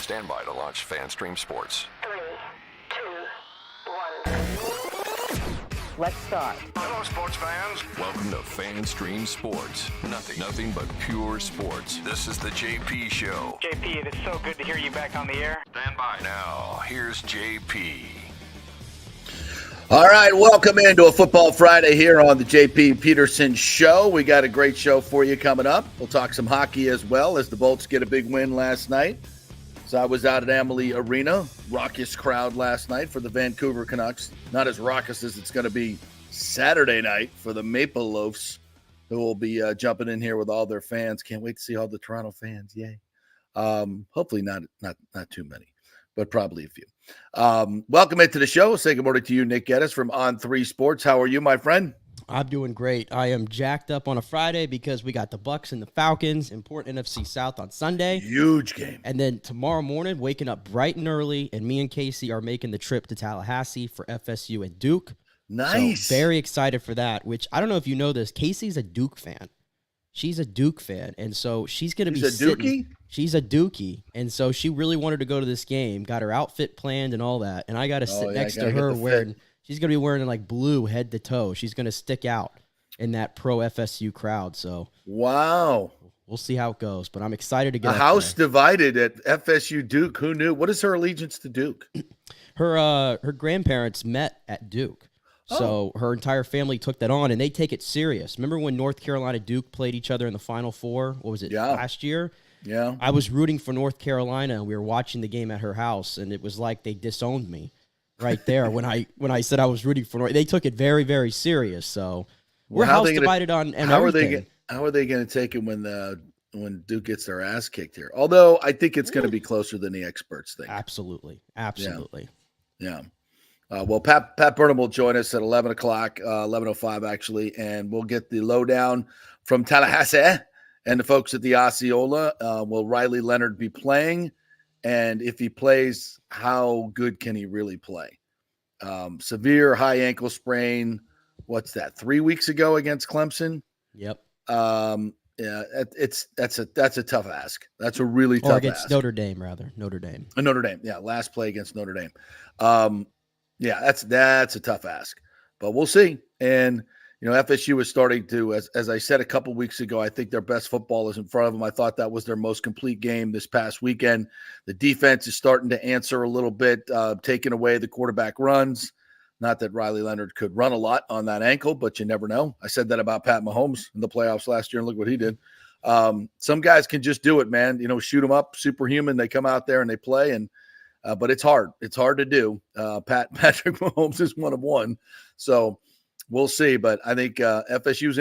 Stand by to launch FanStream Sports. 3, 2, 1. Let's start. Hello, sports fans. Welcome to FanStream Sports. Nothing but pure sports. This is the JP Show. JP, it is so good to hear you back on the air. Stand by. Now, here's JP. All right, welcome into a Football Friday here on the JP Peterson Show. We got a great show for you coming up. We'll talk some hockey as well as the Bolts get a big win last night. So I was out at Amalie Arena, raucous crowd last night for the Vancouver Canucks. Not as raucous as it's going to be Saturday night for the Maple Loafs, who will be jumping in here with all their fans. Can't wait to see all the Toronto fans. Yay. Hopefully not too many, but probably a few. Welcome into the show. Say good morning to you, Nick Geddes from On3 Sports. How are you, my friend? I'm doing great. I am jacked up on a Friday because we got the Bucs and the Falcons, important NFC South on Sunday. Huge game. And then tomorrow morning, waking up bright and early, and me and Casey are making the trip to Tallahassee for FSU and Duke. Nice. So very excited for that, which I don't know if you know this. Casey's a Duke fan. She's a Duke fan, and so she's going to be sitting. Dookie? She's a Dookie, and so she really wanted to go to this game, got her outfit planned and all that, and I got to sit next to her wearing – she's going to be wearing like blue head to toe. She's going to stick out in that pro FSU crowd, so – Wow. We'll see how it goes, but I'm excited to get a house divided at FSU Duke. Who knew? What is her allegiance to Duke? Her grandparents met at Duke. So her entire family took that on, and they take it serious. Remember when North Carolina Duke played each other in the Final Four? What was it, last year? Yeah. I was rooting for North Carolina, and we were watching the game at her house, and it was like they disowned me right there when I said I was rooting for North. They took it very, very serious. So we're house divided on and everything. How are they going to take it when Duke gets their ass kicked here? Although I think it's going to be closer than the experts think. Absolutely. Yeah. Well, Pat Burnham will join us at 11 o'clock, 11:05 actually, and we'll get the lowdown from Tallahassee and the folks at the Osceola. Will Riley Leonard be playing? And if he plays, how good can he really play? Severe high ankle sprain. What's that? 3 weeks ago against Clemson? Yep. Yeah, that's a tough ask. That's a really tough against ask. Notre Dame, rather. Notre Dame. Notre Dame. Yeah, last play against Notre Dame. Yeah, that's a tough ask, but we'll see. And FSU is starting to, as I said a couple weeks ago, I think their best football is in front of them. I thought that was their most complete game this past weekend. The defense is starting to answer a little bit, taking away the quarterback runs. Not that Riley Leonard could run a lot on that ankle, but you never know. I said that about Pat Mahomes in the playoffs last year, and look what he did. Some guys can just do it, man. Shoot them up, superhuman. They come out there and they play, and but it's hard. It's hard to do. Patrick Mahomes is one of one, so we'll see. But I think FSU's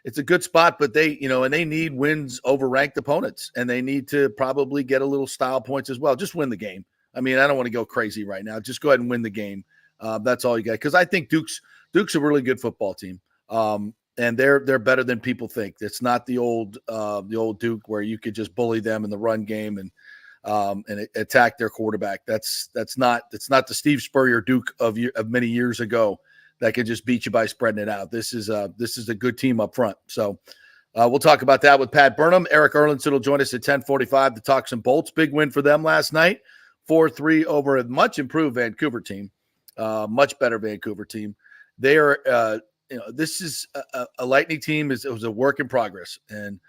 it's a good spot, but they need wins over ranked opponents, and they need to probably get a little style points as well. Just win the game. I mean, I don't want to go crazy right now. Just go ahead and win the game. That's all you got. Because I think Duke's a really good football team, and they're better than people think. It's not the old Duke where you could just bully them in the run game and attack their quarterback. That's not the Steve Spurrier Duke of many years ago that can just beat you by spreading it out. This is a good team up front. So we'll talk about that with Pat Burnham. Eric Erlinson will join us at 10:45 to talk some Bolts. Big win for them last night, 4-3 over a much improved Vancouver team, much better Vancouver team. They are this is a Lightning team. It was a work in progress, and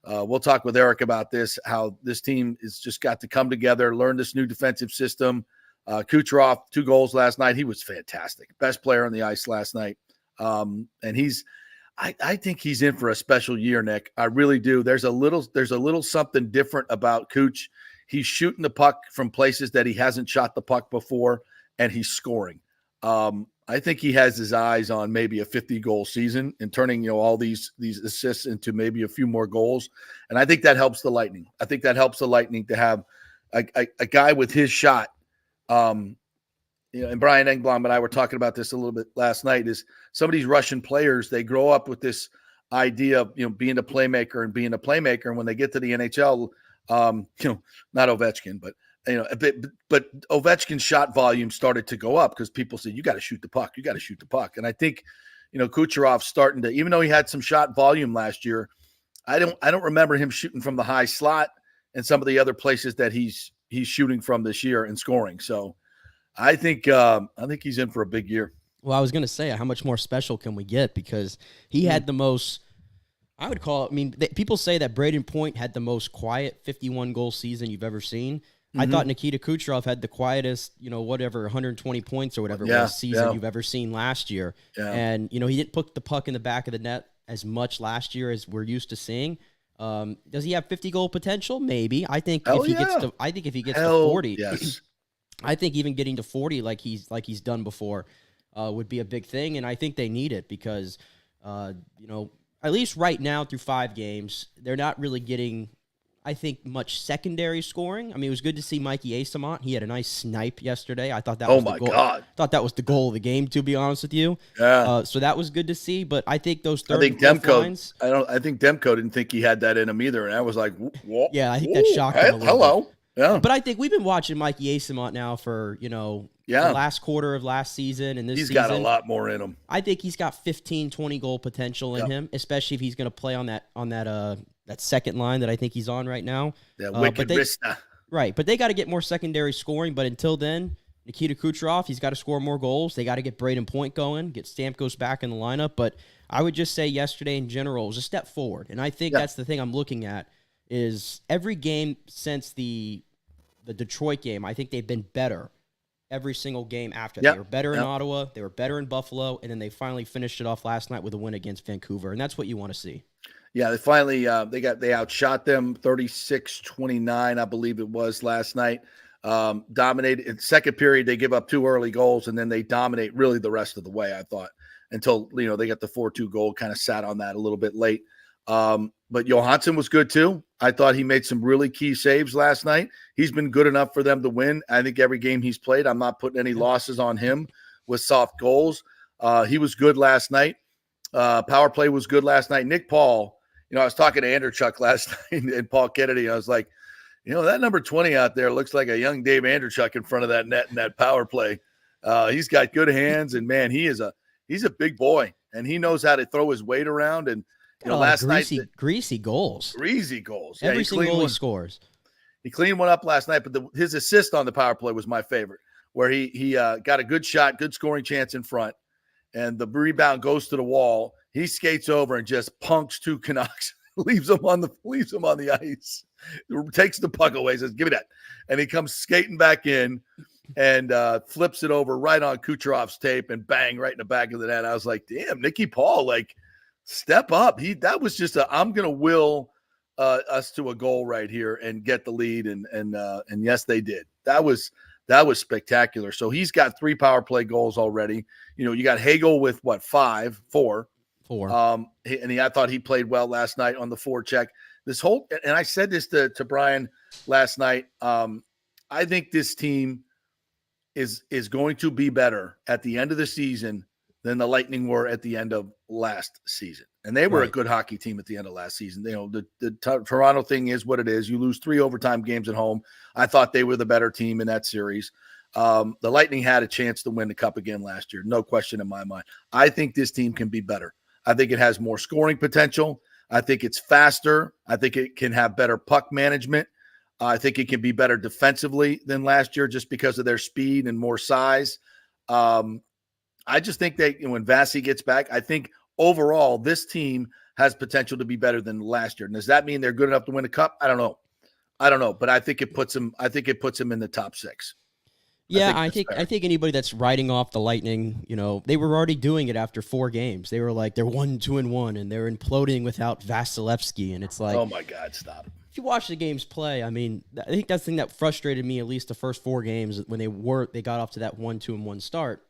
we'll talk with Eric about this, how this team has just got to come together, learn this new defensive system. Kucherov, 2 goals last night. He was fantastic. Best player on the ice last night. And I think he's in for a special year, Nick. I really do. There's a little something different about Kuch. He's shooting the puck from places that he hasn't shot the puck before, and he's scoring. I think he has his eyes on maybe a 50-goal season and turning, all these assists into maybe a few more goals. And I think that helps the Lightning. I think that helps the Lightning to have a guy with his shot. And Brian Engblom and I were talking about this a little bit last night, is some of these Russian players, they grow up with this idea of, being a playmaker and being a playmaker. And when they get to the NHL, not Ovechkin, but but Ovechkin's shot volume started to go up because people said, you got to shoot the puck. You got to shoot the puck. And I think, Kucherov's starting to, even though he had some shot volume last year, I don't remember him shooting from the high slot and some of the other places that he's he's shooting from this year and scoring. So I think he's in for a big year. Well, I was going to say, how much more special can we get? Because he had the most, I would call it, I mean, people say that Braden Point had the most quiet 51-goal season you've ever seen. I thought Nikita Kucherov had the quietest, 120 points or whatever it was season you've ever seen last year. Yeah. And, he didn't put the puck in the back of the net as much last year as we're used to seeing. Does he have 50-goal potential? Maybe. I think if he gets to 40, yes. I think even getting to 40 like he's done before would be a big thing, and I think they need it because at least right now through 5 games, they're not really getting, I think, much secondary scoring. I mean, it was good to see Mikey Eyssimont. He had a nice snipe yesterday. I thought that was the goal. God. I thought that was the goal of the game, to be honest with you. Yeah. So that was good to see, but I think those third I think Demko didn't think he had that in him either, and I was like, whoa. Yeah, I think that shocked him a little hello. bit. Yeah. But I think we've been watching Mikey Eyssimont now for, the last quarter of last season and this season. He's got a lot more in him. I think he's got 15, 20 goal potential in him, especially if he's going to play on that second line that I think he's on right now. That wicked Vista. Right, but they got to get more secondary scoring. But until then, Nikita Kucherov, he's got to score more goals. They got to get Braden Point going, get Stamkos back in the lineup. But I would just say yesterday in general was a step forward. And I think that's the thing I'm looking at is every game since the Detroit game, I think they've been better every single game after. They were better in Ottawa, they were better in Buffalo, and then they finally finished it off last night with a win against Vancouver, and that's what you want to see. Yeah, they finally they outshot them 36-29, I believe it was last night. Dominated in second period, they give up 2 early goals, and then they dominate really the rest of the way, I thought, until they got the 4-2 goal, kind of sat on that a little bit late. But Johansson was good too. I thought he made some really key saves last night. He's been good enough for them to win. I think every game he's played, I'm not putting any losses on him with soft goals. He was good last night. Power play was good last night. Nick Paul, I was talking to Andrechuk last night and Paul Kennedy. I was like, that number 20 out there looks like a young Dave Andrechuk in front of that net in that power play. He's got good hands, and man, he's a big boy, and he knows how to throw his weight around. And last night, greasy goals. Greasy goals. Every single goal he scores. He cleaned one up last night, but his assist on the power play was my favorite, where he got a good shot, good scoring chance in front, and the rebound goes to the wall. He skates over and just punks 2 Canucks, leaves them on the ice, takes the puck away, says, "Give me that," and he comes skating back in and flips it over right on Kucherov's tape and bang right in the back of the net. I was like, "Damn, Nicky Paul, step up." That was just I'm gonna will us to a goal right here and get the lead, and yes, they did. That was spectacular. So he's got 3 power play goals already. You got Hagel with 4. I thought he played well last night on the forecheck. And I said this to Brian last night. I think this team is going to be better at the end of the season than the Lightning were at the end of last season. And they were a good hockey team at the end of last season. The Toronto thing is what it is. You lose 3 overtime games at home. I thought they were the better team in that series. The Lightning had a chance to win the cup again last year. No question in my mind. I think this team can be better. I think it has more scoring potential. I think it's faster. I think it can have better puck management. I think it can be better defensively than last year just because of their speed and more size. I just think that when Vasi gets back, I think overall this team has potential to be better than last year. And does that mean they're good enough to win a cup? I don't know, but I think it puts them in the top 6. Yeah, I think anybody that's writing off the Lightning, they were already doing it after 4 games. They were like, they're 1-2-1, and they're imploding without Vasilevsky, and it's like, oh my God, stop. If you watch the games play, I mean, I think that's the thing that frustrated me at least the first 4 games when they got off to that 1-2-1 start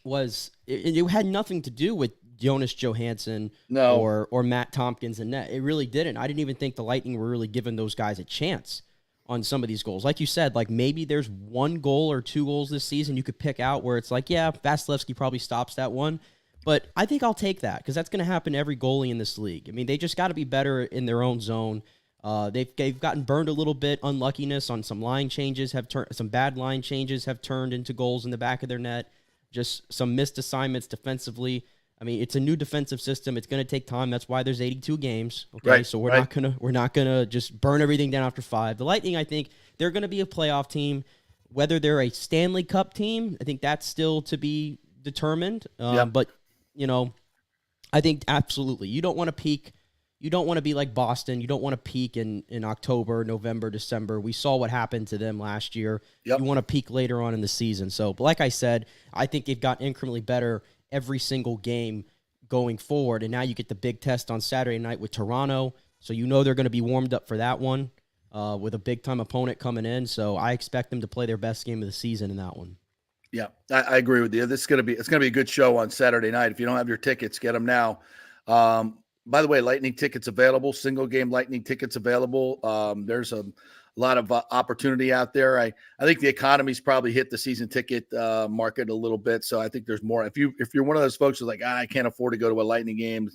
was it had nothing to do with Jonas Johansson or Matt Tompkins and net. It really didn't. I didn't even think the Lightning were really giving those guys a chance on some of these goals. Like you said, maybe there's 1 goal or 2 goals this season you could pick out where it's like, yeah, Vasilevsky probably stops that one. But I think I'll take that because that's going to happen to every goalie in this league. I mean, they just got to be better in their own zone. They've gotten burned a little bit. Unluckiness on some line changes some bad line changes have turned into goals in the back of their net. Just some missed assignments defensively. I mean, it's a new defensive system. It's going to take time. That's why there's 82 games. Okay, right, so we're not gonna just burn everything down after 5. The Lightning, I think they're going to be a playoff team. Whether they're a Stanley Cup team, I think that's still to be determined. But I think absolutely, you don't want to peak. You don't want to be like Boston. You don't want to peak in October, November, December. We saw what happened to them last year. Yep. You want to peak later on in the season. So, but like I said, I think they've got incrementally better every single game going forward. And now you get the big test on Saturday night with Toronto. So they're going to be warmed up for that one with a big-time opponent coming in. So I expect them to play their best game of the season in that one. Yeah, I agree with you. It's going to be a good show on Saturday night. If you don't have your tickets, get them now. By the way, Lightning tickets available, single game Lightning tickets available. There's a lot of opportunity out there. I think the economy's probably hit the season ticket market a little bit. So I think there's more. If you're one of those folks who's like, I can't afford to go to a Lightning game,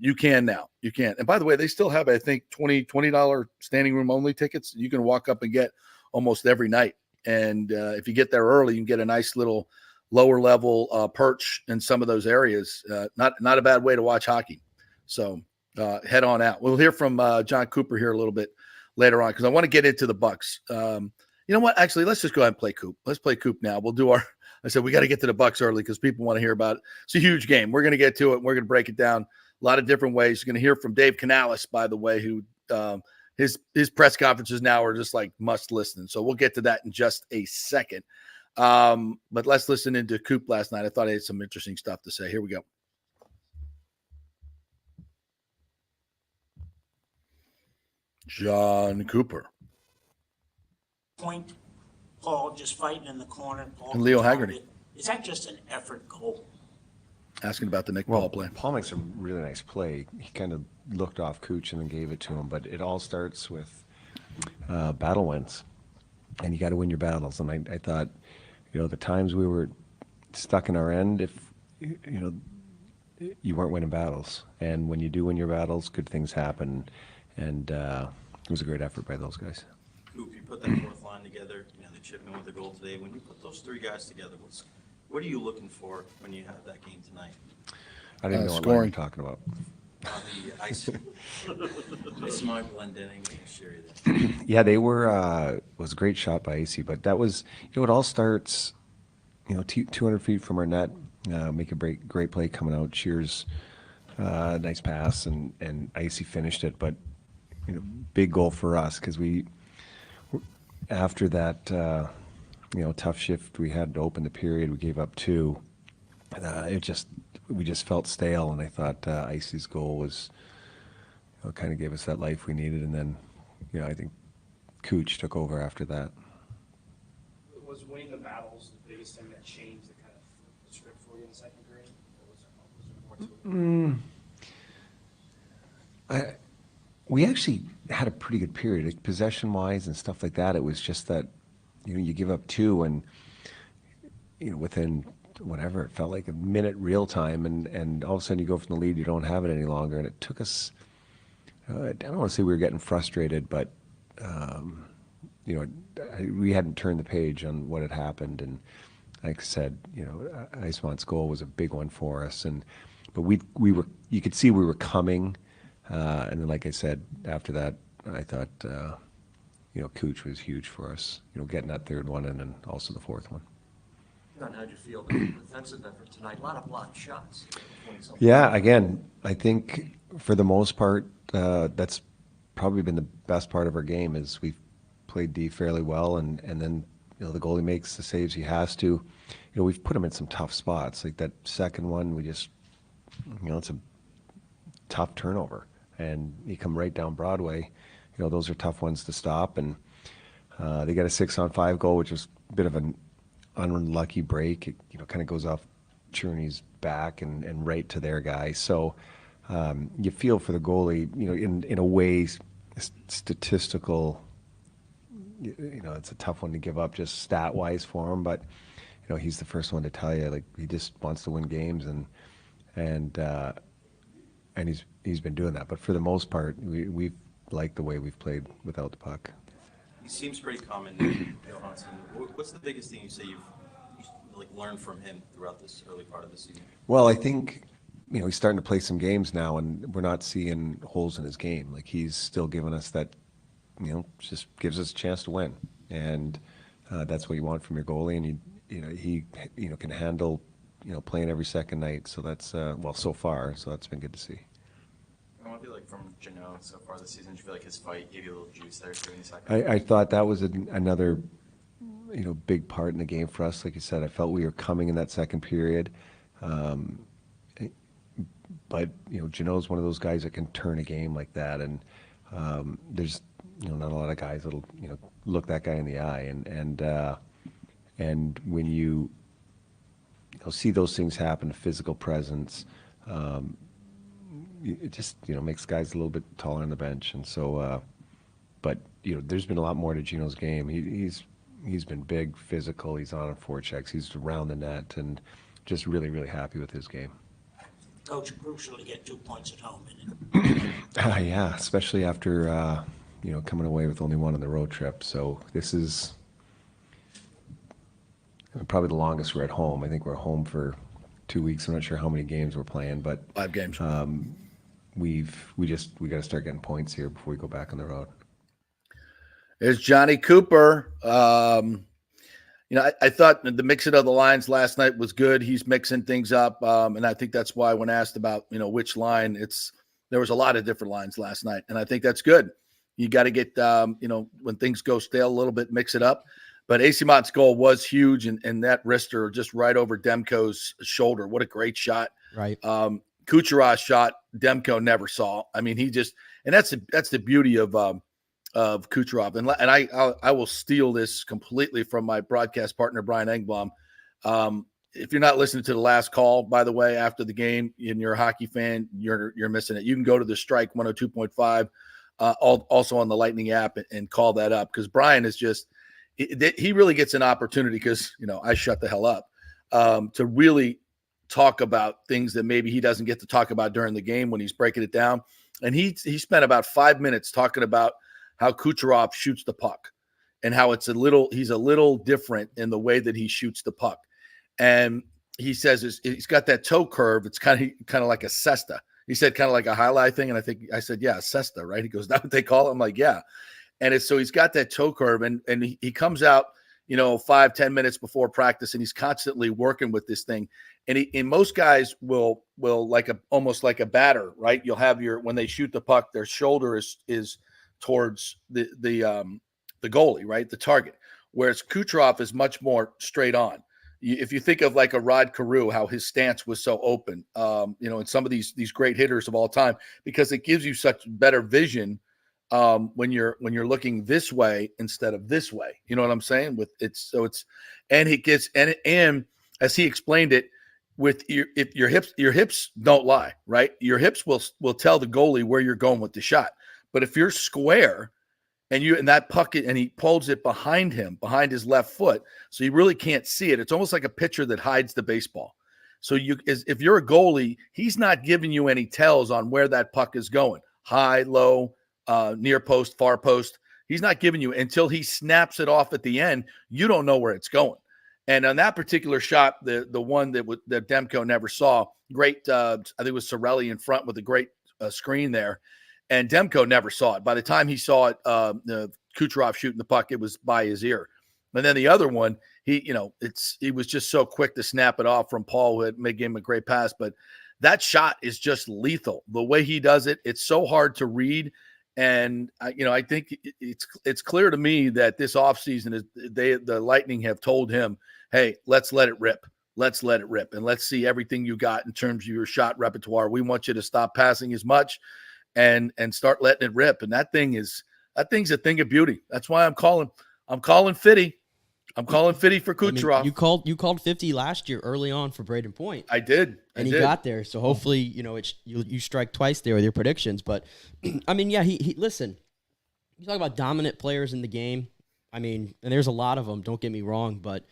you can now. You can. And by the way, they still have, I think, $20 standing room only tickets. You can walk up and get almost every night. And if you get there early, you can get a nice little lower level perch in some of those areas. Not a bad way to watch hockey. So head on out. We'll hear from John Cooper here a little bit later on because I want to get into the Bucs. You know what? Actually, let's just go ahead and play Coop. Let's play Coop now. We'll do I said we got to get to the Bucs early because people want to hear about it. It's a huge game. We're going to get to it. We're going to break it down a lot of different ways. You're going to hear from Dave Canales, by the way, who his press conferences now are just like must listen. So we'll get to that in just a second. But let's listen into Coop last night. I thought he had some interesting stuff to say. Here we go. John Cooper. Point, Paul just fighting in the corner. Paul and Leo Haggerty. Is that just an effort goal? Asking about the Nick Paul play. Paul makes a really nice play. He kind of looked off Cooch and then gave it to him. But it all starts with battle wins. And you got to win your battles. And I thought, the times we were stuck in our end, if, you weren't winning battles. And when you do win your battles, good things happen. And it was a great effort by those guys. Coop, you put that fourth line together, they chip in with the goal today. When you put those three guys together, what are you looking for when you have that game tonight? I didn't know what line you're talking about. The ice. They smart blend in and share you that. Yeah, they were, was a great shot by AC, but that was, it all starts, 200 feet from our net, make a great play coming out, Cheers, nice pass, and Icy finished it, but, big goal for us, because after that, tough shift we had to open the period, we gave up 2, we just felt stale, and I thought Icy's goal was, kind of gave us that life we needed, and then, I think Cooch took over after that. Was winning the battles the biggest thing that changed the kind of script for you in the second period? Or was there more to it? We actually had a pretty good period, like possession-wise and stuff like that. It was just that, you give up 2 and, within whatever, it felt like a minute real time, and all of a sudden you go from the lead, you don't have it any longer. And it took us, I don't want to say we were getting frustrated, but, we hadn't turned the page on what had happened. And like I said, Icemont's goal was a big one for us. But we were, you could see we were coming. And then, like I said, after that, I thought, Cooch was huge for us, getting that third one and then also the fourth one. John, how'd you feel about the defensive effort tonight? A lot of blocked shots. Yeah, again, I think for the most part, that's probably been the best part of our game is we've played D fairly well, and then the goalie makes the saves he has to. We've put him in some tough spots. Like that second one, we just, it's a tough turnover, and you come right down Broadway. Those are tough ones to stop, and they got a 6-on-5 goal, which was a bit of an unlucky break. It kind of goes off Cherney's back and right to their guy. So you feel for the goalie, in a way, statistical. It's a tough one to give up just stat wise for him, but he's the first one to tell you like he just wants to win games, and he's been doing that. But for the most part, we've liked the way we've played without the puck. He seems pretty common, Johansson. What's the biggest thing you say you've learned from him throughout this early part of the season? Well, I think he's starting to play some games now, and we're not seeing holes in his game. Like, he's still giving us that, just gives us a chance to win, and that's what you want from your goalie. And he can handle playing every second night. So that's so far. So that's been good to see. What do you like from Janot so far this season? Do you feel like his fight gave you a little juice there too in the second? I thought that was another big part in the game for us. Like you said, I felt we were coming in that second period. But Janot's one of those guys that can turn a game like that, and there's not a lot of guys that'll look that guy in the eye, and when you see those things happen, physical presence, it just makes guys a little bit taller on the bench, and so but there's been a lot more to Gino's game. He's been big, physical. He's on forechecks. He's around the net, and just really, really happy with his game. Coach, crucial to get 2 points at home, isn't it? Yeah, especially after coming away with only one on the road trip. So this is probably the longest we're at home. I think we're home for 2 weeks. I'm not sure how many games we're playing, but 5 games. We got to start getting points here before we go back on the road. There's Johnny Cooper. I thought the mixing of the lines last night was good. He's mixing things up, and I think that's why when asked about which line, there was a lot of different lines last night, and I think that's good. You got to get when things go stale a little bit, mix it up. But AC Mott's goal was huge, and that wrister just right over Demko's shoulder. What a great shot! Right. Kucherov's shot, Demko never saw. I mean, and that's the beauty of Kucherov. And I will steal this completely from my broadcast partner, Brian Engblom. If you're not listening to the last call, by the way, after the game, and you're a hockey fan, you're missing it. You can go to the Strike 102.5, also on the Lightning app, and call that up, because Brian is he really gets an opportunity, because I shut the hell up, to really talk about things that maybe he doesn't get to talk about during the game when he's breaking it down. And he spent about 5 minutes talking about how Kucherov shoots the puck, and how he's a little different in the way that he shoots the puck. And he says he's got that toe curve. It's kind of like a cesta. He said kind of like a highlight thing. And I said, yeah, a cesta, right? He goes, is that what they call it? I'm like, yeah. And so he's got that toe curve, and he comes out, 5-10 minutes before practice, and he's constantly working with this thing. And most guys will almost like a batter, right? You'll have when they shoot the puck, their shoulder is towards the goalie, right? The target. Whereas Kucherov is much more straight on. If you think of like a Rod Carew, how his stance was so open, and some of these great hitters of all time, because it gives you such better vision when you're looking this way instead of this way. You know what I'm saying? And as he explained it, if your hips don't lie, right? Your hips will tell the goalie where you're going with the shot. But if you're square and that puck, and he pulls it behind his left foot, so you really can't see it. It's almost like a pitcher that hides the baseball. So if you're a goalie, he's not giving you any tells on where that puck is going. High, low, near post, far post. He's not giving you until he snaps it off at the end. You don't know where it's going. And on that particular shot, the one that Demko never saw, great. I think it was Sorelli in front with a great screen there. And Demko never saw it. By the time he saw it, Kucherov shooting the puck, it was by his ear. And then the other one, he was just so quick to snap it off from Paul, who had made him a great pass. But that shot is just lethal. The way he does it, it's so hard to read. And I think it's clear to me that this offseason the Lightning have told him, hey, let's let it rip. Let's let it rip, and let's see everything you got in terms of your shot repertoire. We want you to stop passing as much, and start letting it rip. And that thing's a thing of beauty. That's why I'm calling Fitty. I'm calling Fitty for Kucherov. You called 50 last year early on for Braden Point. I did. He got there. So hopefully, you strike twice there with your predictions. But I mean, yeah, he listen, you talk about dominant players in the game. I mean, and there's a lot of them, don't get me wrong, but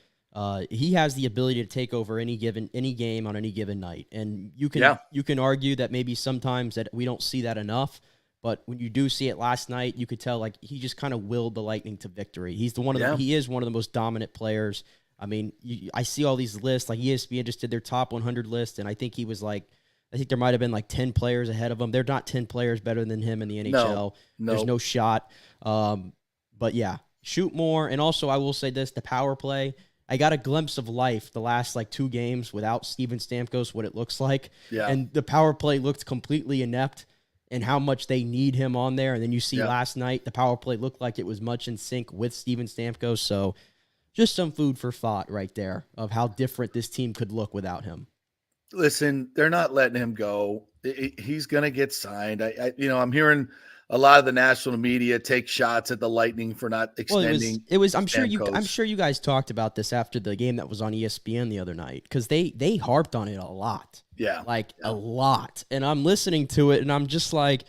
he has the ability to take over any game on any given night. And you can argue that maybe sometimes that we don't see that enough. But when you do see it last night, you could tell like he just kind of willed the Lightning to victory. He is one of the most dominant players. I mean, I see all these lists, like ESPN just did their top 100 list, and I think he was like I think there might have been like 10 players ahead of him. They're not 10 players better than him in the NHL. No. There's no shot. But yeah, shoot more. And also, I will say this, the power play, I got a glimpse of life the last like 2 games without Steven Stamkos, what it looks like. Yeah. And the power play looked completely inept and how much they need him on there. And then you see last night, the power play looked like it was much in sync with Steven Stamkos. So just some food for thought right there of how different this team could look without him. Listen, they're not letting him go. He's going to get signed. I'm hearing a lot of the national media take shots at the Lightning for not extending. It was. I'm sure Stamkos. you guys talked about this after the game that was on ESPN the other night because they harped on it a lot. Yeah, a lot. And I'm listening to it, and I'm just like,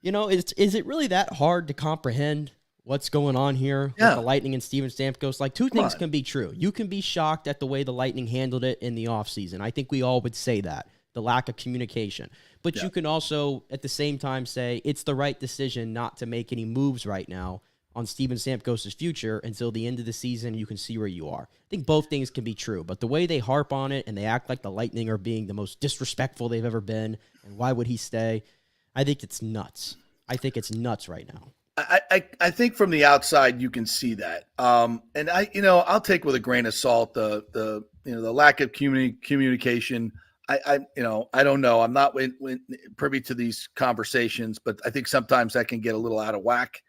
is it really that hard to comprehend what's going on here with the Lightning and Steven Stamkos? Like, two things can be true. You can be shocked at the way the Lightning handled it in the offseason. I think we all would say that, the lack of communication. But you can also, at the same time, say it's the right decision not to make any moves right now on Steven Stamkos' future until the end of the season. You can see where you are. I think both things can be true. But the way they harp on it and they act like the Lightning are being the most disrespectful they've ever been, and why would he stay? I think it's nuts. I think it's nuts right now. I think from the outside you can see that, and I'll take with a grain of salt the lack of communication. I don't know. I'm not privy to these conversations, but I think sometimes that can get a little out of whack.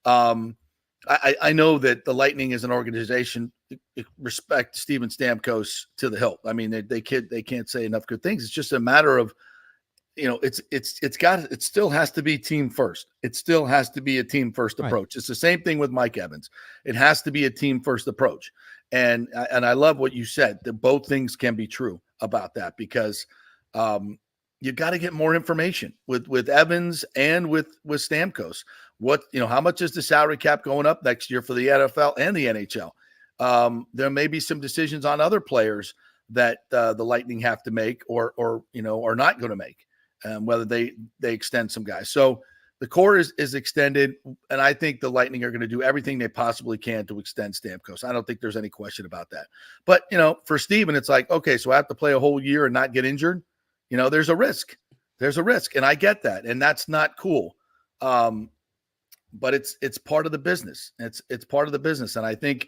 I know that the Lightning as an organization respect Steven Stamkos to the hilt. I mean, they can't say enough good things. It's just a matter of, it still has to be team first. It still has to be a team first approach. It's the same thing with Mike Evans. It has to be a team first approach. And I love what you said, that both things can be true about that, because you got to get more information with Evans and with Stamkos. How much is the salary cap going up next year for the NFL and the NHL? There may be some decisions on other players that the Lightning have to make or are not going to make, whether they extend some guys. So the core is extended, and I think the Lightning are going to do everything they possibly can to extend Stamkos. I don't think there's any question about that. But, for Steven, it's like, okay, so I have to play a whole year and not get injured. There's a risk. There's a risk, and I get that, and that's not cool. But it's part of the business. It's part of the business, and I think,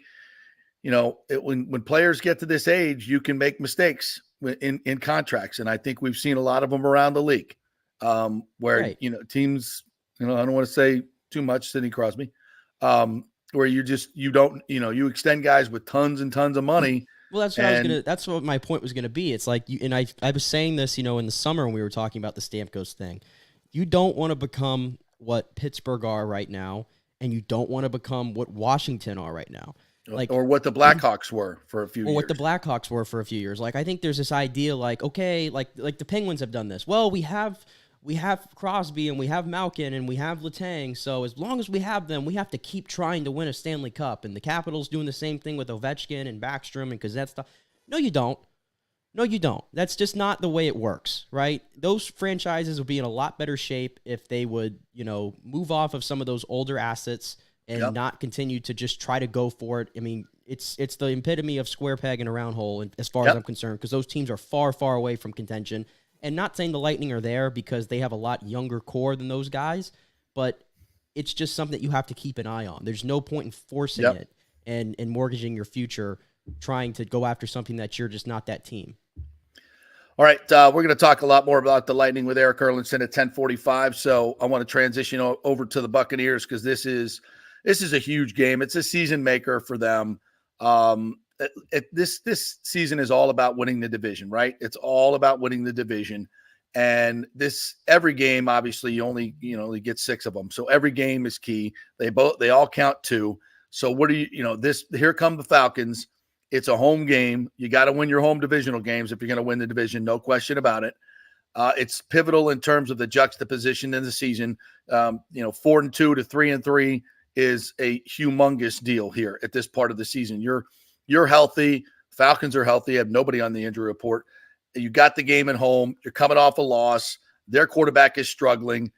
when players get to this age, you can make mistakes in contracts, and I think we've seen a lot of them around the league, where teams. I don't want to say too much, Sidney Crosby, where you extend guys with tons and tons of money. Well, that's what my point was gonna be. It's like I was saying this, in the summer when we were talking about the Stamkos thing. You don't want to become what Pittsburgh are right now, and you don't want to become what Washington are right now. Or what the Blackhawks were for a few years. Or what the Blackhawks were for a few years. Like, I think there's this idea like the Penguins have done this. Well, we have Crosby and we have Malkin and we have Letang. So as long as we have them, we have to keep trying to win a Stanley Cup. And the Capitals doing the same thing with Ovechkin and Backstrom and Gazette. No, you don't. No, you don't. That's just not the way it works, right? Those franchises would be in a lot better shape if they would, move off of some of those older assets and not continue to just try to go for it. I mean, it's the epitome of square peg in a round hole, as far as I'm concerned, because those teams are far, far away from contention. And not saying the Lightning are there because they have a lot younger core than those guys, but it's just something that you have to keep an eye on. There's no point in forcing it and mortgaging your future trying to go after something that you're just not that team. All right, we're going to talk a lot more about the Lightning with Eric Erlinson at 10:45. So I want to transition over to the Buccaneers because this is a huge game. It's a season maker for them. This season is all about winning the division, right? It's all about winning the division. And every game, obviously, you only get 6 of them. So every game is key. They all count 2. So here come the Falcons. It's a home game. You got to win your home divisional games if you're going to win the division. No question about it. It's pivotal in terms of the juxtaposition in the season. 4-2 to 3-3 is a humongous deal here at this part of the season. You're healthy. Falcons are healthy. Have nobody on the injury report. You got the game at home. You're coming off a loss. Their quarterback is struggling.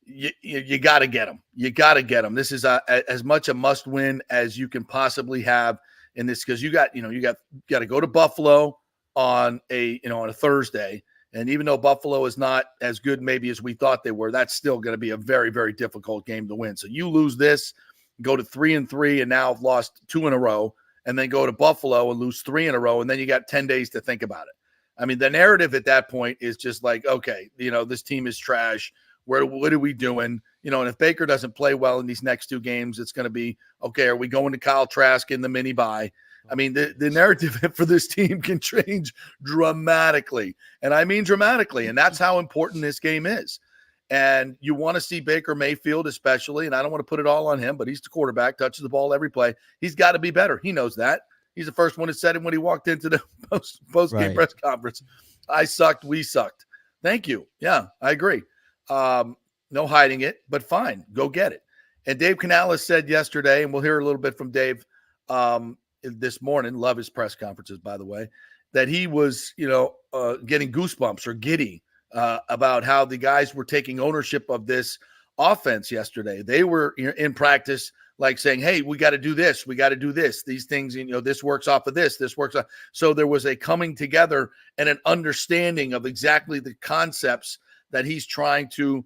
You got to get them. You got to get them. This is as much a must win as you can possibly have in this, because you got to go to Buffalo on a Thursday, And even though Buffalo is not as good maybe as we thought they were, that's still going to be a very, very difficult game to win. So you lose this, go to 3-3, and now have lost 2 in a row, and then go to Buffalo and lose 3 in a row, and then you got 10 days to think about it. I mean, the narrative at that point is just like, okay, this team is trash. What are we doing? And if Baker doesn't play well in these next 2 games, it's going to be, okay, are we going to Kyle Trask in the mini bye? I mean, the narrative for this team can change dramatically. And I mean dramatically. And that's how important this game is. And you want to see Baker Mayfield especially, and I don't want to put it all on him, but he's the quarterback, touches the ball every play. He's got to be better. He knows that. He's the first one that said it when he walked into the post-game press conference. I sucked. We sucked. Thank you. Yeah, I agree. No hiding it, but fine. Go get it. And Dave Canales said yesterday, and we'll hear a little bit from Dave this morning, love his press conferences, by the way, that he was, getting goosebumps or giddy about how the guys were taking ownership of this offense yesterday. They were in practice like saying, hey, we got to do this. We got to do this. These things, this works off of this. This works off. So there was a coming together and an understanding of exactly the concepts that he's trying to,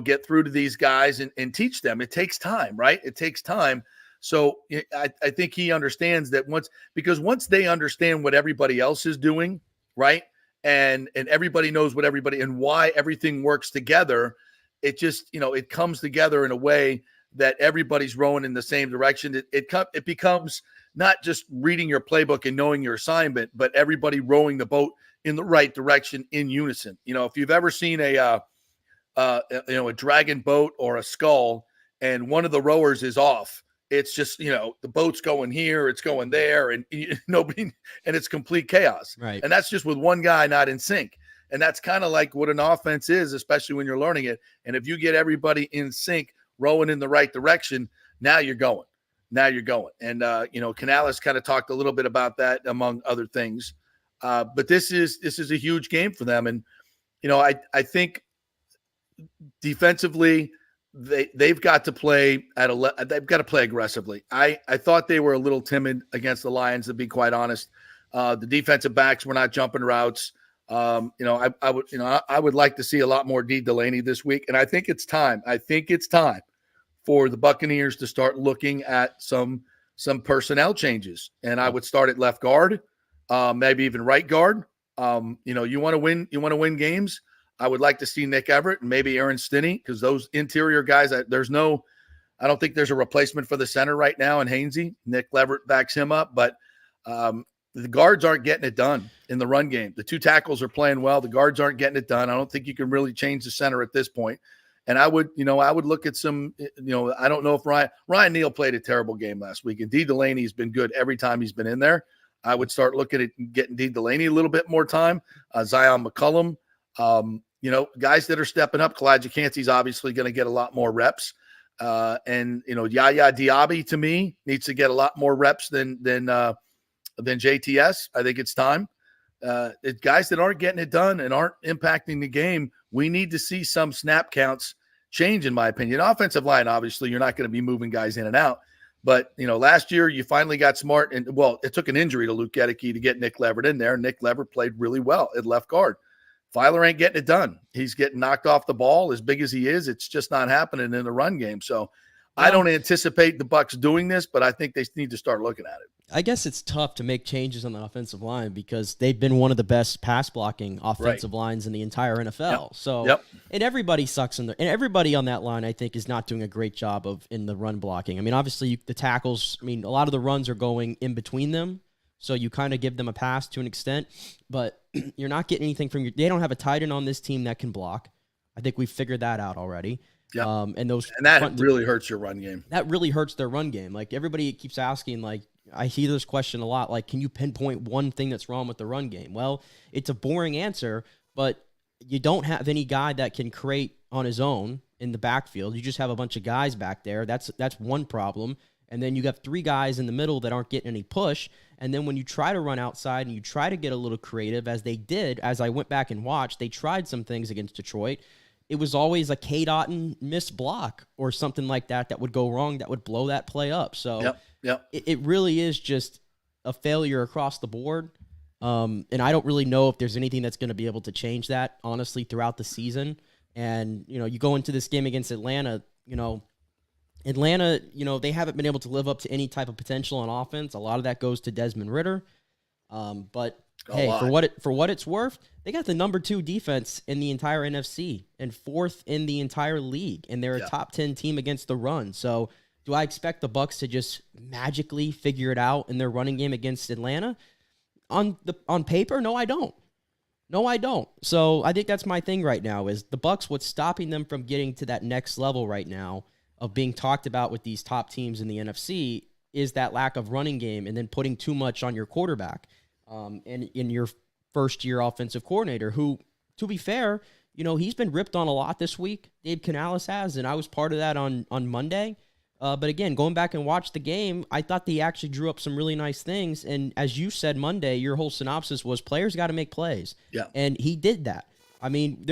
get through to these guys and teach them. It takes time, right? It takes time. So I think he understands that once they understand what everybody else is doing, right? And everybody knows what everybody and why everything works together, it just, it comes together in a way that everybody's rowing in the same direction. It becomes not just reading your playbook and knowing your assignment, but everybody rowing the boat in the right direction in unison. If you've ever seen a dragon boat or a scull and one of the rowers is off, it's just, the boat's going here, it's going there, and nobody, and it's complete chaos. Right. And that's just with one guy not in sync. And that's kind of like what an offense is, especially when you're learning it. And if you get everybody in sync, rowing in the right direction, now you're going. And, Canales kind of talked a little bit about that among other things. But this is a huge game for them. And, I think defensively, they've got to play they've got to play aggressively. I thought they were a little timid against the Lions, to be quite honest. The defensive backs were not jumping routes. I would like to see a lot more D. Delaney this week, and I think it's time. For the Buccaneers to start looking at some personnel changes, and I would start at left guard, maybe even right guard. You want to win games. I would like to see Nick Everett and maybe Aaron Stinney, because those interior guys, I don't think there's a replacement for the center right now in Hainsey. Nick Leverett backs him up, but the guards aren't getting it done in the run game. The 2 tackles are playing well. The guards aren't getting it done. I don't think you can really change the center at this point. And I would look at some, I don't know if Ryan Neal played a terrible game last week, and D. Delaney has been good every time he's been in there. I would start looking at getting D. Delaney a little bit more time. Zion McCullum, guys that are stepping up. Kalijah Cansey's obviously going to get a lot more reps. And Yaya Diaby, to me, needs to get a lot more reps than JTS. I think it's time. Guys that aren't getting it done and aren't impacting the game, we need to see some snap counts change, in my opinion. Offensive line, obviously, you're not going to be moving guys in and out. But, last year you finally got smart. And, it took an injury to Luke Gedeke to get Nick Leverett in there. Nick Leverett played really well at left guard. Filer ain't getting it done. He's getting knocked off the ball as big as he is. It's just not happening in the run game. So I don't anticipate the Bucs doing this, but I think they need to start looking at it. I guess it's tough to make changes on the offensive line because they've been one of the best pass blocking offensive lines in the entire NFL. And everybody sucks and everybody on that line, I think, is not doing a great job in the run blocking. I mean, obviously the tackles, a lot of the runs are going in between them. So you kind of give them a pass to an extent, but you're not getting anything from they don't have a tight end on this team that can block. I think we've figured that out already. Yeah. And that really hurts your run game. That really hurts their run game. Like, everybody keeps asking, like, I hear this question a lot, like, can you pinpoint one thing that's wrong with the run game? Well, it's a boring answer, but you don't have any guy that can create on his own in the backfield. You just have a bunch of guys back there. That's one problem. And then you got 3 guys in the middle that aren't getting any push. And then when you try to run outside and you try to get a little creative, as they did, as I went back and watched, they tried some things against Detroit. It was always a K. Dotton missed block or something like that would go wrong, that would blow that play up. So it really is just a failure across the board. And I don't really know if there's anything that's going to be able to change that, honestly, throughout the season. And, you go into this game against Atlanta, Atlanta, they haven't been able to live up to any type of potential on offense. A lot of that goes to Desmond Ritter. But hey, for what it's worth, they got the number 2 defense in the entire NFC and 4th in the entire league, and they're a top 10 team against the run. So, do I expect the Bucs to just magically figure it out in their running game against Atlanta? On paper, no, I don't. No, I don't. So I think that's my thing right now is the Bucs. What's stopping them from getting to that next level right now of being talked about with these top teams in the NFC is that lack of running game and then putting too much on your quarterback. And in your first-year offensive coordinator, who, to be fair, he's been ripped on a lot this week. Dave Canales has, and I was part of that on Monday. But again, going back and watch the game, I thought they actually drew up some really nice things. And as you said Monday, your whole synopsis was players got to make plays. Yeah. And he did that. I mean,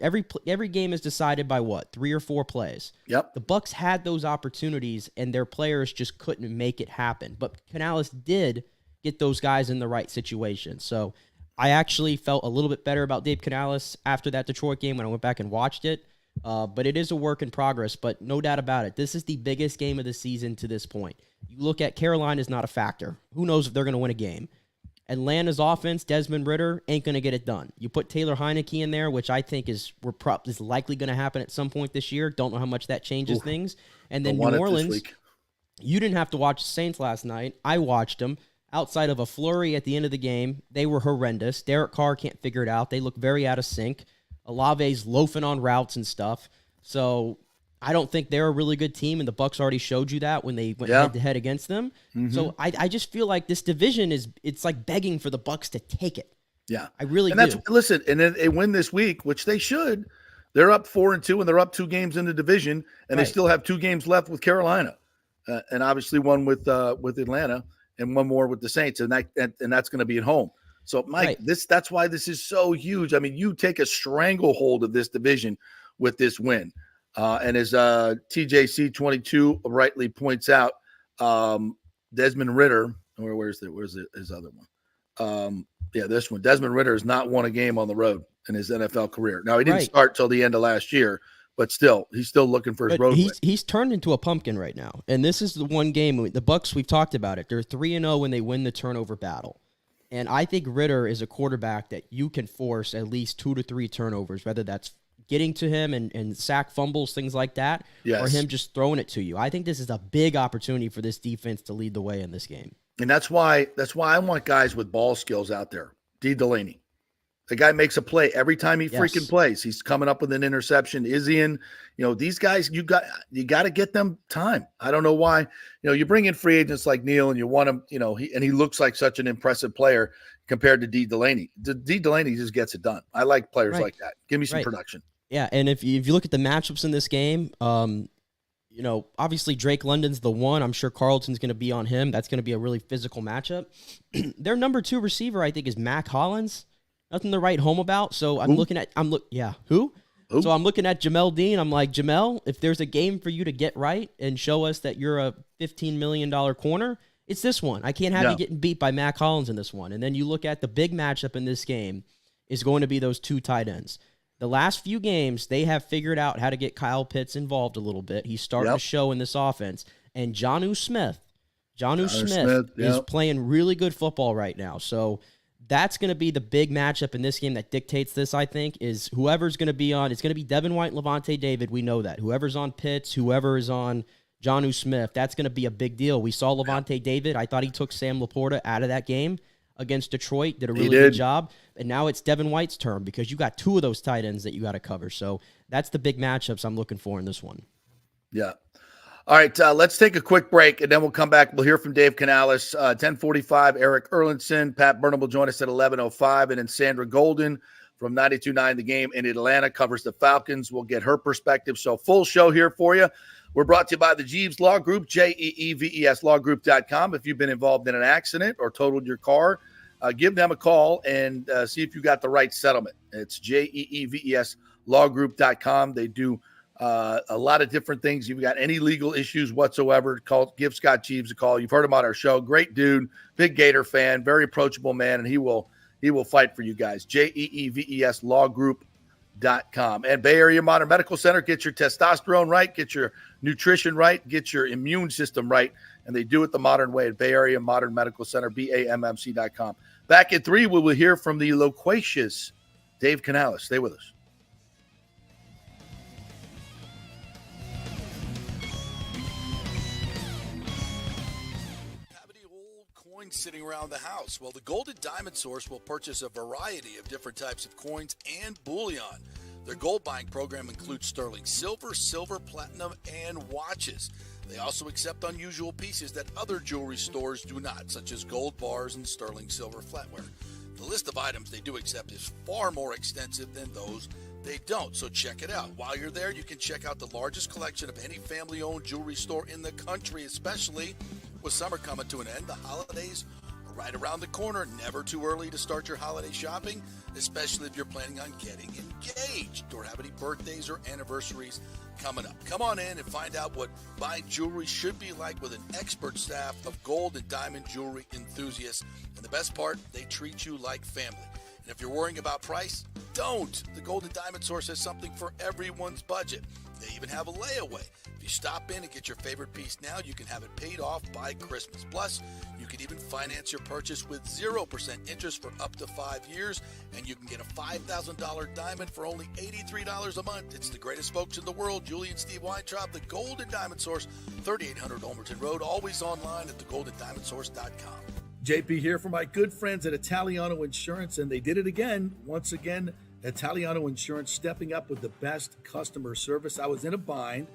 every game is decided by what? 3 or 4 plays. Yep. The Bucs had those opportunities and their players just couldn't make it happen. But Canales did get those guys in the right situation. So I actually felt a little bit better about Dave Canales after that Detroit game when I went back and watched it. But it is a work in progress, but no doubt about it. This is the biggest game of the season to this point. You look at Carolina is not a factor. Who knows if they're going to win a game? Atlanta's offense, Desmond Ritter, ain't going to get it done. You put Taylor Heineke in there, which I think is likely going to happen at some point this year. Don't know how much that changes things. And then New Orleans, you didn't have to watch the Saints last night. I watched them. Outside of a flurry at the end of the game, they were horrendous. Derek Carr can't figure it out. They look very out of sync. Olave's loafing on routes and stuff. So I don't think they're a really good team, and the Bucs already showed you that when they went head-to-head against them. Mm-hmm. So I just feel like this division it's like begging for the Bucs to take it. Yeah. I really do. Listen, and then they win this week, which they should. They're up 4-2, and they're up 2 games in the division, and they still have 2 games left with Carolina, and obviously one with Atlanta and one more with the Saints, and that's going to be at home. So, Mike, that's why this is so huge. I mean, you take a stranglehold of this division with this win. And as TJC22 rightly points out, Desmond Ritter, where's his other one? This one. Desmond Ritter has not won a game on the road in his NFL career. Now, he didn't start till the end of last year, but still, he's still looking for his road win. He's turned into a pumpkin right now. And this is the one game, the Bucs, we've talked about it. They're 3-0 when they win the turnover battle. And I think Ritter is a quarterback that you can force at least 2 to 3 turnovers, whether that's getting to him and sack fumbles, things like that, or him just throwing it to you. I think this is a big opportunity for this defense to lead the way in this game. And that's why I want guys with ball skills out there. D. Delaney. The guy makes a play every time he freaking plays. He's coming up with an interception. Izzian, these guys, you got to get them time. I don't know why. You bring in free agents like Neal and you want him, he looks like such an impressive player compared to D. Delaney. D. Delaney just gets it done. I like players like that. Give me some production. Yeah, and if you look at the matchups in this game, obviously Drake London's the one. I'm sure Carlton's going to be on him. That's going to be a really physical matchup. Their number 2 receiver, I think, is Mac Hollins. Nothing to write home about. So I'm looking at who? So I'm looking at Jamel Dean. I'm like, Jamel, if there's a game for you to get right and show us that you're a $15 million corner, it's this one. I can't have you getting beat by Mac Hollins in this one. And then you look at the big matchup in this game is going to be those 2 tight ends. The last few games, they have figured out how to get Kyle Pitts involved a little bit. He's starting to show in this offense. And Jonnu Smith is playing really good football right now. So that's going to be the big matchup in this game that dictates this, I think, is whoever's going to be on. It's going to be Devin White and Levante David. We know that. Whoever's on Pitts, whoever is on Jonnu Smith, that's going to be a big deal. We saw Levante David. I thought he took Sam Laporta out of that game against Detroit, did a really good job. And now it's Devin White's turn because you got 2 of those tight ends that you got to cover. So that's the big matchups I'm looking for in this one. Yeah. All right, let's take a quick break, and then we'll come back. We'll hear from Dave Canales, 10:45. Eric Erlinson, Pat Burnham will join us at 11:05, and then Sandra Golden from 92.9 The Game in Atlanta covers the Falcons. We'll get her perspective. So full show here for you. We're brought to you by the Jeeves Law Group, JEEVES lawgroup.com. If you've been involved in an accident or totaled your car, give them a call and see if you got the right settlement. It's JEEVES lawgroup.com. They do a lot of different things. You've got any legal issues whatsoever, give Scott Jeeves a call. You've heard him on our show. Great dude, big Gator fan, very approachable man, and he will He will fight for you guys. JEEVES lawgroup.com. And Bay Area Modern Medical Center, get your testosterone right, get your nutrition right, get your immune system right. And they do it the modern way at Bay Area Modern Medical Center, BAMMC.com. Back at 3, we will hear from the loquacious Dave Canales. Stay with us. Sitting around the house? Well, the Golden Diamond Source will purchase a variety of different types of coins and bullion. Their gold buying program includes sterling silver, silver, platinum, and watches. They also accept unusual pieces that other jewelry stores do not, such as gold bars and sterling silver flatware. The list of items they do accept is far more extensive than those they don't, so check it out. While you're there, you can check out the largest collection of any family-owned jewelry store in the country, especially with summer coming to an end. The holidays are right around the corner. Never too early to start your holiday shopping, especially if you're planning on getting engaged or have any birthdays or anniversaries coming up. Come on in and find out what buying jewelry should be like with an expert staff of gold and diamond jewelry enthusiasts. And the best part, they treat you like family. And if you're worrying about price, don't. The Golden Diamond Source has something for everyone's budget. They even have a layaway. If you stop in and get your favorite piece now, you can have it paid off by Christmas. Plus, you can even finance your purchase with 0% interest for up to 5 years, and you can get a $5,000 diamond for only $83 a month. It's the greatest folks in the world, Julie and Steve Weintraub, the Golden Diamond Source, 3800 Olmerton Road, always online at thegoldendimondsource.com. JP here for my good friends at Italiano Insurance, and they did it again. Once again, Italiano Insurance stepping up with the best customer service. I was in a bind.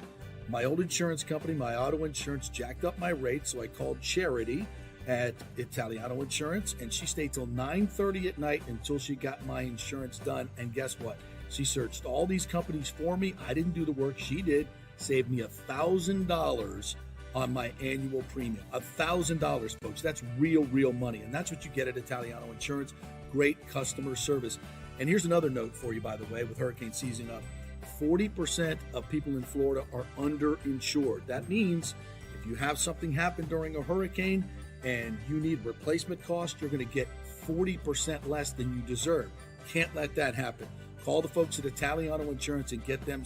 My old insurance company, my auto insurance, jacked up my rates, so I called Charity at Italiano Insurance, and she stayed till 9:30 at night until she got my insurance done. And guess what? She searched all these companies for me. I didn't do the work. She did. Saved me $1,000 on my annual premium. $1,000, folks. That's real money. And that's what you get at Italiano Insurance. Great customer service. And here's another note for you, by the way, with hurricane season up. 40% of people in Florida are underinsured. That means if you have something happen during a hurricane and you need replacement costs, you're going to get 40% less than you deserve. Can't let that happen. Call the folks at Italiano Insurance and get them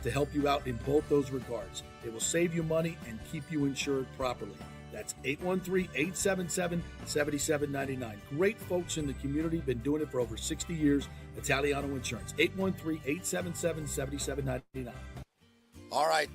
to help you out in both those regards. They will save you money and keep you insured properly. That's 813-877-7799. Great folks in the community, been doing it for over 60 years. Italiano Insurance, 813-877-7799. All right.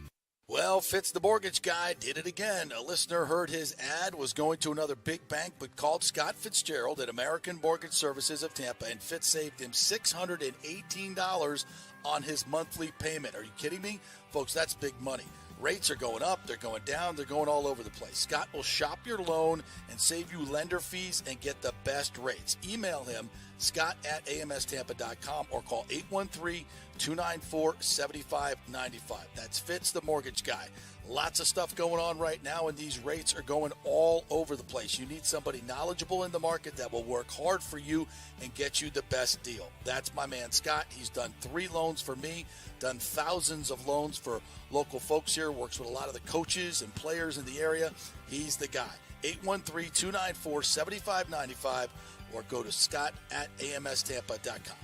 Well, Fitz the mortgage guy did it again. A listener heard his ad, was going to another big bank, but called Scott Fitzgerald at American Mortgage Services of Tampa, and Fitz saved him $618 on his monthly payment. Are you kidding me? Folks, that's big money. Rates are going up, they're going down, they're going all over the place. Scott will shop your loan and save you lender fees and get the best rates. Email him, scott@amstampa.com, or call 813-294-7595. That's Fitz, the mortgage guy. Lots of stuff going on right now, and these rates are going all over the place. You need somebody knowledgeable in the market that will work hard for you and get you the best deal. That's my man, Scott. He's done 3 loans for me, done thousands of loans for local folks here, works with a lot of the coaches and players in the area. He's the guy. 813-294-7595, or go to scott@amstampa.com.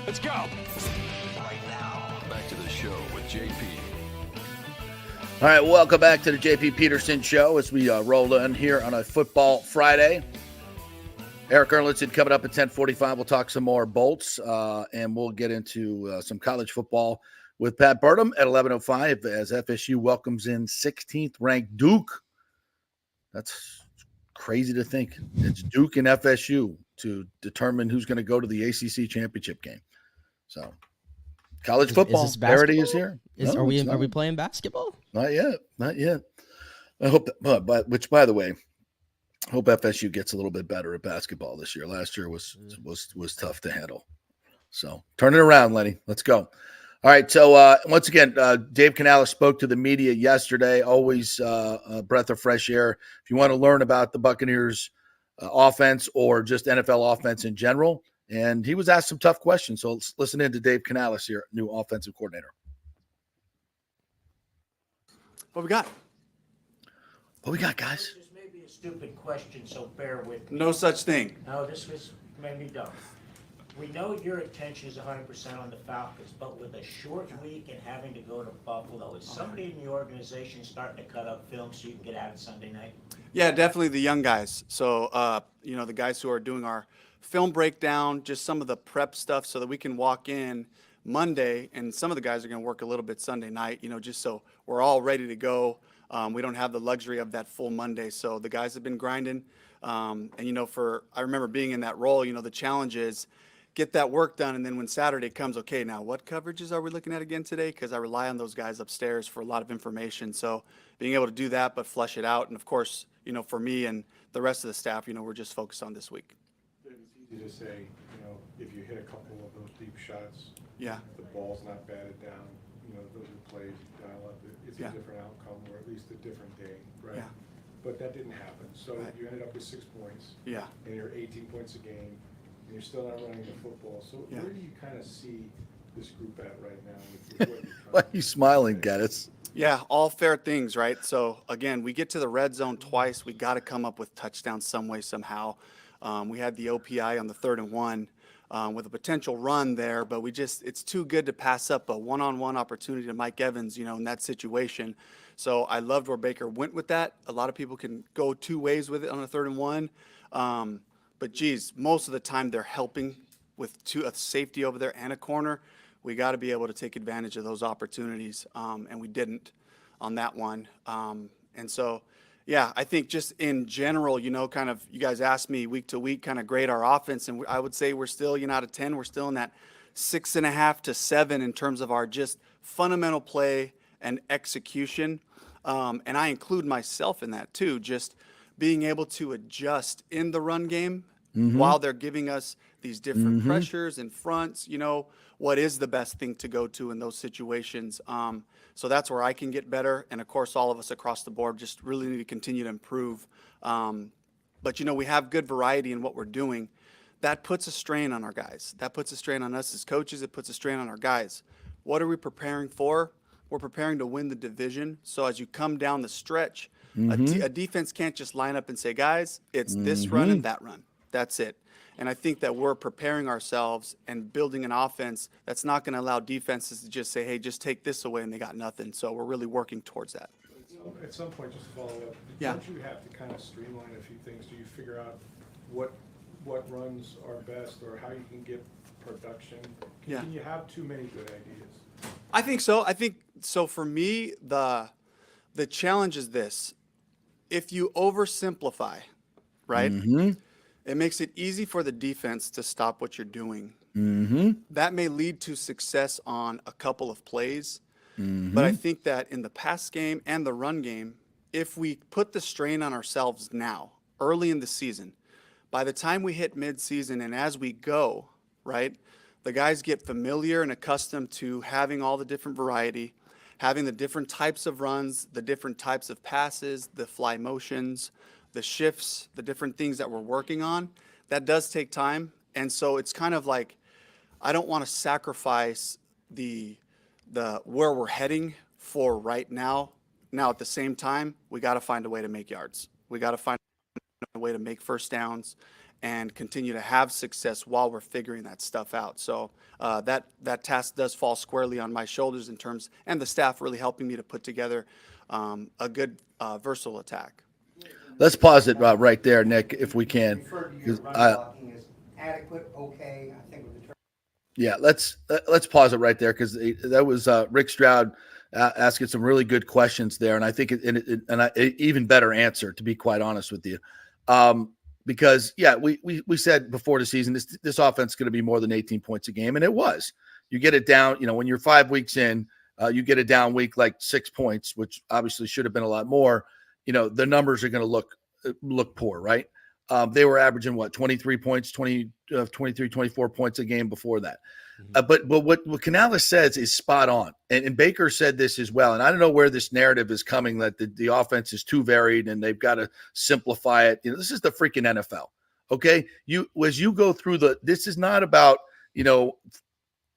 Let's go. Right now, back to the show with JP. All right, welcome back to the JP Peterson Show as we roll in here on a Football Friday. Eric Erlinson coming up at 10:45. We'll talk some more Bolts, and we'll get into some college football with Pat Burnham at 11:05 as FSU welcomes in 16th ranked Duke. That's crazy to think. It's Duke and FSU to determine who's going to go to the ACC championship game. So, college football parity is here. Are we playing basketball? Not yet. I hope that, but which, by the way, I hope FSU gets a little bit better at basketball this year. Last year was tough to handle. So turn it around, Lenny. Let's go. All right. So once again, Dave Canales spoke to the media yesterday. Always a breath of fresh air. If you want to learn about the Buccaneers offense or just NFL offense in general, and he was asked some tough questions. So let's listen in to Dave Canales here, new offensive coordinator. What we got? What we got, guys? This may be a stupid question, so bear with me. No such thing. No, this was maybe don't. We know your attention is 100% on the Falcons, but with a short week and having to go to Buffalo, is somebody in the organization starting to cut up film so you can get out of Sunday night? Yeah, definitely the young guys. So, the guys who are doing our film breakdown, just some of the prep stuff so that we can walk in Monday, and some of the guys are going to work a little bit Sunday night, just so we're all ready to go. We don't have the luxury of that full Monday. So the guys have been grinding. I remember being in that role, the challenge is get that work done. And then when Saturday comes, okay, now what coverages are we looking at again today? Because I rely on those guys upstairs for a lot of information. So being able to do that, but flush it out. And of course, for me and the rest of the staff, we're just focused on this week. It's easy to say, if you hit a couple of those deep shots, Yeah. the ball's not batted down, those are plays you dial up. It's Yeah. a different outcome, or at least a different day, right? Yeah. But that didn't happen. So Right. you ended up with 6 points. Yeah. And you're 18 points a game, and you're still not running the football. So Yeah. where do you kind of see this group at right now? With what you're trying Why are to you do? smiling, Gaddis? Yeah, all fair things, right? So again, we get to the red zone twice. We got to come up with touchdowns some way, somehow. We had the OPI on the 3rd and 1 with a potential run there, but it's too good to pass up a one-on-one opportunity to Mike Evans, in that situation. So I loved where Baker went with that. A lot of people can go two ways with it on a 3rd and 1. But geez, most of the time they're helping with a safety over there and a corner. We got to be able to take advantage of those opportunities, and we didn't on that one. And so, yeah, I think just in general, kind of you guys asked me week to week, kind of grade our offense, and I would say we're still, out of 10, we're still in that 6.5 to 7 in terms of our just fundamental play and execution. And I include myself in that too, just being able to adjust in the run game while they're giving us these different pressures and fronts, what is the best thing to go to in those situations. So that's where I can get better. And of course, all of us across the board just really need to continue to improve. But we have good variety in what we're doing. That puts a strain on our guys. That puts a strain on us as coaches. It puts a strain on our guys. What are we preparing for? We're preparing to win the division. So as you come down the stretch, a defense can't just line up and say, guys, it's this run and that run. That's it. And I think that we're preparing ourselves and building an offense that's not going to allow defenses to just say, hey, just take this away, and they got nothing. So we're really working towards that. At some point, just to follow up, Yeah. don't you have to kind of streamline a few things? Do you figure out what runs are best, or how you can get production? Yeah. Can you have too many good ideas? I think so. So for me, the challenge is this. If you oversimplify, right, it makes it easy for the defense to stop what you're doing. That may lead to success on a couple of plays. But I think that in the pass game and the run game, if we put the strain on ourselves now, early in the season, by the time we hit midseason and as we go, right, the guys get familiar and accustomed to having all the different variety, having the different types of runs, the different types of passes, the fly motions, the shifts, the different things that we're working on. That does take time. And so it's kind of like, I don't want to sacrifice the where we're heading for right now. Now, at the same time, we got to find a way to make yards. We got to find a way to make first downs and continue to have success while we're figuring that stuff out. So that task does fall squarely on my shoulders in terms, and the staff really helping me to put together a good versatile attack. Let's pause it right there, Nick, if we can. Referred to your run blocking as adequate, okay, I think with the Yeah, let's pause it right there, because that was Rick Stroud asking some really good questions there, and I think an even better answer, to be quite honest with you, because we said before the season this offense is going to be more than 18 points a game, and it was. You get it down, when you're 5 weeks in, you get a down week like 6 points, which obviously should have been a lot more. The numbers are going to look poor, right? They were averaging 23 points, 23, 24 points a game before that. But what Canales says is spot on. And Baker said this as well. And I don't know where this narrative is coming, that the offense is too varied and they've got to simplify it. This is the freaking NFL. Okay. As you go through this is not about,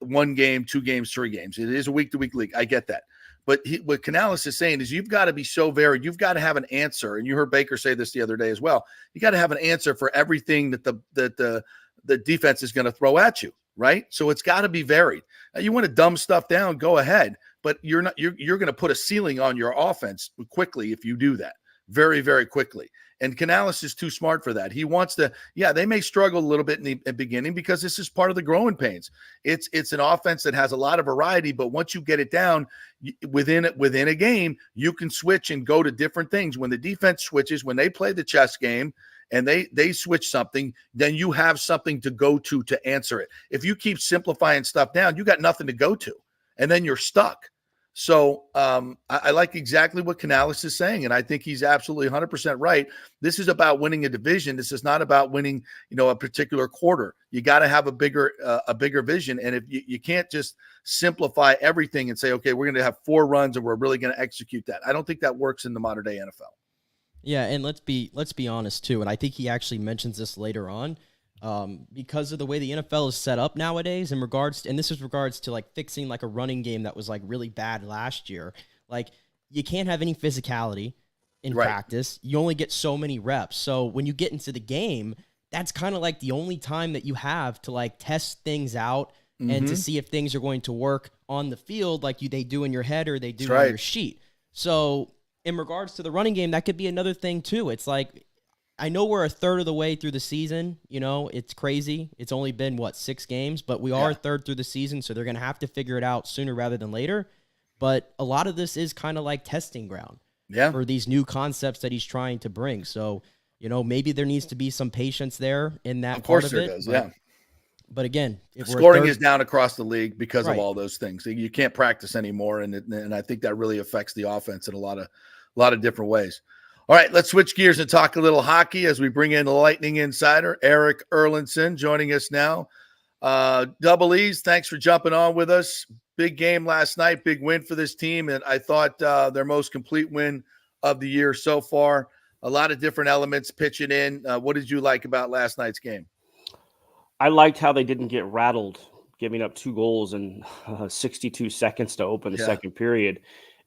1 game, 2 games, 3 games. It is a week to week league. I get that. But what Canales is saying is you've got to be so varied. You've got to have an answer. And you heard Baker say this the other day as well. You got to have an answer for everything that the the defense is going to throw at you, right? So it's got to be varied. Now, you want to dumb stuff down, go ahead, but you're going to put a ceiling on your offense quickly if you do that, very, very quickly. And Canales is too smart for that. He wants to, they may struggle a little bit in the beginning because this is part of the growing pains. It's an offense that has a lot of variety, but once you get it down within a game, you can switch and go to different things. When the defense switches, when they play the chess game and they switch something, then you have something to go to answer it. If you keep simplifying stuff down, you got nothing to go to, and then you're stuck. So I like exactly what Canales is saying, and I think he's absolutely 100% right. This is about winning a division. This is not about winning, a particular quarter. You got to have a bigger vision, and if you can't just simplify everything and say, okay, we're going to have 4 runs and we're really going to execute that. I don't think that works in the modern day NFL. Yeah, and let's be honest too, and I think he actually mentions this later on. Because of the way the NFL is set up nowadays in regards to like fixing like a running game that was like really bad last year. Like you can't have any physicality in practice. You only get so many reps. So when you get into the game, that's kind of like the only time that you have to like test things out and to see if things are going to work on the field like they do in your head or they do on your sheet. So in regards to the running game, that could be another thing too. It's like, I know we're a third of the way through the season. It's crazy. It's only been, 6 games, but we are a third through the season, so they're going to have to figure it out sooner rather than later. But a lot of this is kind of like testing ground for these new concepts that he's trying to bring. So, maybe there needs to be some patience there in that part of it. Of course there does, But again, scoring is down across the league because of all those things. You can't practice anymore, and I think that really affects the offense in a lot of different ways. All right, let's switch gears and talk a little hockey as we bring in the Lightning insider, Eric Erlinson, joining us now. Double E's, thanks for jumping on with us. Big game last night, big win for this team, and I thought their most complete win of the year so far. A lot of different elements pitching in. What did you like about last night's game? I liked how they didn't get rattled, giving up 2 goals in 62 seconds to open the second period.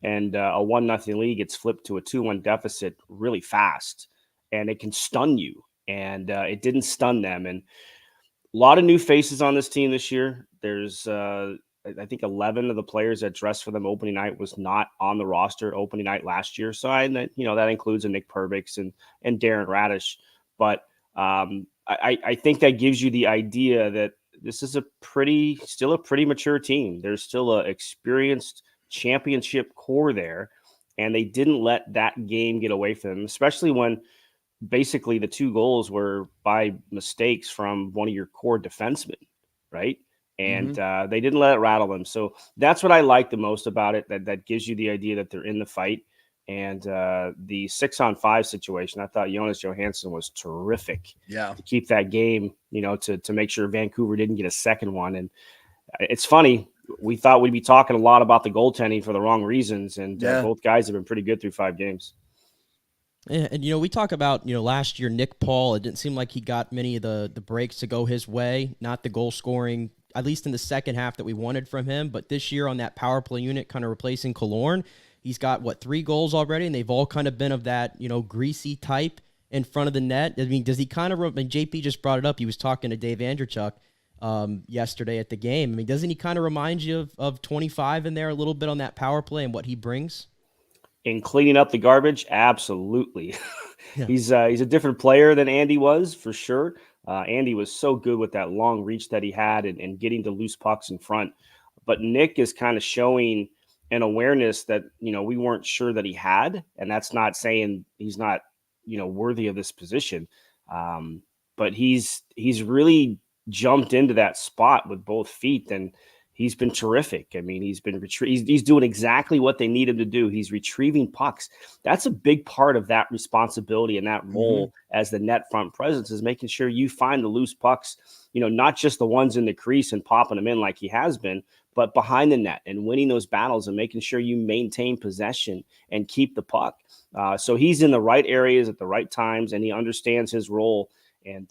And a 1-0 lead gets flipped to a 2-1 deficit really fast, and it can stun you. And it didn't stun them. And a lot of new faces on this team this year. There's, I think, 11 of the players that dressed for them opening night was not on the roster opening night last year. So that includes a Nick Perbix and Darren Radish. But I think that gives you the idea that this is still a pretty mature team. There's still a experienced championship core there, and they didn't let that game get away from them, especially when basically the 2 goals were by mistakes from one of your core defensemen, right? And they didn't let it rattle them. So that's what I like the most about it, that gives you the idea that they're in the fight. And the 6-on-5 situation, I thought Jonas Johansson was terrific to keep that game, to make sure Vancouver didn't get a second one. And it's funny, we thought we'd be talking a lot about the goaltending for the wrong reasons, and both guys have been pretty good through 5 games. Yeah, and we talk about last year Nick Paul. It didn't seem like he got many of the breaks to go his way, not the goal scoring, at least in the second half, that we wanted from him. But this year on that power play unit, kind of replacing Killorn, he's got 3 goals already, and they've all kind of been of that greasy type in front of the net. I mean, does he kind of? And JP just brought it up. He was talking to Dave Andrechuk yesterday at the game. I mean, doesn't he kind of remind you of 25 in there a little bit on that power play and what he brings? In cleaning up the garbage, absolutely. He's a different player than Andy was, for sure. Andy was so good with that long reach that he had and getting to loose pucks in front. But Nick is kind of showing an awareness that, we weren't sure that he had. And that's not saying he's not, worthy of this position. But he's really jumped into that spot with both feet, and he's been terrific. I mean, he's doing exactly what they need him to do. He's retrieving pucks. That's a big part of that responsibility and that role as the net front presence, is making sure you find the loose pucks, not just the ones in the crease and popping them in like he has been, but behind the net and winning those battles and making sure you maintain possession and keep the puck. So he's in the right areas at the right times, and he understands his role. And,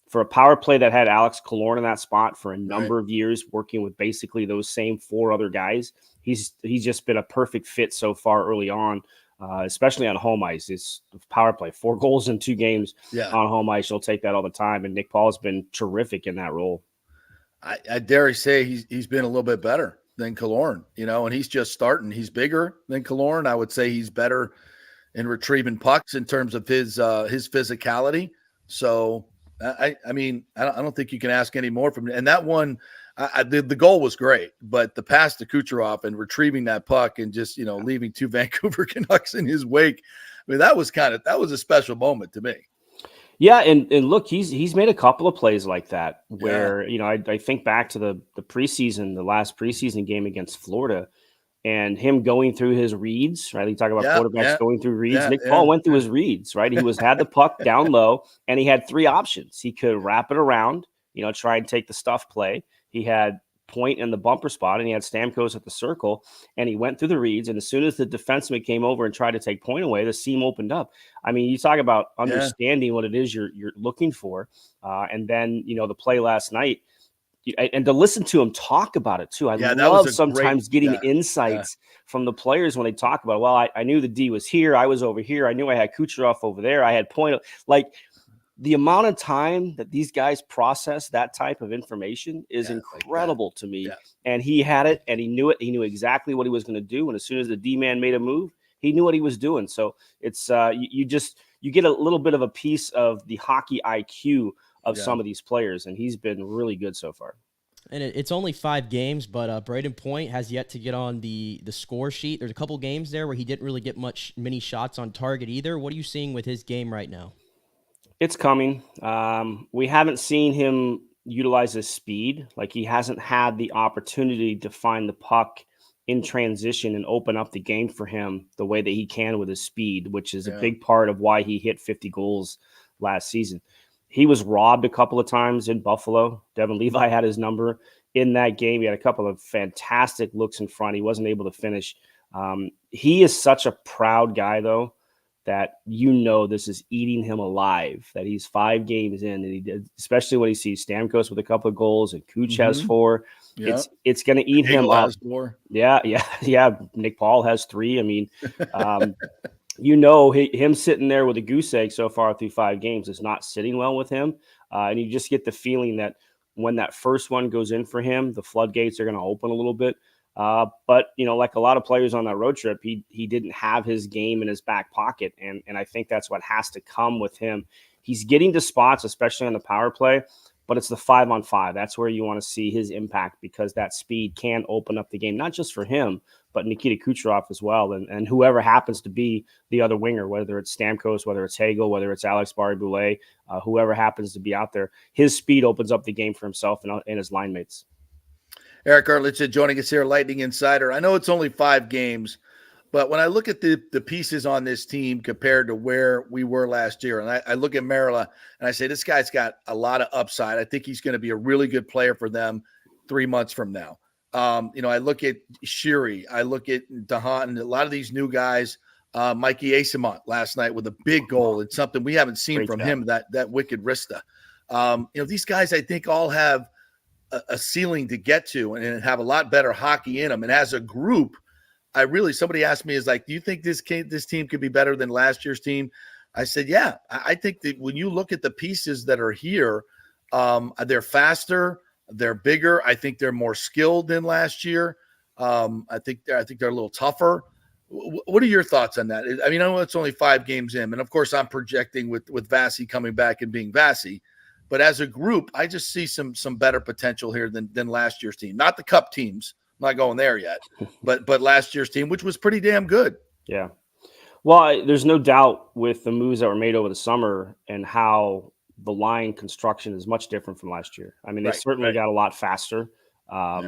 for a power play that had Alex Killorn in that spot for a number of years, working with basically those same 4 other guys, he's just been a perfect fit so far early on. especially on home ice. It's power play, 4 goals in 2 games Yeah. on home ice. You'll take that all the time. And Nick Paul's been terrific in that role. I dare say he's been a little bit better than Killorn, and he's just starting. He's bigger than Killorn. I would say he's better in retrieving pucks in terms of his physicality. So I don't think you can ask any more from him. And that one, the goal was great, but the pass to Kucherov and retrieving that puck and just leaving 2 Vancouver Canucks in his wake, I mean that was a special moment to me. Yeah, and look, he's made a couple of plays like that where I think back to the last preseason game against Florida, and him going through his reads, right? You talk about quarterbacks going through reads. Nick Paul went through his reads, right? He had the puck down low, and he had 3 options. He could wrap it around, try and take the stuff play. He had point in the bumper spot, and he had Stamkos at the circle, and he went through the reads. And as soon as the defenseman came over and tried to take point away, the seam opened up. I mean, you talk about understanding what it is you're looking for. And then, the play last night, and to listen to him talk about it too. I love sometimes getting insights from the players when they talk about, well, I knew the D was here. I was over here. I knew I had Kucherov over there. I had point. Like, the amount of time that these guys process that type of information is incredible to me. Yeah. And he had it, and he knew it. He knew exactly what he was going to do. And as soon as the D-man made a move, he knew what he was doing. So it's you get a little bit of a piece of the hockey IQ of some of these players, and he's been really good so far. And it's only 5 games, but Braden Point has yet to get on the score sheet. There's a couple games there where he didn't really get many shots on target either. What are you seeing with his game right now? It's coming. We haven't seen him utilize his speed. Like, he hasn't had the opportunity to find the puck in transition and open up the game for him the way that he can with his speed, which is a big part of why he hit 50 goals last season. He was robbed a couple of times in Buffalo. Devin Levi had his number in that game. He had a couple of fantastic looks in front. He wasn't able to finish. He is such a proud guy, though, that this is eating him alive, that he's 5 games in, and he did, especially when he sees Stamkos with a couple of goals and Kuch has 4. Yeah. It's going to eat him up. Yeah. Nick Paul has 3. I mean, him sitting there with a goose egg so far through 5 games is not sitting well with him. And you just get the feeling that when that first one goes in for him, the floodgates are going to open a little bit. But like a lot of players on that road trip, he didn't have his game in his back pocket. And I think that's what has to come with him. He's getting to spots, especially on the power play, but it's the 5-on-5. That's where you want to see his impact, because that speed can open up the game, not just for him, but Nikita Kucherov as well. And whoever happens to be the other winger, whether it's Stamkos, whether it's Hagel, whether it's Alex Barré-Boulet, whoever happens to be out there, his speed opens up the game for himself and his line mates. Eric Arlitz joining us here, Lightning Insider. I know it's only 5 games, but when I look at the pieces on this team compared to where we were last year, and I look at Merla and I say, this guy's got a lot of upside. I think he's going to be a really good player for them 3 months from now. I look at Shiri, I look at Dahan, and a lot of these new guys, Mikey Asimont last night with a big goal. It's something we haven't seen from him, that wicked Rista. These guys, I think, all have a ceiling to get to and have a lot better hockey in them. And as a group, somebody asked me, do you think this team could be better than last year's team? I said, yeah. I think that when you look at the pieces that are here, they're faster, they're bigger. I think they're more skilled than last year. I think they're a little tougher. What are your thoughts on that? I mean, I know it's only 5 games in, and of course I'm projecting with Vasi coming back and being Vasi. But as a group, I just see some better potential here than last year's team. Not the Cup teams. I'm not going there yet. But last year's team, which was pretty damn good. Yeah. Well, there's no doubt with the moves that were made over the summer and how the line construction is much different from last year. I mean, they certainly got a lot faster. All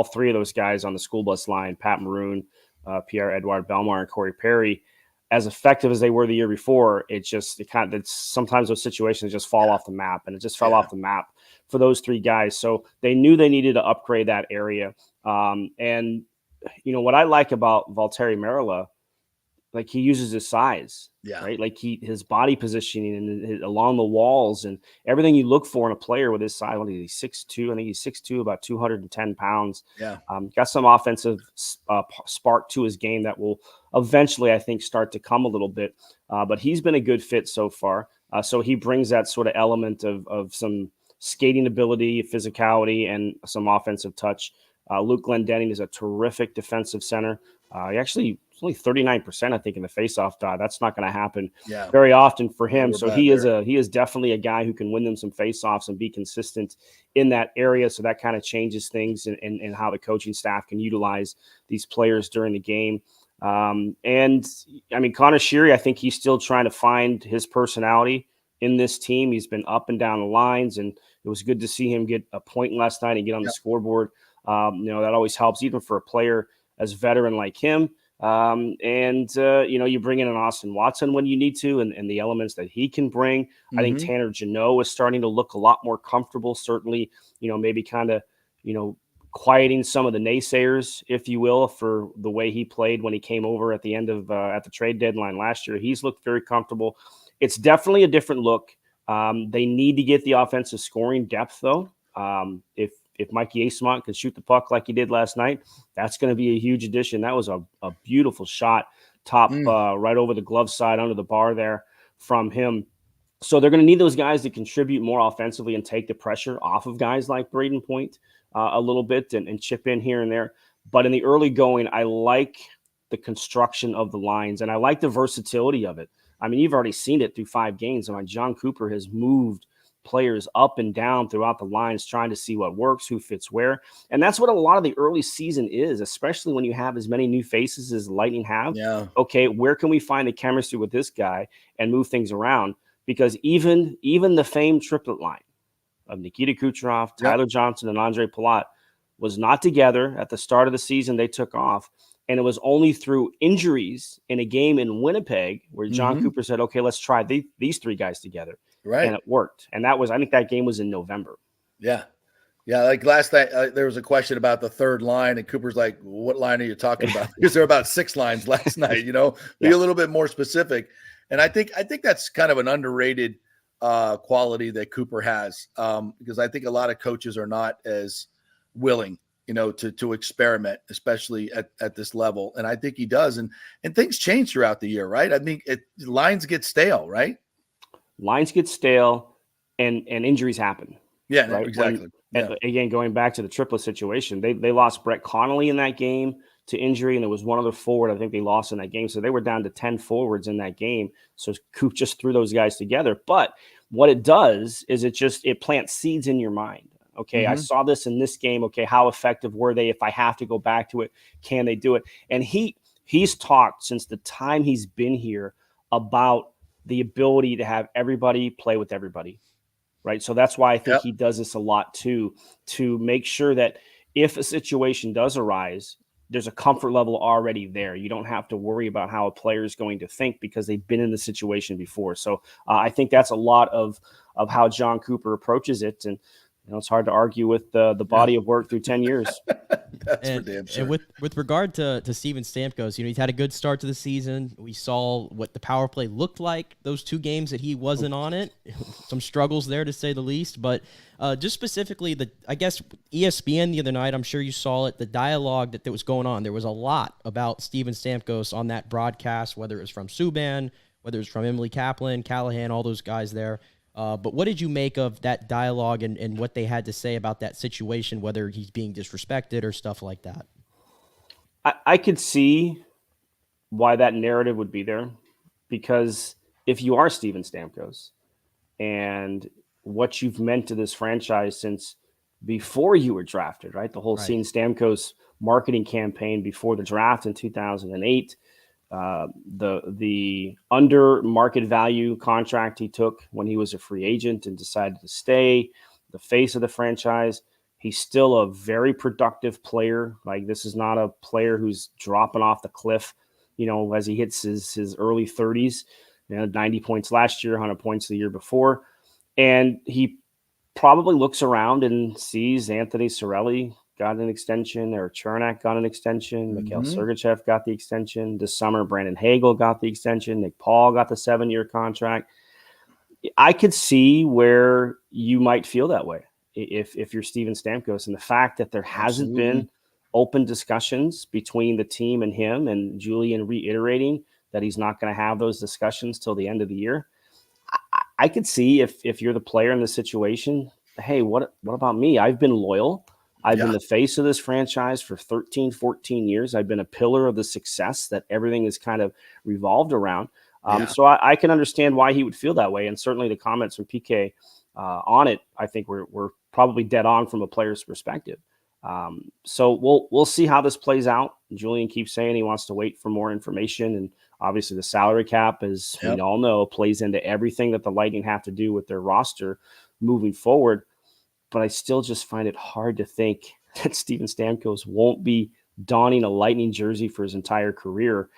3 of those guys on the school bus line, Pat Maroon, Pierre-Edouard Bellemare, and Corey Perry, as effective as they were the year before, sometimes those situations just fall off the map, and it just fell off the map for those 3 guys. So they knew they needed to upgrade that area. What I like about Valtteri Merla like he uses his size, right? Like his body positioning and along the walls and everything you look for in a player with his size. He's 6'2". I think he's 6'2", about 210 pounds. Yeah. Got some offensive spark to his game that will eventually, I think, start to come a little bit. But he's been a good fit so far. So he brings that sort of element of some skating ability, physicality, and some offensive touch. Luke Glendening is a terrific defensive center. He actually only 39%, I think, in the faceoff dot. That's not going to happen very often for him. So he is definitely a guy who can win them some faceoffs and be consistent in that area. So that kind of changes things in how the coaching staff can utilize these players during the game. And I mean, Connor Sheary, I think he's still trying to find his personality in this team. He's been up and down the lines, and it was good to see him get a point last night and get on the scoreboard. That always helps, even for a player as veteran like him. You bring in an Austin Watson when you need to, and the elements that he can bring. I think Tanner Jeannot is starting to look a lot more comfortable, certainly, maybe kind of, quieting some of the naysayers, if you will, for the way he played when he came over at the end of at the trade deadline last year. He's looked very comfortable. It's definitely a different look. They need to get the offensive scoring depth, though. If Mikey Eysmont can shoot the puck like he did last night, that's going to be a huge addition. That was a beautiful shot, top right over the glove side under the bar there from him. So they're going to need those guys to contribute more offensively and take the pressure off of guys like Braden Point a little bit and chip in here and there. But in the early going, I like the construction of the lines, and I like the versatility of it. I mean, you've already seen it through 5 games. I mean, John Cooper has moved players up and down throughout the lines, trying to see what works, who fits where. And that's what a lot of the early season is, especially when you have as many new faces as Lightning have. Yeah. Okay, where can we find the chemistry with this guy and move things around? Because even the famed triplet line of Nikita Kucherov, Tyler Johnson, and Andre Palat was not together at the start of the season. They took off. And it was only through injuries in a game in Winnipeg where John Cooper said, okay, let's try these 3 guys together. Right. And it worked. And I think that game was in November. Yeah. Yeah. Like last night, there was a question about the third line, and Cooper's like, what line are you talking about? Because there were about 6 lines last night, be a little bit more specific. And I think that's kind of an underrated quality that Cooper has, because I think a lot of coaches are not as willing, to experiment, especially at this level. And I think he does. And things change throughout the year, right? I think lines get stale, right? Lines get stale and injuries happen. Yeah, right? exactly. Again, going back to the triplet situation, they lost Brett Connolly in that game to injury, and there was one other forward I think they lost in that game. So they were down to 10 forwards in that game. So Coop just threw those guys together. But what it does is it plants seeds in your mind. Okay, I saw this in this game. Okay, how effective were they? If I have to go back to it, can they do it? And he's talked since the time he's been here about the ability to have everybody play with everybody, right? So that's why I think he does this a lot too, to make sure that if a situation does arise, there's a comfort level already there. You don't have to worry about how a player is going to think because they've been in the situation before. So I think that's a lot of how John Cooper approaches it. And it's hard to argue with the body of work through 10 years. That's for damn sure. And with regard to Steven Stamkos, he's had a good start to the season. We saw what the power play looked like those 2 games that he wasn't on it. Some struggles there, to say the least. But just specifically, I guess ESPN the other night, I'm sure you saw it, the dialogue that was going on. There was a lot about Steven Stamkos on that broadcast, whether it was from Subban, whether it was from Emily Kaplan, Callahan, all those guys there. But what did you make of that dialogue and what they had to say about that situation, whether he's being disrespected or stuff like that? I could see why that narrative would be there, because if you are Steven Stamkos and what you've meant to this franchise since before you were drafted, right? The whole Steven Stamkos marketing campaign before the draft in 2008, the under market value contract he took when he was a free agent and decided to stay, the face of the franchise. He's still a very productive player. Like, this is not a player who's dropping off the cliff, as he hits his early 30s, 90 points last year, 100 points the year before. And he probably looks around and sees Anthony Cirelli, got an extension. Eric Chernak got an extension. Mikhail Mhm. Sergachev got the extension. This summer, Brandon Hagel got the extension. Nick Paul got the 7-year contract. I could see where you might feel that way if you're Steven Stamkos, and the fact that there hasn't Absolutely. been open discussions between the team and him, and Julian reiterating that he's not going to have those discussions till the end of the year. I could see if you're the player in this situation, hey, what about me? I've been loyal. I've been the face of this franchise for 13, 14 years. I've been a pillar of the success that everything is kind of revolved around. So I can understand why he would feel that way. And certainly the comments from PK on it, I think we're probably dead on from a player's perspective. So we'll see how this plays out. Julian keeps saying he wants to wait for more information. And obviously the salary cap, as we all know, plays into everything that the Lightning have to do with their roster moving forward. But I still just find it hard to think that Steven Stamkos won't be donning a Lightning jersey for his entire career.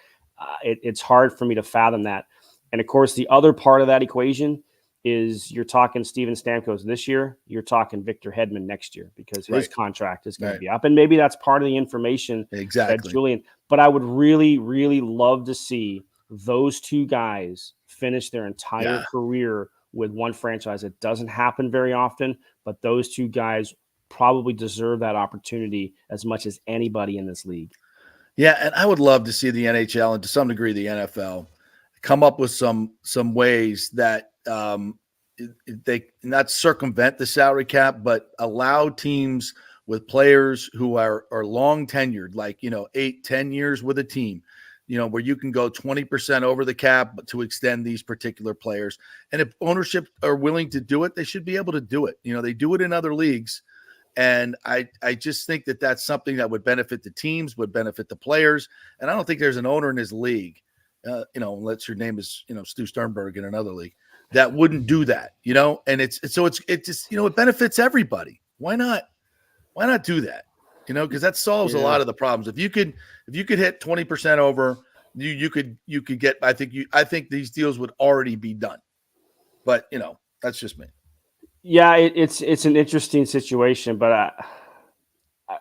It's hard for me to fathom that. And of course, the other part of that equation is you're talking Steven Stamkos this year, you're talking Victor Hedman next year, because his contract is going to be up. And maybe that's part of the information that Julian, but I would really, really love to see those two guys finish their entire career with one franchise. It doesn't happen very often, but those two guys probably deserve that opportunity as much as anybody in this league. Yeah, and I would love to see the NHL and to some degree the NFL come up with some ways that they not circumvent the salary cap, but allow teams with players who are long tenured, like 8-10 years with a team, where you can go 20% over the cap to extend these particular players. And if ownership are willing to do it, they should be able to do it. They do it in other leagues. And I just think that that's something that would benefit the teams, would benefit the players. And I don't think there's an owner in his league, unless your name is, Stu Sternberg in another league, that wouldn't do that, and it just, it benefits everybody. Why not do that? Because that solves a lot of the problems. If you could hit 20% over, you could get, I think these deals would already be done, but that's just me. Yeah, it's an interesting situation, but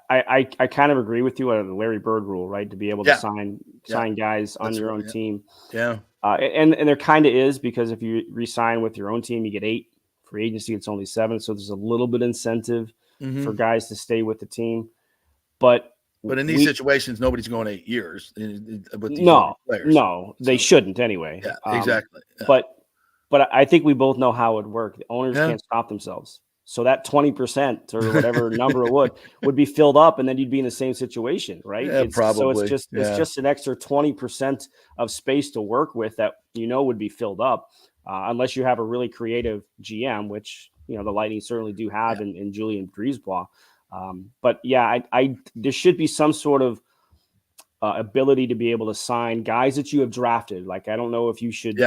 I kind of agree with you on the Larry Bird rule, right? To be able to sign guys on your own team. Yeah. And there kind of is, because if you re-sign with your own team, you get 8. Free agency, it's only 7. So there's a little bit incentive for guys to stay with the team. But in these situations, nobody's going 8 years. With these players. No, they shouldn't anyway. Yeah, exactly. Yeah. But I think we both know how it would work. The owners can't stop themselves. So that 20% or whatever number it would be filled up, and then you'd be in the same situation, right? Yeah, probably. So it's just an extra 20% of space to work with that would be filled up, unless you have a really creative GM, which the Lightning certainly do have in Julien Brisebois. But yeah, there should be some sort of ability to be able to sign guys that you have drafted. Like, I don't know if you should,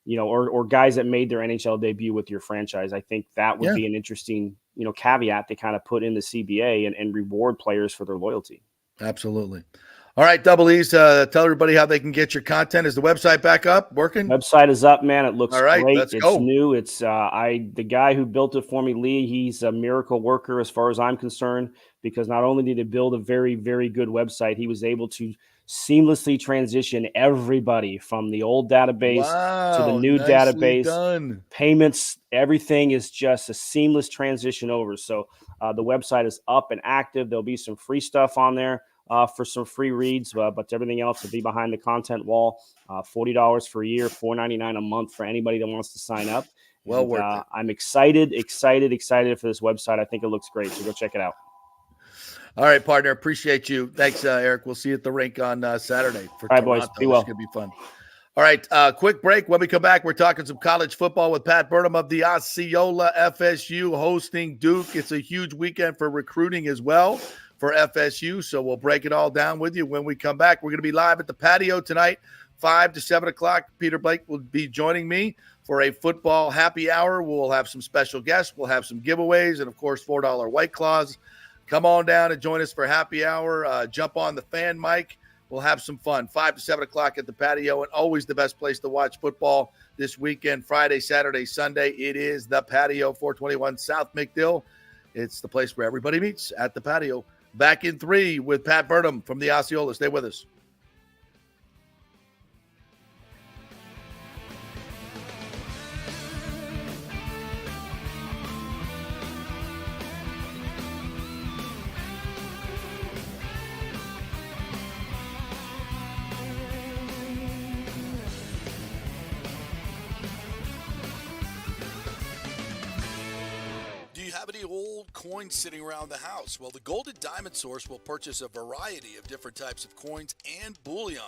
or guys that made their NHL debut with your franchise. I think that would be an interesting, caveat to kind of put in the CBA and reward players for their loyalty. Absolutely. All right, Double E's, tell everybody how they can get your content. Is the website back up, working? Website is up, man. It looks great. Let's go. New. It's the guy who built it for me, Lee. He's a miracle worker as far as I'm concerned, because not only did he build a very, very good website, he was able to seamlessly transition everybody from the old database to the new database. Done. Payments, everything is just a seamless transition over. So the website is up and active. There'll be some free stuff on there for some free reads, but everything else will be behind the content wall. $40 for a year, $4.99 a month for anybody that wants to sign up. Well worth it. I'm excited for this website. I think it looks great, so go check it out. All right, partner. Appreciate you. Thanks, Eric. We'll see you at the rink on Saturday for All right, Toronto. boys. Be well. It's going to be fun. All right, quick break. When we come back, we're talking some college football with Pat Burnham of the Osceola FSU hosting Duke. It's a huge weekend for recruiting as well for FSU, so we'll break it all down with you when we come back. We're going to be live at the patio tonight, 5 to 7 o'clock. Peter Blake will be joining me for a football happy hour. We'll have some special guests. We'll have some giveaways and, of course, $4 White Claws. Come on down and join us for happy hour. Jump on the fan mic. We'll have some fun. 5 to 7 o'clock at the patio, and always the best place to watch football this weekend, Friday, Saturday, Sunday. It is the patio, 421 South McDill. It's the place where everybody meets at the patio. Back in 3 with Pat Burnham from the Osceola. Stay with us. Have any old coins sitting around the house? Well, the Golden Diamond Source will purchase a variety of different types of coins and bullion.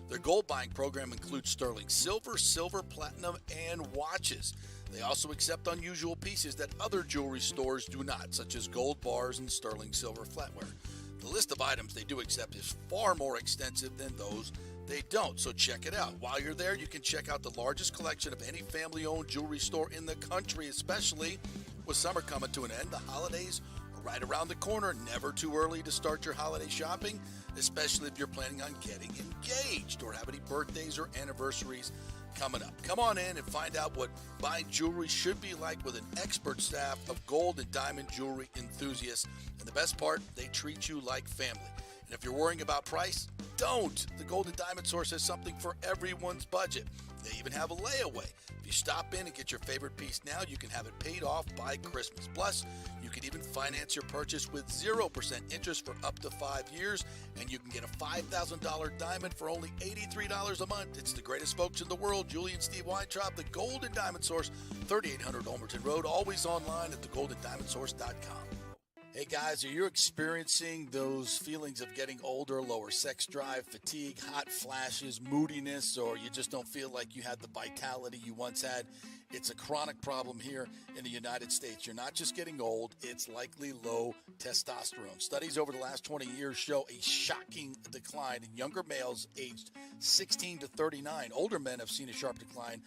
Their gold buying program includes sterling silver, silver, platinum, and watches. They also accept unusual pieces that other jewelry stores do not, such as gold bars and sterling silver flatware. The list of items they do accept is far more extensive than those they don't, so check it out. While you're there, you can check out the largest collection of any family-owned jewelry store in the country, especially with summer coming to an end. The holidays are right around the corner. Never too early to start your holiday shopping, especially if you're planning on getting engaged or have any birthdays or anniversaries coming up. Come on in and find out what buying jewelry should be like with an expert staff of gold and diamond jewelry enthusiasts. And the best part, they treat you like family. And if you're worrying about price, don't. The Golden Diamond Source has something for everyone's budget. They even have a layaway. If you stop in and get your favorite piece now, you can have it paid off by Christmas. Plus, you can even finance your purchase with 0% interest for up to 5 years, and you can get a $5,000 diamond for only $83 a month. It's the greatest folks in the world, Julie and Steve Weintraub, the Golden Diamond Source, 3800 Olmerton Road, always online at theGoldenDiamondSource.com. Hey guys, are you experiencing those feelings of getting older, lower sex drive, fatigue, hot flashes, moodiness, or you just don't feel like you had the vitality you once had? It's a chronic problem here in the United States. You're not just getting old, it's likely low testosterone. Studies over the last 20 years show a shocking decline in younger males aged 16 to 39. Older men have seen a sharp decline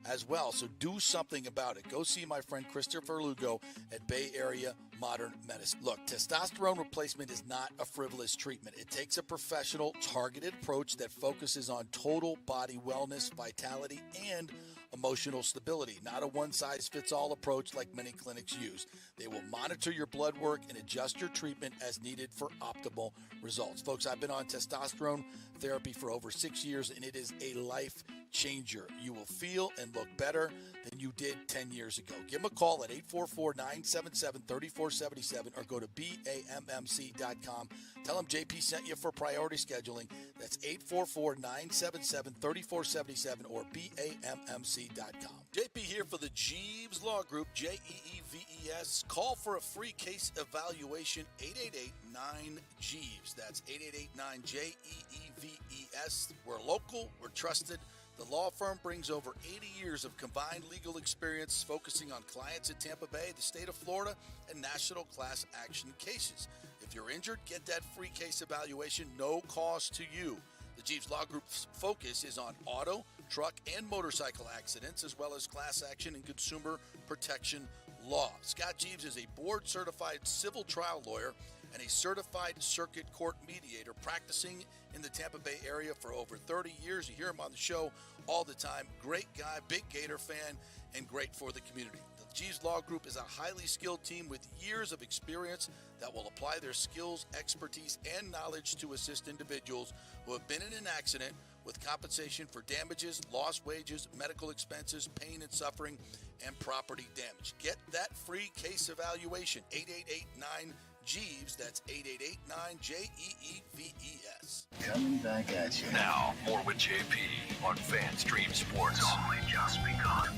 as well, so do something about it. Go see my friend Christopher Lugo at Bay Area Modern Medicine. Look, testosterone replacement is not a frivolous treatment. It takes a professional, targeted approach that focuses on total body wellness, vitality, and emotional stability, not a one-size-fits-all approach like many clinics use. They will monitor your blood work and adjust your treatment as needed for optimal results. Folks, I've been on testosterone therapy for over 6 years, and it is a life changer. You will feel and look better than you did 10 years ago. Give them a call at 844-977-3477 or go to BAMMC.com. Tell them JP sent you for priority scheduling. That's 844-977-3477 or BAMMC.com. JP here for the Jeeves Law Group, Jeeves. Call for a free case evaluation, 888-9-JEEVES. That's 888-9-JEEVES. We're local, we're trusted. The law firm brings over 80 years of combined legal experience focusing on clients in Tampa Bay, the state of Florida, and national class action cases. If you're injured, get that free case evaluation, no cost to you. The Jeeves Law Group's focus is on auto, truck, and motorcycle accidents, as well as class action and consumer protection law. Scott Jeeves is a board-certified civil trial lawyer and a certified circuit court mediator practicing in the Tampa Bay area for over 30 years. You hear him on the show all the time. Great guy, big Gator fan, and great for the community. The Jeeves Law Group is a highly skilled team with years of experience that will apply their skills, expertise, and knowledge to assist individuals who have been in an accident with compensation for damages, lost wages, medical expenses, pain and suffering, and property damage. Get that free case evaluation, 888-9-JEEVES. That's 888-9-JEEVES. Coming back at you. Now, more with JP on FanStream Sports. It's only just begun.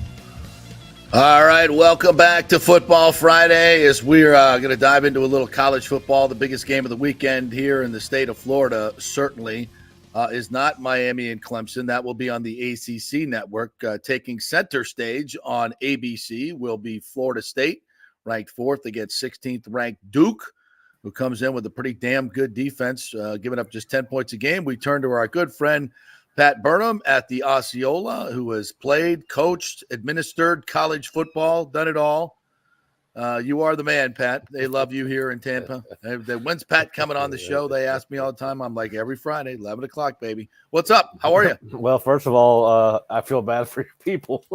All right, welcome back to Football Friday as we're going to dive into a little college football. The biggest game of the weekend here in the state of Florida certainly is not Miami and Clemson. That will be on the ACC network. Taking center stage on ABC will be Florida State, ranked 4th against 16th ranked Duke, who comes in with a pretty damn good defense, giving up just 10 points a game. We turn to our good friend Pat Burnham at the Osceola, who has played, coached, administered college football, done it all. You are the man, Pat. They love you here in Tampa. When's Pat coming on the show? They ask me all the time. I'm like, every Friday, 11 o'clock, baby. What's up? How are you? Well, first of all, I feel bad for your people.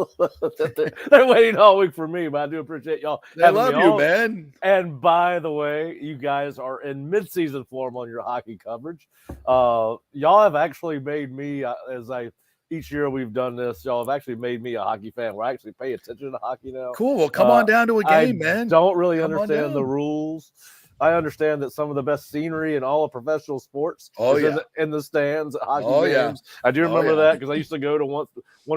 They're waiting all week for me, but I do appreciate y'all. They love you, man. And by the way, you guys are in mid-season form on your hockey coverage. Y'all have actually made me, each year we've done this, y'all have actually made me a hockey fan. We're actually paying attention to hockey now. Cool. Well, come on down to a game, man. Don't really understand the rules. I understand that some of the best scenery in all of professional sports is in the stands at hockey games. I do remember that because I used to go to one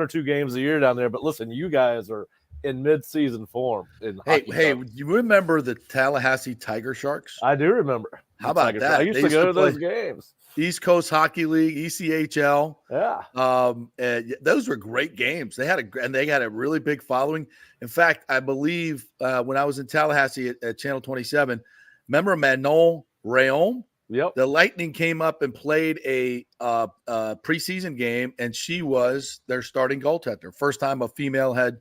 or two games a year down there. But listen, you guys are in mid-season form. Hey, you remember the Tallahassee Tiger Sharks? I do remember. How about that? I used to go to those games. East Coast Hockey League, ECHL. Yeah. And those were great games. They had a really big following. In fact, I believe when I was in Tallahassee at Channel 27, remember Manon Rayon? Yep. The Lightning came up and played a preseason game, and she was their starting goaltender. First time a female had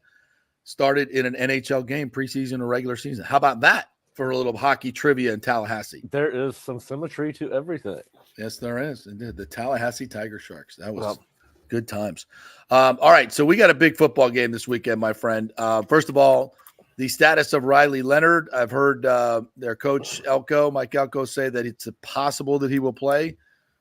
started in an NHL game, preseason or regular season. How about that for a little hockey trivia in Tallahassee? There is some symmetry to everything. Yes, there is. Indeed. The Tallahassee Tiger Sharks. That was good times. All right, so we got a big football game this weekend, my friend. First of all, the status of Riley Leonard. I've heard their coach, Mike Elko, say that it's possible that he will play.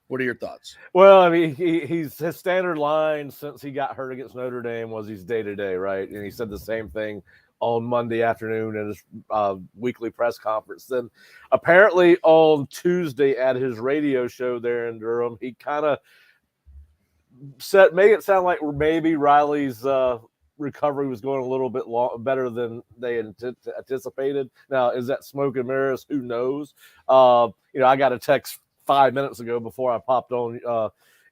What are your thoughts? Well, I mean, his standard line since he got hurt against Notre Dame was he's day-to-day, right? And he said the same thing on Monday afternoon at his weekly press conference. Then apparently on Tuesday at his radio show there in Durham, he kind of made it sound like maybe Riley's recovery was going a little bit better than they anticipated. Now, is that smoke and mirrors? Who knows? I got a text 5 minutes ago before I popped on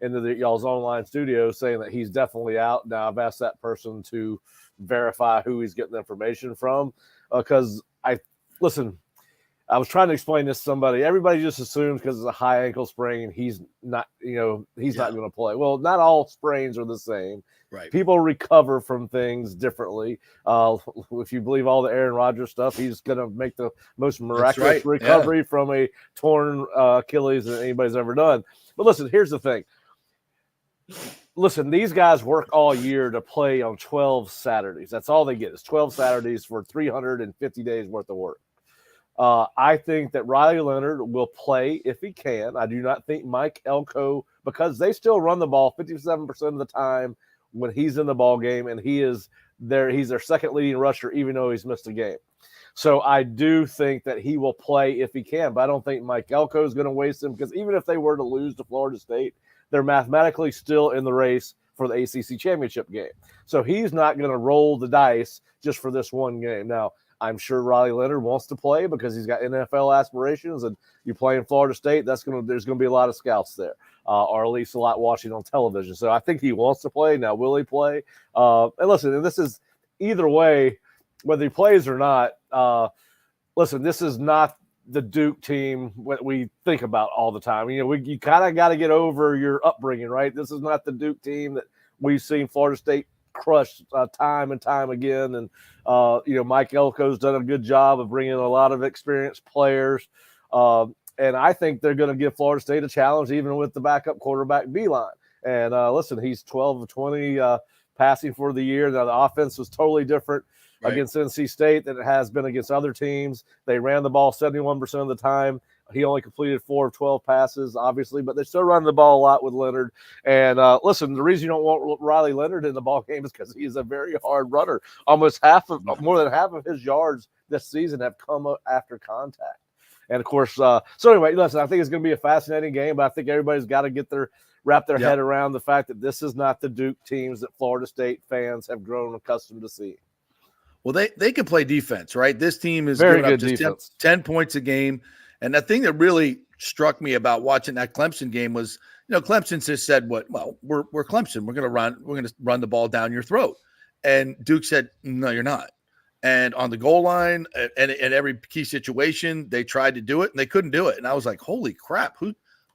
into y'all's online studio saying that he's definitely out. Now, I've asked that person to verify who he's getting the information from because I was trying to explain this to somebody. Everybody just assumes because it's a high ankle sprain he's not not going to play. Well, not all sprains are the same. Right. People recover from things differently. If you believe all the Aaron Rodgers stuff, he's going to make the most miraculous recovery from a torn Achilles that anybody's ever done. But listen, here's the thing. Listen, these guys work all year to play on 12 Saturdays. That's all they get is 12 Saturdays for 350 days worth of work. I think that Riley Leonard will play if he can. I do not think Mike Elko, because they still run the ball 57% of the time when he's in the ball game, and he's their second leading rusher, even though he's missed a game. So I do think that he will play if he can, but I don't think Mike Elko is going to waste him because even if they were to lose to Florida State, they're mathematically still in the race for the ACC championship game. So he's not going to roll the dice just for this one game. Now, I'm sure Riley Leonard wants to play because he's got NFL aspirations, and you play in Florida State, there's going to be a lot of scouts there, or at least a lot watching on television. So I think he wants to play. Now, will he play? And listen, and this is either way, whether he plays or not. Listen, this is not the Duke team what we think about all the time. You kind of got to get over your upbringing, right? This is not the Duke team that we've seen Florida State crush time and time again. And, Mike Elko's done a good job of bringing a lot of experienced players. And I think they're going to give Florida State a challenge, even with the backup quarterback Beeline. And listen, he's 12 of 20 passing for the year. Now, the offense was totally different against NC State than it has been against other teams. They ran the ball 71% of the time. He only completed 4 of 12 passes, obviously, but they still run the ball a lot with Leonard. And listen, the reason you don't want Riley Leonard in the ball game is because he is a very hard runner. More than half of his yards this season have come after contact. And of course, so anyway, listen, I think it's going to be a fascinating game, but I think everybody's got to wrap their head around the fact that this is not the Duke teams that Florida State fans have grown accustomed to seeing. Well, they can play defense, right? This team is very good good defense. 10 points a game. And the thing that really struck me about watching that Clemson game was, Clemson just said, we're Clemson. We're going to run the ball down your throat. And Duke said, no, you're not. And on the goal line and every key situation, they tried to do it and they couldn't do it. And I was like, holy crap,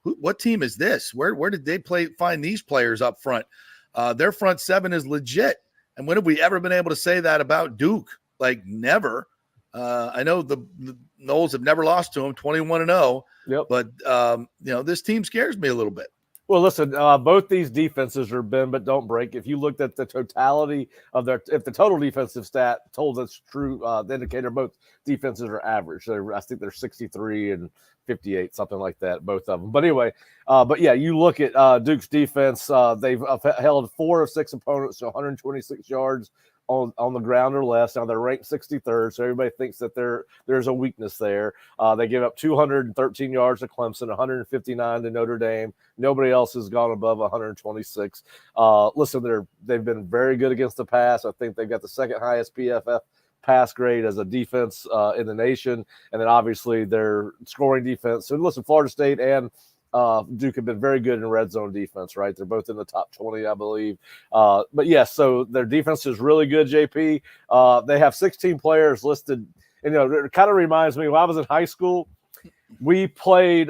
what team is this? Where did they find these players up front? Their front seven is legit. And when have we ever been able to say that about Duke? Like never. I know the Knowles have never lost to them, 21-0. Yep. But this team scares me a little bit. Well, listen, both these defenses are bend but don't break. If you looked at the totality of if the total defensive stat told us true, the indicator both defenses are average. I think they're 63 and 58, something like that, both of them. But anyway, you look at Duke's defense. They've held 4 of 6 opponents to 126 yards on the ground or less. Now they're ranked 63rd, so everybody thinks that there's a weakness there. They gave up 213 yards to Clemson, 159 to Notre Dame. Nobody else has gone above 126. Listen, they've been very good against the pass. I think they've got the second highest PFF pass grade as a defense in the nation, and then obviously their scoring defense. So listen, Florida State and Duke have been very good in red zone defense, right? They're both in the top 20, I believe. But yes, so their defense is really good, JP. They have 16 players listed. And, it kind of reminds me when I was in high school, we played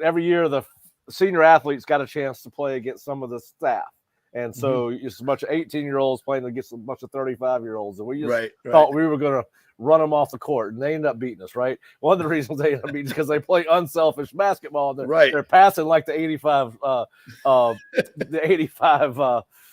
every year. The senior athletes got a chance to play against some of the staff. And so it's a bunch of 18-year-olds playing against a bunch of 35-year-olds. And we just thought we were going to run them off the court, and they ended up beating us, right? One of the reasons they ended up beating us because they play unselfish basketball. They're passing like the 85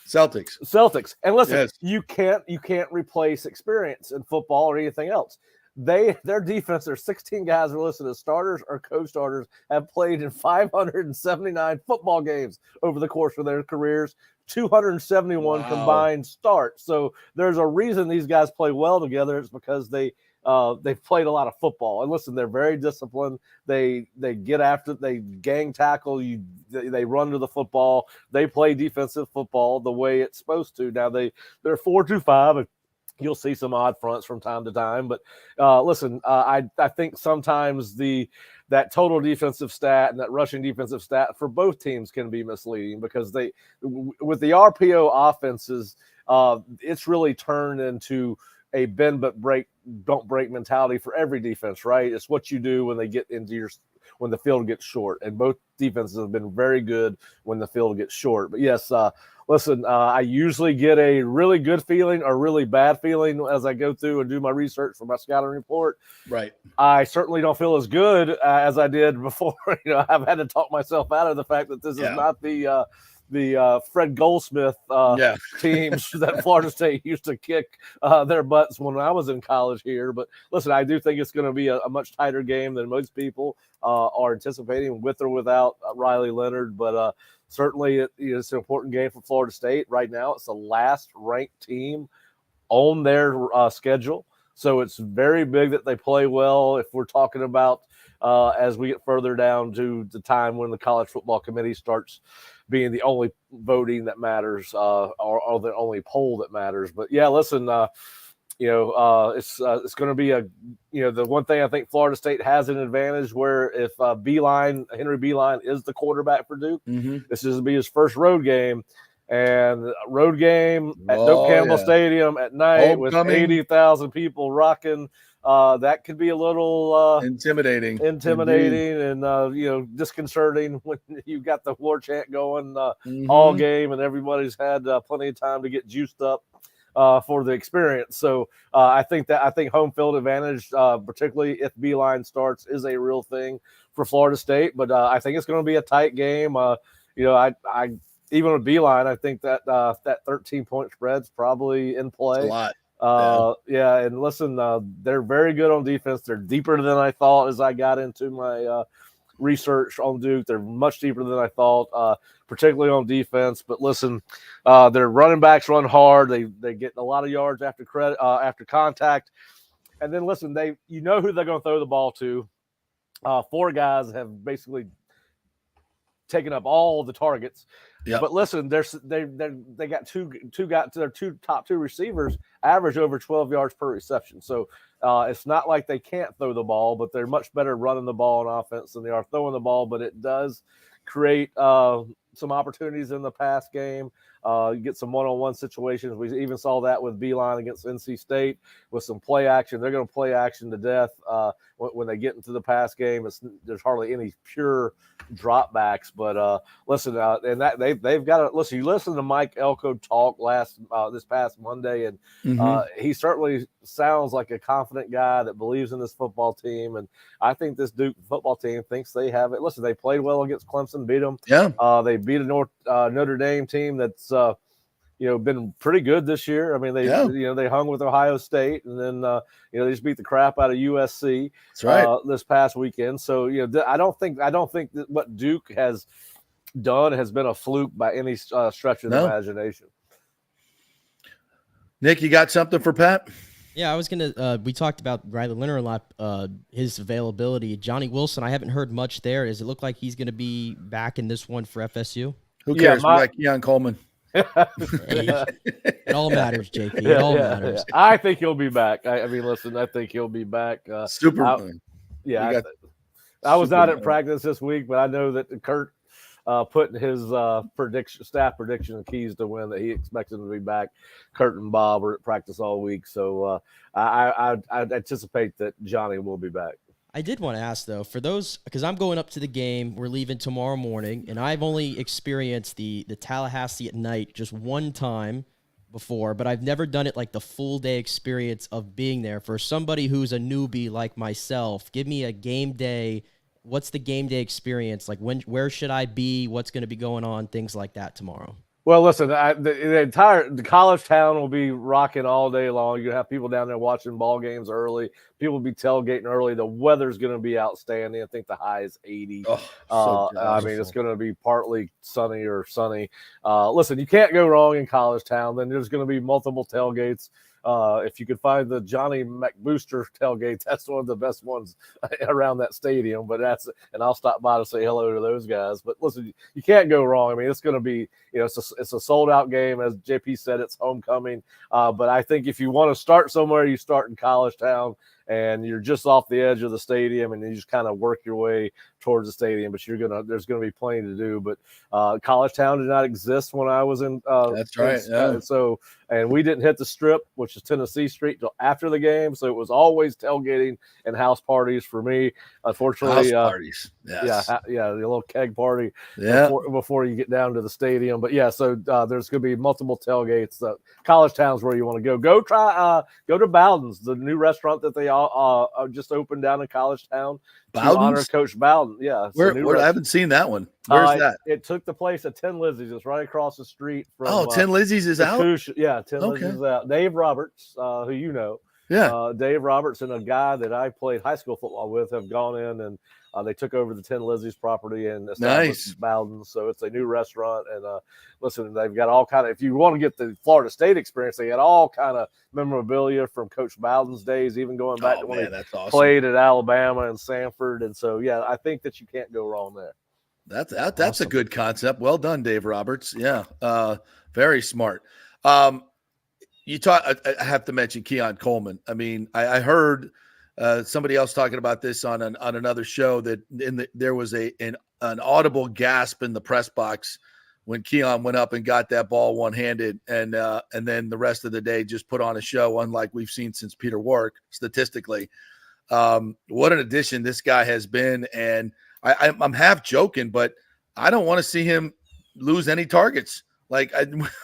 Celtics. And listen, you can't replace experience in football or anything else. Their defense, their 16 guys are listed as starters or co-starters, have played in 579 football games over the course of their careers, 271 combined starts. So there's a reason these guys play well together. It's because they've played a lot of football. And listen, they're very disciplined. They get after, they gang tackle, they run to the football. They play defensive football the way it's supposed to. Now they're 4-5, and you'll see some odd fronts from time to time. But listen, I think sometimes that total defensive stat and that rushing defensive stat for both teams can be misleading because with the RPO offenses, it's really turned into a bend but don't break mentality for every defense, right? It's what you do when they get into when the field gets short, and both defenses have been very good when the field gets short. But yes, listen, I usually get a really good feeling or really bad feeling as I go through and do my research for my scouting report. Right. I certainly don't feel as good as I did before. I've had to talk myself out of the fact that this is not the Fred Goldsmith teams that Florida State used to kick their butts when I was in college here. But listen, I do think it's going to be a much tighter game than most people are anticipating, with or without Riley Leonard. But certainly it's an important game for Florida State. Right now, it's the last ranked team on their schedule. So it's very big that they play well. If we're talking about as we get further down to the time when the College Football Committee starts being the only voting that matters or the only poll that matters. But yeah, listen, it's going to be the one thing I think Florida State has an advantage where if Henry Beeline is the quarterback for Duke, this is going to be his first road game. And road game at Doak Campbell Stadium at night with 80,000 people rocking. That could be a little intimidating and disconcerting when you got the war chant going all game and everybody's had plenty of time to get juiced up for the experience. So I think home field advantage, particularly if Beeline starts, is a real thing for Florida State. But I think it's going to be a tight game. I even with Beeline, I think that that 13-point spread's probably in play. It's a lot. And listen, they're very good on defense. They're deeper than I thought as I got into my research on Duke. They're much deeper than I thought, particularly on defense. But listen, their running backs run hard. They get a lot of yards after contact. And then listen, who they're going to throw the ball to. 4 guys have basically taken up all the targets. Yep. But listen, they got their top two receivers average over 12 yards per reception. So it's not like they can't throw the ball, but they're much better running the ball on offense than they are throwing the ball. But it does create some opportunities in the pass game. Get some one-on-one situations. We even saw that with Beeline against NC State with some play action. They're going to play action to death when they get into the pass game. There's hardly any pure dropbacks. But listen, and that they've got to listen. You listen to Mike Elko talk this past Monday, and he certainly sounds like a confident guy that believes in this football team. And I think this Duke football team thinks they have it. Listen, they played well against Clemson, beat them. Yeah. They beat a Notre Dame team that's been pretty good this year. I mean, they hung with Ohio State, and then they just beat the crap out of USC. That's right. This past weekend. So I don't think that what Duke has done has been a fluke by any stretch of the imagination. Nick, you got something for Pat? Yeah, I was gonna. We talked about Riley Leonard a lot. His availability. Johnny Wilson. I haven't heard much there. Does it look like he's gonna be back in this one for FSU? Who cares? We like Keon Coleman. It all matters, JP. It all matters. Yeah. I think he'll be back. I mean, listen. I think he'll be back. Superman. I was not at practice this week, but I know that Kurt put in his staff prediction keys to win that he expects him to be back. Kurt and Bob were at practice all week, so I anticipate that Johnny will be back. I did want to ask, though, for those, because I'm going up to the game. We're leaving tomorrow morning, and I've only experienced the Tallahassee at night just one time before, but I've never done it like the full day experience of being there. For somebody who's a newbie like myself, give me a game day. What's the game day experience? Like, where should I be? What's going to be going on? Things like that tomorrow. Well, listen, the college town will be rocking all day long. You have people down there watching ball games early. People will be tailgating early. The weather's going to be outstanding. I think the high is 80. I mean, it's going to be partly sunny or sunny. Listen, you can't go wrong in college town. Then there's going to be multiple tailgates. If you could find the Johnny McBooster tailgate, that's one of the best ones around that stadium. But and I'll stop by to say hello to those guys. But listen, you can't go wrong. I mean, it's going to be, it's a sold out game. As JP said, it's homecoming. But I think if you want to start somewhere, you start in College Town. And you're just off the edge of the stadium, and you just kind of work your way towards the stadium. But there's gonna be plenty to do. But College Town did not exist when I was in. That's right. And we didn't hit the Strip, which is Tennessee Street, till after the game. So it was always tailgating and house parties for me. Unfortunately, house parties. Yes. The little keg party. Yeah. Before you get down to the stadium. But yeah, so there's gonna be multiple tailgates. College Town's where you want to go. Go to Bowden's, the new restaurant that they just opened down in College Town. Bowden's? To honor Coach Bowden. Yeah. Where I haven't seen that one. Where's that? It took the place at 10 Lizzie's. It's right across the street from 10 Lizzie's is out? 10 Lizzie's is out. Dave Roberts, who you know. Yeah. Dave Roberts and a guy that I played high school football with have gone in and they took over the 10 Lizzie's property and established Bowden. So it's a new restaurant. And listen, they've got all kind of, if you want to get the Florida State experience, they got all kind of memorabilia from Coach Bowden's days, even going back to when he played at Alabama and Sanford. And so, yeah, I think that you can't go wrong there. That's awesome. A good concept. Well done, Dave Roberts. Yeah. Very smart. I have to mention Keon Coleman. I mean, I heard somebody else talking about this on another show that there was an audible gasp in the press box when Keon went up and got that ball one-handed, and then the rest of the day just put on a show, unlike we've seen since Peter Warwick statistically. What an addition this guy has been, and I'm half joking, but I don't want to see him lose any targets. Like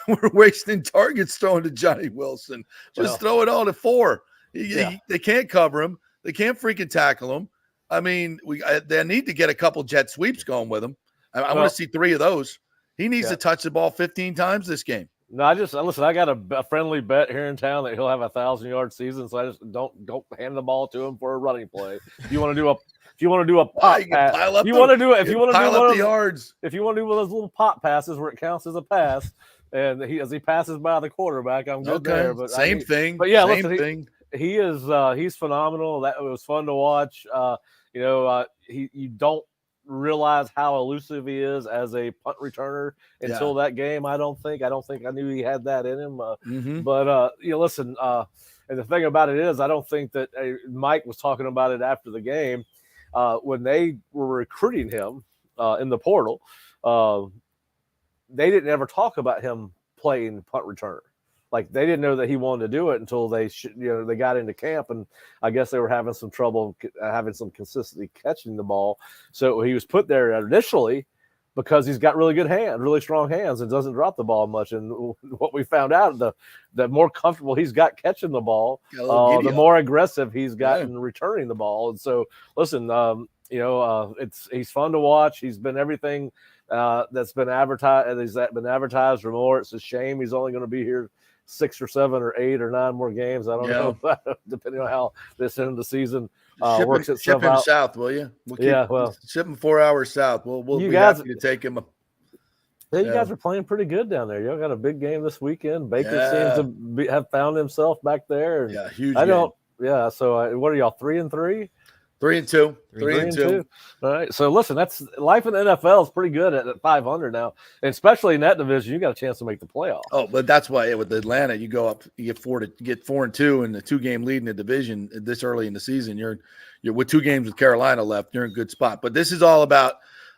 we're wasting targets throwing to Johnny Wilson. Just throw it all to 4. They can't cover him. They can't freaking tackle him. I mean, they need to get a couple jet sweeps going with him. I want to see 3 of those. He needs to touch the ball 15 times this game. No, listen. I got a friendly bet here in town that he'll have a 1,000-yard season. So I just don't hand the ball to him for a running play. If you want to do a pop pass, if you want to do one of those little pop passes where it counts as a pass, and as he passes by the quarterback, I'm good there. But same thing. But yeah, thing. He is he's phenomenal. It was fun to watch. You don't realize how elusive he is as a punt returner until that game. I don't think I knew he had that in him. But listen, and the thing about it is, I don't think that Mike was talking about it after the game when they were recruiting him in the portal. they didn't ever talk about him playing punt returner. Like they didn't know that he wanted to do it until they got into camp, and I guess they were having some trouble having some consistency catching the ball. So he was put there initially because he's got really good hands, really strong hands, and doesn't drop the ball much. And what we found out, the more comfortable he's got catching the ball, the more aggressive he's gotten returning the ball. And so, listen, he's fun to watch. He's been everything that's been advertised. He's been advertised or more. It's a shame he's only going to be here 6 or 7 or 8 or 9 more games. I don't know, depending on how this end of the season works itself ship him out. south, will you? Ship him 4 hours south. We'll be happy to take him. You guys are playing pretty good down there. You got a big game this weekend. Baker seems to have found himself back there. And huge. So what are y'all, 3-3? 3-2. 3-2. All right. So listen, that's life in the NFL is pretty good at 500 now, and especially in that division, you got a chance to make the playoffs. Oh, but that's why with Atlanta, you go up, you get 4-2 and a 2-game lead in the division this early in the season. You're with 2 games with Carolina left. You're in a good spot. But this is all about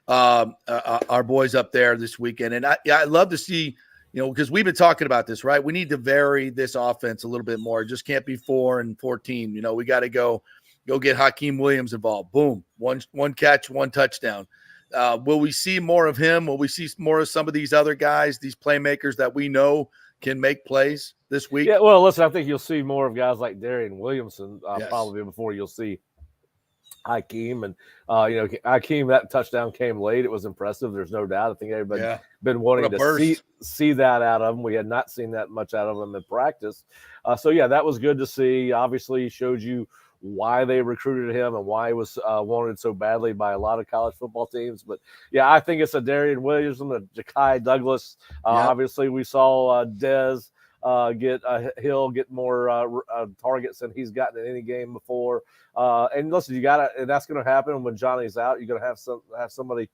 our boys up there this weekend, and I love to see. Because we've been talking about this, right? We need to vary this offense a little bit more. It just can't be 4 and 14. We got to go get Hakeem Williams involved. Boom. One catch, 1 touchdown. Will we see more of him? Will we see more of some of these other guys, these playmakers that we know can make plays this week? Yeah, well, listen, I think you'll see more of guys like Darian Williamson probably before you'll see Hakeem. And, Hakeem, that touchdown came late. It was impressive. There's no doubt. I think everybody's been wanting to see that out of him. We had not seen that much out of him in practice. That was good to see. Obviously, he showed you why they recruited him and why he was wanted so badly by a lot of college football teams. But, I think it's a Darian Williamson, a Ja'Kai Douglas. Obviously, we saw Dez Hill get more targets than he's gotten in any game before. And listen, and that's going to happen when Johnny's out. You're going to have somebody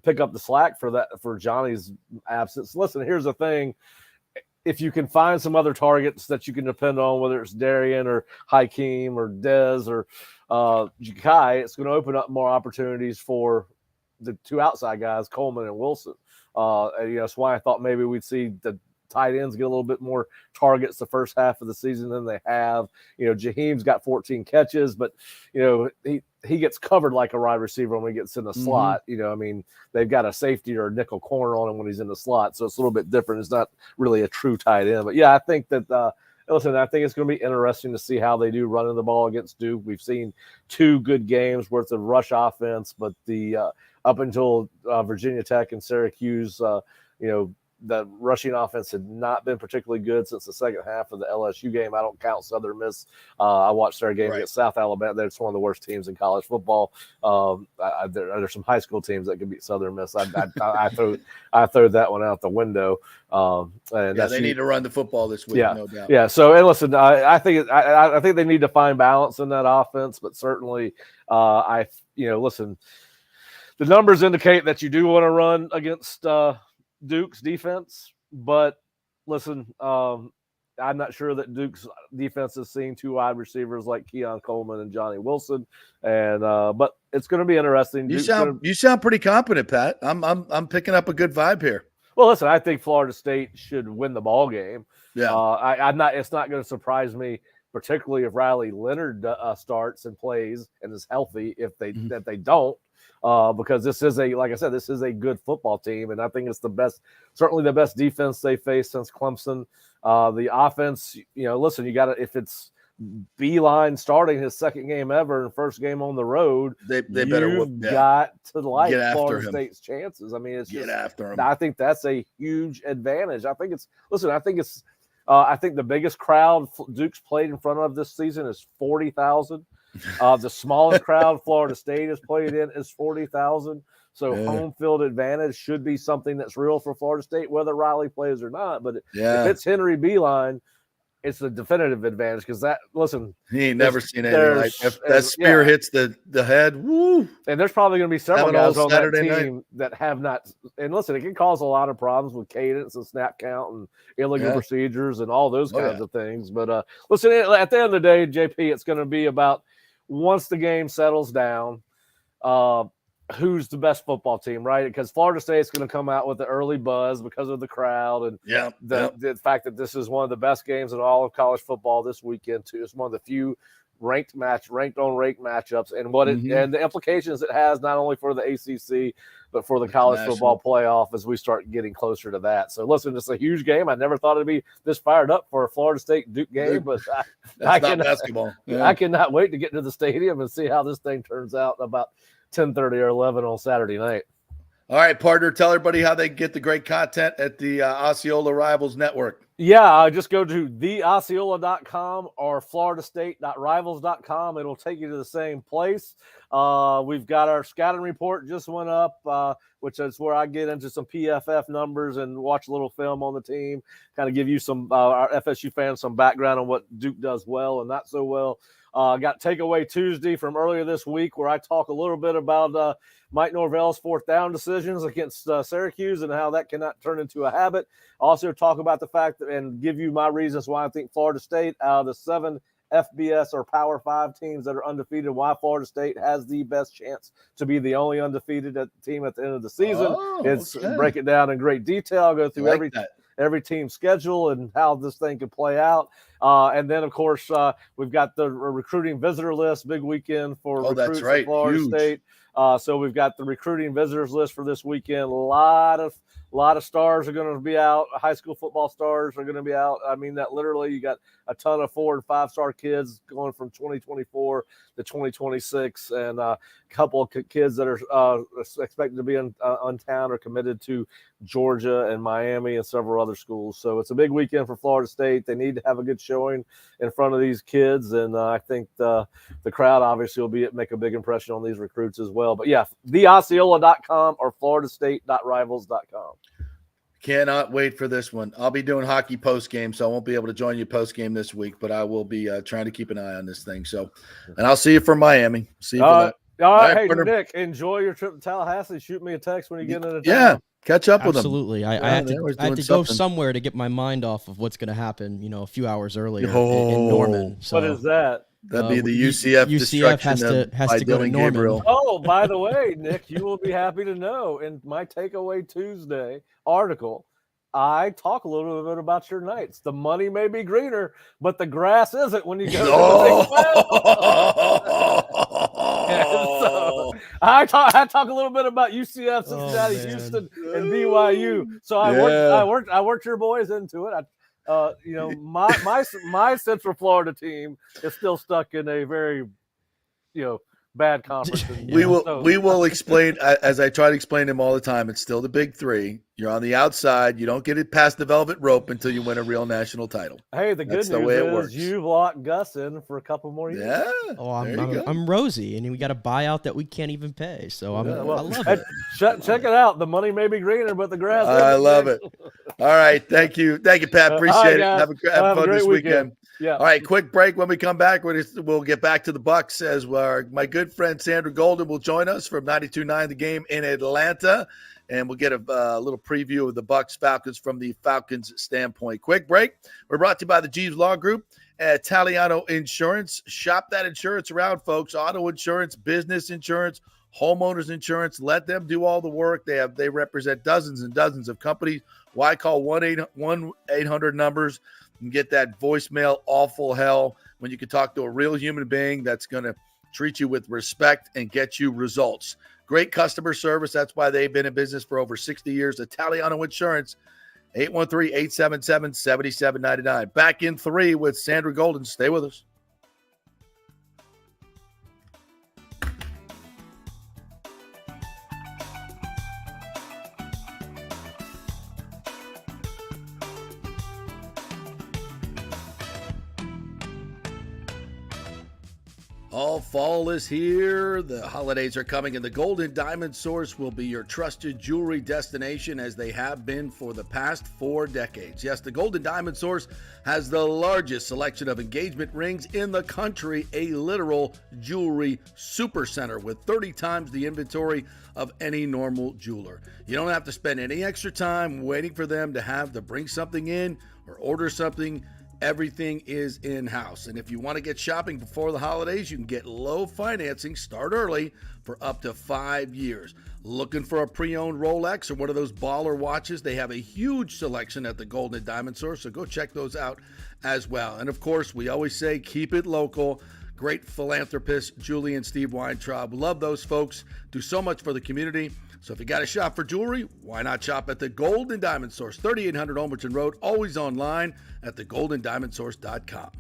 pick up the slack for Johnny's absence. Listen, here's the thing. If you can find some other targets that you can depend on, whether it's Darian or Hakeem or Dez or Ja'Kai, it's going to open up more opportunities for the 2 outside guys, Coleman and Wilson. That's why I thought maybe we'd see the tight ends get a little bit more targets the first half of the season than they have. Jaheim's got 14 catches, but he gets covered like a wide receiver when he gets in the slot. They've got a safety or a nickel corner on him when he's in the slot, so it's a little bit different. It's not really a true tight end, but I think that I think it's going to be interesting to see how they do running the ball against Duke. We've seen 2 good games worth of rush offense, but the up until Virginia Tech and Syracuse, the rushing offense had not been particularly good since the second half of the LSU game. I don't count Southern Miss. I watched their game against South Alabama. That's one of the worst teams in college football. There's some high school teams that can beat Southern Miss. I throw that one out the window. They need to run the football this week, no doubt. Yeah. So, and listen, I think they need to find balance in that offense, but certainly, listen, the numbers indicate that you do want to run against Duke's defense, but listen, I'm not sure that Duke's defense has seen 2 wide receivers like Keon Coleman and Johnny Wilson, and but it's going to be interesting. You sound pretty confident, Pat. I'm picking up a good vibe here. Well, listen, I think Florida State should win the ball game. Yeah, It's not going to surprise me, particularly if Riley Leonard starts and plays and is healthy. If that they don't. Because this is this is a good football team, and I think it's certainly the best defense they faced since Clemson. The offense, listen, if it's Beeline starting his 2nd game ever and 1st game on the road, they better got to like Florida State's chances. I mean, it's get after him. I think that's a huge advantage. I think the biggest crowd Duke's played in front of this season is 40,000. The smallest crowd Florida State has played in is 40,000. So home field advantage should be something that's real for Florida State, whether Riley plays or not. But if it's Henry Beeline, it's a definitive advantage because he ain't never seen anything like that. That spear hits the head. Woo! And there's probably going to be several guys on that team that have not. And listen, it can cause a lot of problems with cadence and snap count and illegal procedures and all those kinds of things. But listen, at the end of the day, JP, it's going to be about once the game settles down. who's the best football team, right? Because Florida State's going to come out with the early buzz because of the crowd and the fact that this is one of the best games in all of college football this weekend too. It's one of the few ranked on ranked matchups, and what it and the implications it has not only for the ACC but for the college football playoff as we start getting closer to that. So listen, it's a huge game. I never thought it'd be this fired up for a Florida State Duke game, but I basketball. I cannot wait to get to the stadium and see how this thing turns out about 10:30 or 11 on Saturday night. All right, partner, tell everybody how they can get the great content at the Osceola Rivals Network. Yeah, just go to theosceola.com or floridastate.rivals.com. It'll take you to the same place. We've got our scouting report just went up, which is where I get into some PFF numbers and watch a little film on the team, kind of give you some our FSU fans some background on what Duke does well and not so well. Got Takeaway Tuesday from earlier this week where I talk a little bit about Mike Norvell's fourth down decisions against Syracuse and how that cannot turn into a habit. Also talk about the fact that, and give you my reasons why I think Florida State, out of the 7 FBS or Power 5 teams that are undefeated, why Florida State has the best chance to be the only undefeated team at the end of the season. Break it down in great detail, go through every team's schedule and how this thing could play out. And then, of course, we've got the recruiting visitor list, big weekend for recruits at Florida State. So we've got the recruiting visitors list for this weekend. A lot of stars are going to be out. High school football stars are going to be out. I mean that literally. You got a ton of 4- and 5-star kids going from 2024 to 2026, and a couple of kids that are expected to be on town are committed to Georgia and Miami and several other schools. So it's a big weekend for Florida State. They need to have a good showing in front of these kids, and I think the crowd obviously will make a big impression on these recruits as well. But yeah, theosceola.com or floridastate.rivals.com. Cannot wait for this one. I'll be doing hockey post game, so I won't be able to join you post game this week, but I will be trying to keep an eye on this thing. So, and I'll see you from Miami. See you for that. All right, hey, Nick, enjoy your trip to Tallahassee. Shoot me a text when you get into town. Yeah, catch up with them. Absolutely. I had to go somewhere to get my mind off of what's going to happen, a few hours earlier in Norman. So, what is that? That'd be the UCF destruction has to go to Norman. Gabriel. Oh, by the way, Nick, you will be happy to know in my Takeaway Tuesday article, I talk a little bit about your Knights. The money may be greener, but the grass isn't when you go to the Big 12. So I talk a little bit about UCF, Cincinnati, Houston, and BYU. So I worked your boys into it. My Central Florida team is still stuck in a very, bad conference. We will explain, as I try to explain to them all the time. It's still the big three. You're on the outside. You don't get it past the velvet rope until you win a real national title. Hey, that's good news is you've locked Gus in for a couple more years. Yeah. Oh, I'm rosy, and we got a buyout that we can't even pay. So I love it. Check it out. The money may be greener, but the grass. I love it. All right, thank you, Pat. Appreciate it. Have fun this weekend. Yeah. All right, quick break. When we come back, we'll get back to the Bucs as my good friend Sandra Golden will join us from 92.9 The Game in Atlanta, and we'll get a little preview of the Bucs-Falcons from the Falcons standpoint. Quick break. We're brought to you by the Jeeves Law Group at Italiano Insurance. Shop that insurance around, folks. Auto insurance, business insurance, homeowners insurance. Let them do all the work. They represent dozens and dozens of companies. Why call 1-800 numbers and get that voicemail awful hell when you can talk to a real human being that's going to treat you with respect and get you results. Great customer service. That's why they've been in business for over 60 years. Italiano Insurance, 813-877-7799. Back in 3 with Sandra Golden. Stay with us. All fall is here. The holidays are coming, and the Golden Diamond Source will be your trusted jewelry destination as they have been for the past 4 decades. Yes, the Golden Diamond Source has the largest selection of engagement rings in the country, a literal jewelry supercenter with 30 times the inventory of any normal jeweler. You don't have to spend any extra time waiting for them to bring something in or order something. Everything is in-house. And if you want to get shopping before the holidays, you can get low financing, start early, for up to 5 years. Looking for a pre-owned Rolex or one of those baller watches? They have a huge selection at the Golden and Diamond Source, so go check those out as well. And of course, we always say keep it local. Great philanthropists, Julie and Steve Weintraub. Love those folks. Do so much for the community. So if you got to shop for jewelry, why not shop at the Gold and Diamond Source, 3800 Olmerton Road, always online at thegoldendiamondsource.com.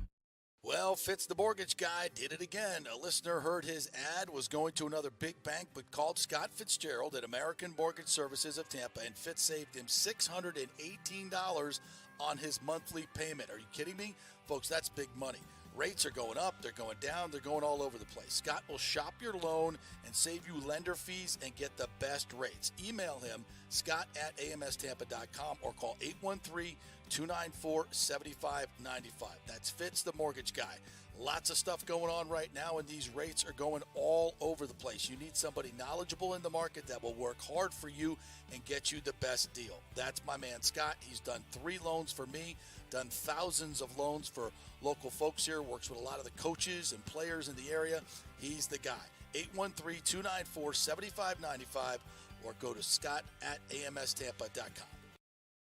Well, Fitz the mortgage guy did it again. A listener heard his ad, was going to another big bank, but called Scott Fitzgerald at American Mortgage Services of Tampa, and Fitz saved him $618 on his monthly payment. Are you kidding me? Folks, that's big money. Rates are going up, they're going down, they're going all over the place. Scott will shop your loan and save you lender fees and get the best rates. Email him, scott@amstampa.com, or call 813-294-7595. That's Fitz, the mortgage guy. Lots of stuff going on right now, and these rates are going all over the place. You need somebody knowledgeable in the market that will work hard for you and get you the best deal. That's my man, Scott. He's done 3 loans for me, done thousands of loans for local folks here, works with a lot of the coaches and players in the area. He's the guy. 813-294-7595, or go to scott@amstampa.com.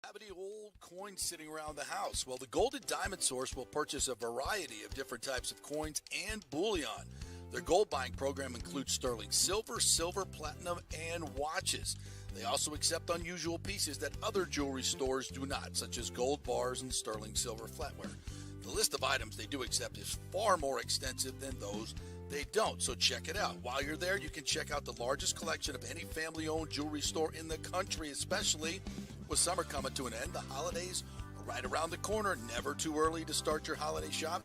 Have any old coins sitting around the house? Well, the Gold and Diamond Source will purchase a variety of different types of coins and bullion. Their gold buying program includes sterling silver, silver, platinum, and watches. They also accept unusual pieces that other jewelry stores do not, such as gold bars and sterling silver flatware. The list of items they do accept is far more extensive than those they don't, so check it out. While you're there, you can check out the largest collection of any family-owned jewelry store in the country, especially with summer coming to an end. The holidays are right around the corner. Never too early to start your holiday shop.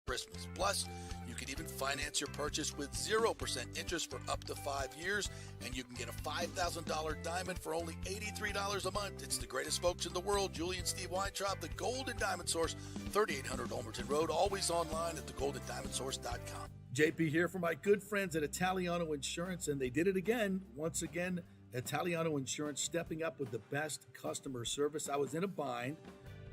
Christmas. Plus, you can even finance your purchase with 0% interest for up to 5 years, and you can get a $5,000 diamond for only $83 a month. It's the greatest folks in the world, Julie and Steve Weintraub, the Gold and Diamond Source, 3800 Olmerton Road, always online at thegoldendiamondsource.com. JP here for my good friends at Italiano Insurance, and they did it again. Once again, Italiano Insurance stepping up with the best customer service. I was in a bind.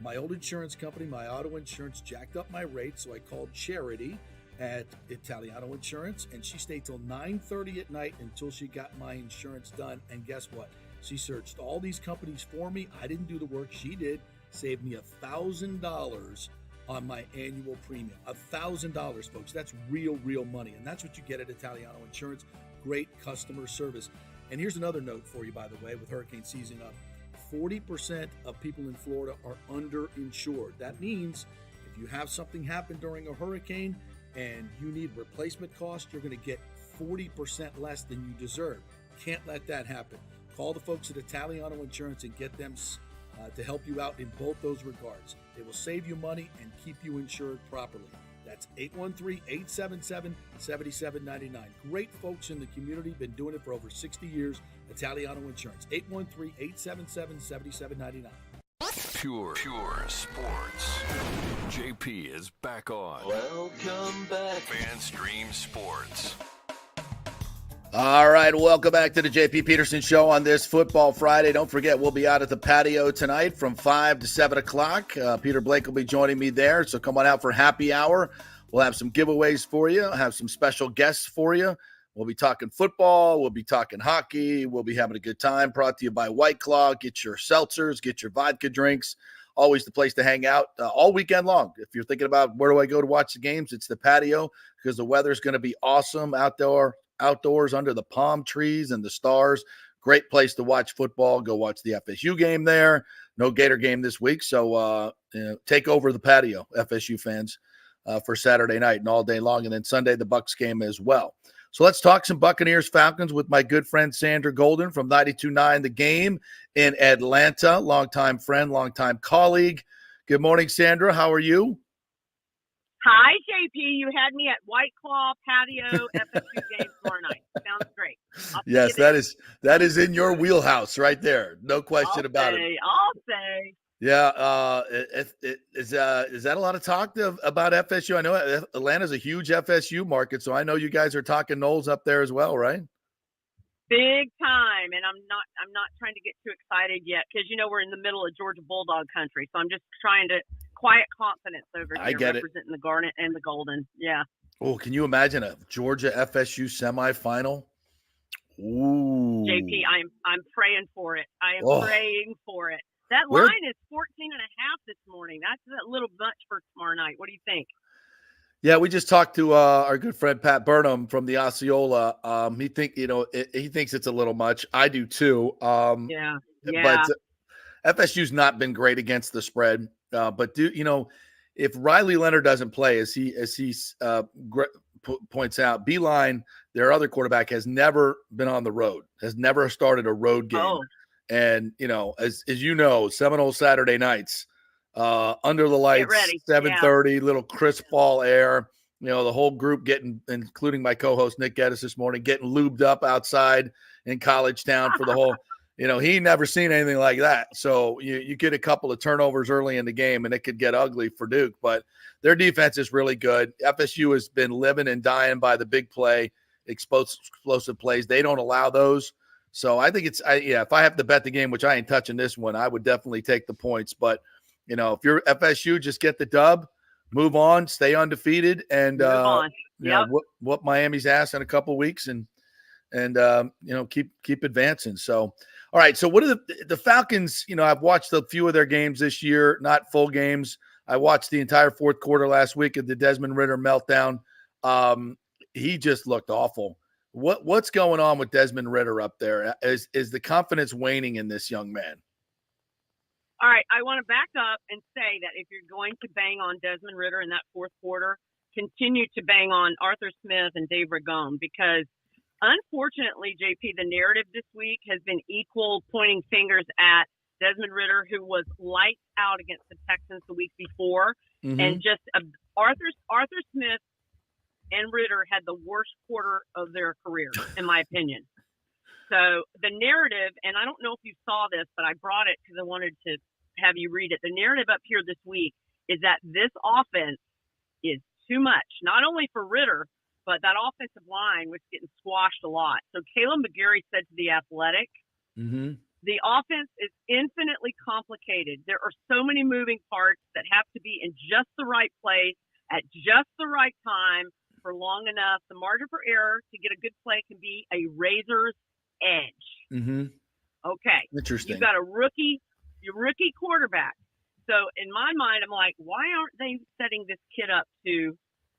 My old insurance company, my auto insurance, jacked up my rates, so I called Charity at Italiano Insurance, and she stayed till 9:30 at night until she got my insurance done. And guess what? She searched all these companies for me. I didn't do the work. She did. Saved me $1,000 on my annual premium. $1,000, folks. That's real money. And that's what you get at Italiano Insurance. Great customer service. And here's another note for you, by the way, with hurricane season up. 40% of people in Florida are underinsured. That means if you have something happen during a hurricane and you need replacement costs, you're going to get 40% less than you deserve. Can't let that happen. Call the folks at Italiano Insurance and get them to help you out in both those regards. They will save you money and keep you insured properly. That's 813-877-7799. Great folks in the community, been doing it for over 60 years. Italiano Insurance, 813-877-7799. Pure sports. JP is back on. Welcome back. FanStream Sports. All right, welcome back to the JP Peterson Show on this Football Friday. Don't forget, we'll be out at the patio tonight from 5 to 7 o'clock. Peter Blake will be joining me there, so come on out for happy hour. We'll have some giveaways for you. I'll have some special guests for you. We'll be talking football. We'll be talking hockey. We'll be having a good time. Brought to you by White Claw. Get your seltzers. Get your vodka drinks. Always the place to hang out all weekend long. If you're thinking about where do I go to watch the games, it's the patio because the weather's going to be awesome outdoors under the palm trees and the stars. Great place to watch football. Go watch the FSU game there. No Gator game this week, so take over the patio, FSU fans, for Saturday night and all day long, and then Sunday the Bucs game as well. So let's talk some Buccaneers Falcons with my good friend Sandra Golden from 92.9 The Game in Atlanta. Longtime friend, longtime colleague. Good morning, Sandra. How are you? Hi, JP. You had me at White Claw Patio FSU game tomorrow night. Sounds great. Yes, that is in your wheelhouse right there. No question about it. I'll say. Yeah, is that a lot of talk about FSU? I know Atlanta's a huge FSU market, so I know you guys are talking Knowles up there as well, right? Big time, and I'm not trying to get too excited yet because we're in the middle of Georgia Bulldog country, so I'm just trying to quiet confidence over here, representing the Garnet and the Golden. Yeah. Oh, can you imagine a Georgia FSU semifinal? Ooh. JP, I'm praying for it. I am praying for it. That line is 14.5 this morning. That's a little much for tomorrow night. What do you think? Yeah, we just talked to our good friend Pat Burnham from the Osceola. He thinks it's a little much. I do too. Yeah. But FSU's not been great against the spread. But if Riley Leonard doesn't play, as he points out, Beeline, their other quarterback, has never been on the road, has never started a road game. Oh. And as you know, Seminole Saturday nights. Under the lights, 7:30, little crisp fall air. The whole group including my co-host Nick Geddes this morning, getting lubed up outside in College Town for the whole. He never seen anything like that. So you get a couple of turnovers early in the game, and it could get ugly for Duke. But their defense is really good. FSU has been living and dying by the big play, explosive plays. They don't allow those. So I think if I have to bet the game, which I ain't touching this one, I would definitely take the points. But if you're FSU, just get the dub, move on, stay undefeated, and whoop Miami's ass in a couple weeks, and keep advancing. So, all right. So, what are the Falcons? I've watched a few of their games this year, not full games. I watched the entire fourth quarter last week of the Desmond Ridder meltdown. He just looked awful. What's going on with Desmond Ridder up there? Is the confidence waning in this young man? All right, I want to back up and say that if you're going to bang on Desmond Ridder in that fourth quarter, continue to bang on Arthur Smith and Dave Ragone, because unfortunately, JP, the narrative this week has been equal pointing fingers at Desmond Ridder, who was lights out against the Texans the week before, and just Arthur Smith and Ridder had the worst quarter of their career, in my opinion. So the narrative, and I don't know if you saw this, but I brought it because I wanted to have you read it. The narrative up here this week is that this offense is too much, not only for Ridder, but that offensive line was getting squashed a lot. So Caleb McGarry said to The Athletic, the offense is infinitely complicated. There are so many moving parts that have to be in just the right place at just the right time for long enough. The margin for error to get a good play can be a razor's edge. Okay. Interesting. You've got your rookie quarterback. So in my mind, I'm like, why aren't they setting this kid up to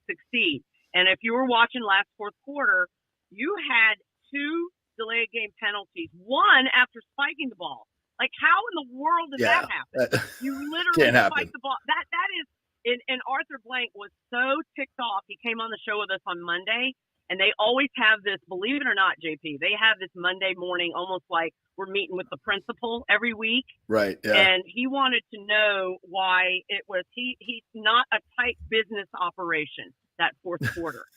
succeed? And if you were watching last fourth quarter, you had 2 delayed game penalties, one after spiking the ball. Like, how in the world did that happen? You literally spiked the ball. That is, and Arthur Blank was so ticked off. He came on the show with us on Monday. And they always have this, believe it or not, JP, they have this Monday morning, almost like we're meeting with the principal every week. Right. Yeah. And he wanted to know why it was, he's not a tight business operation that fourth quarter.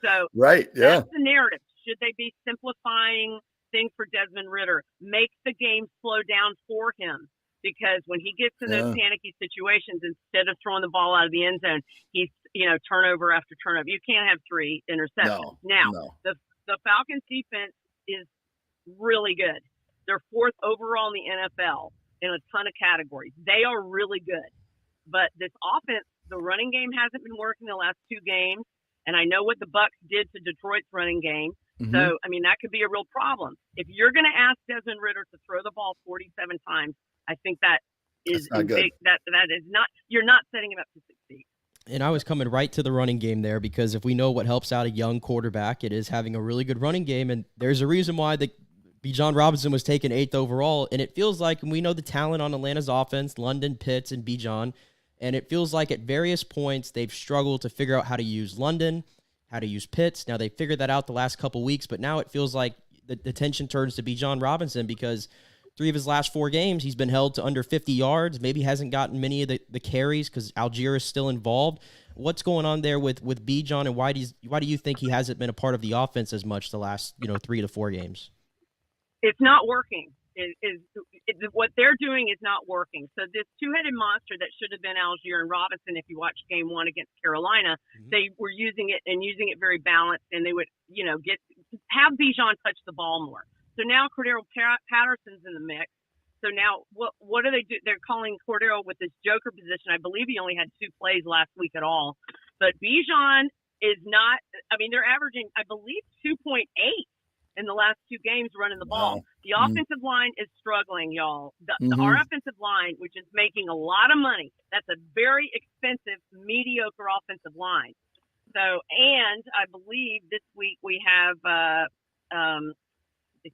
So that's the narrative. Should they be simplifying things for Desmond Ridder? Make the game slow down for him. Because when he gets in those panicky situations, instead of throwing the ball out of the end zone, he's, turnover after turnover. You can't have 3 interceptions. The Falcons defense is really good. They're 4th overall in the NFL in a ton of categories. They are really good. But this offense, the running game hasn't been working the last 2 games. And I know what the Bucs did to Detroit's running game. So, that could be a real problem. If you're going to ask Desmond Ridder to throw the ball 47 times, I think that is big. That is not. You're not setting him up to succeed. And I was coming right to the running game there, because if we know what helps out a young quarterback, it is having a really good running game. And there's a reason why Bijan Robinson was taken 8th overall. And it feels like, and we know the talent on Atlanta's offense, London, Pitts, and Bijan. And it feels like at various points they've struggled to figure out how to use London, how to use Pitts. Now they figured that out the last couple weeks, but now it feels like the attention turns to Bijan Robinson, because 3 of his last 4 games, he's been held to under 50 yards. Maybe hasn't gotten many of the carries because Algier is still involved. what's going on there with Bijan, and why do you think he hasn't been a part of the offense as much the last 3 to 4 games? It's not working. What they're doing is not working. So this two-headed monster that should have been Algier and Robinson, if you watch game 1 against Carolina, they were using it very balanced, and they would, have Bijan touch the ball more. So now Cordero Patterson's in the mix. So now what do they do? They're calling Cordero with this joker position. I believe he only had 2 plays last week at all. But Bijan is not – I mean, they're averaging, I believe, 2.8 in the last 2 games running the ball. Wow. The offensive line is struggling, y'all. Our offensive line, which is making a lot of money, that's a very expensive, mediocre offensive line. So, and I believe this week we have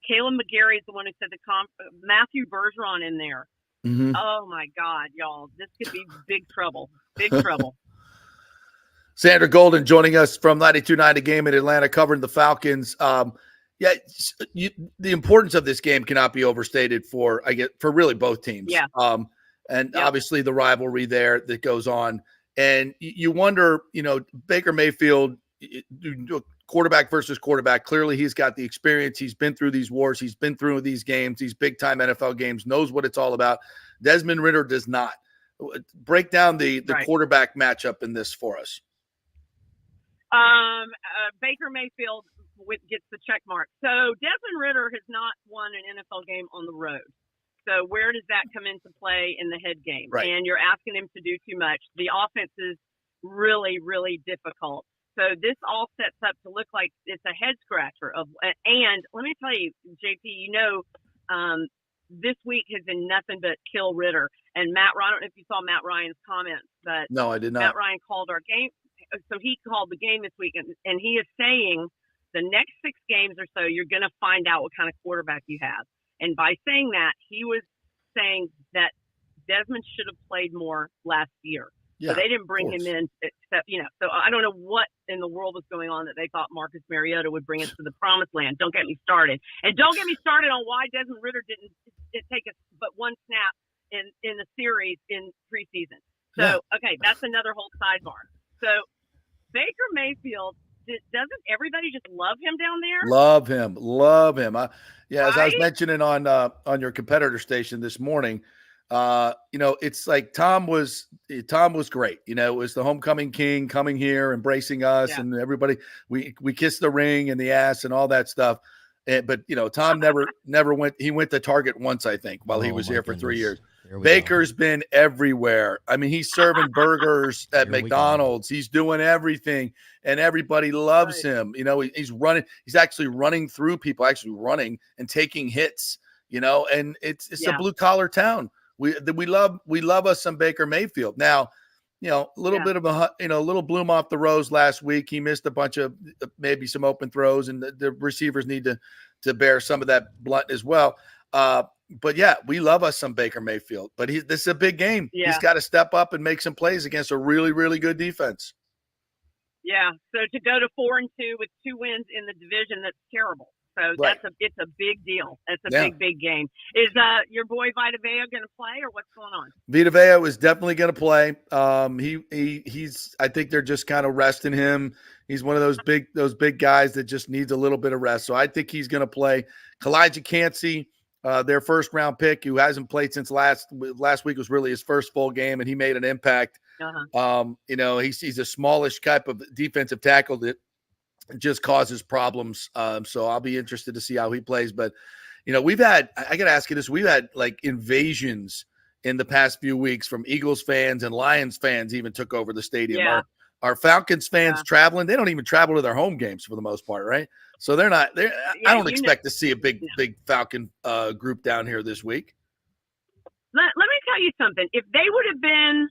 Caleb McGarry is the one who said Matthew Bergeron in there. Oh, my God, y'all. This could be big trouble. Big trouble. Sandra Golden joining us from 92.9 The Game in Atlanta, covering the Falcons. The importance of this game cannot be overstated for really both teams. Yeah. Obviously the rivalry there that goes on. And you wonder, Baker Mayfield, quarterback versus quarterback. Clearly he's got the experience. He's been through these wars. He's been through these games, these big time NFL games, knows what it's all about. Desmond Ridder does not. Break down the quarterback matchup in this for us. Baker Mayfield gets the check mark. So Desmond Ridder has not won an NFL game on the road. So where does that come into play in the head game? Right. And you're asking him to do too much. The offense is really, really difficult. So this all sets up to look like it's a head scratcher. And let me tell you, JP, this week has been nothing but kill Ridder. And Matt, I don't know if you saw Matt Ryan's comments, but no, I did not. Matt Ryan called our game. So he called the game this week, and he is saying the next 6 games or so, you're going to find out what kind of quarterback you have. And by saying that, he was saying that Desmond should have played more last year. Yeah, so they didn't bring him in, except, so I don't know what in the world was going on that they thought Marcus Mariota would bring us to the promised land. Don't get me started. And don't get me started on why Desmond Ridder didn't take us but 1 snap in the series in preseason. So, okay, that's another whole sidebar. So Baker Mayfield, doesn't everybody just love him down there? Love him. As I was mentioning on your competitor station this morning, it's like Tom was great. It was the homecoming king coming here, embracing us, and everybody. We kissed the ring and the ass and all that stuff. But Tom never went. He went to Target once, I think, while he was here for 3 years. Baker's been everywhere. I mean, he's serving burgers at McDonald's. He's doing everything, and everybody loves him. He's running. He's actually running through people, running and taking hits. And it's a blue collar town. We love us some Baker Mayfield. Now, a little bit of a little bloom off the rose last week. He missed a bunch of maybe some open throws, and the receivers need to bear some of that blunt as well. But we love us some Baker Mayfield. But this is a big game. Yeah. He's got to step up and make some plays against a really, really good defense. Yeah. So to go to 4-2 with 2 wins in the division, that's terrible. So it's a big deal. It's a big game. Is your boy Vita Vea going to play, or what's going on? Vita Vea is definitely going to play. He's. I think they're just kind of resting him. He's one of those big guys that just needs a little bit of rest. So I think he's going to play. Kalijah Cansey, their first round pick, who hasn't played since last week, was really his first full game, and he made an impact. He's a smallish type of defensive tackle that just causes problems. So I'll be interested to see how he plays. But, I got to ask you this. We've had like invasions in the past few weeks from Eagles fans, and Lions fans even took over the stadium. Yeah. Are Falcons fans traveling? They don't even travel to their home games for the most part, right? So they're not there. I don't expect to see a big Falcon group down here this week. Let me tell you something. If they would have been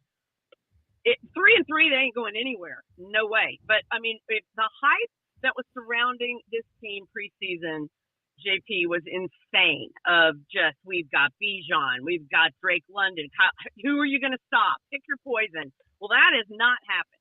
3-3, they ain't going anywhere. No way. But I mean, if the hype that was surrounding this team preseason, JP, was insane. Of just, we've got Bijan, we've got Drake London. Who are you going to stop? Pick your poison. Well, that has not happened.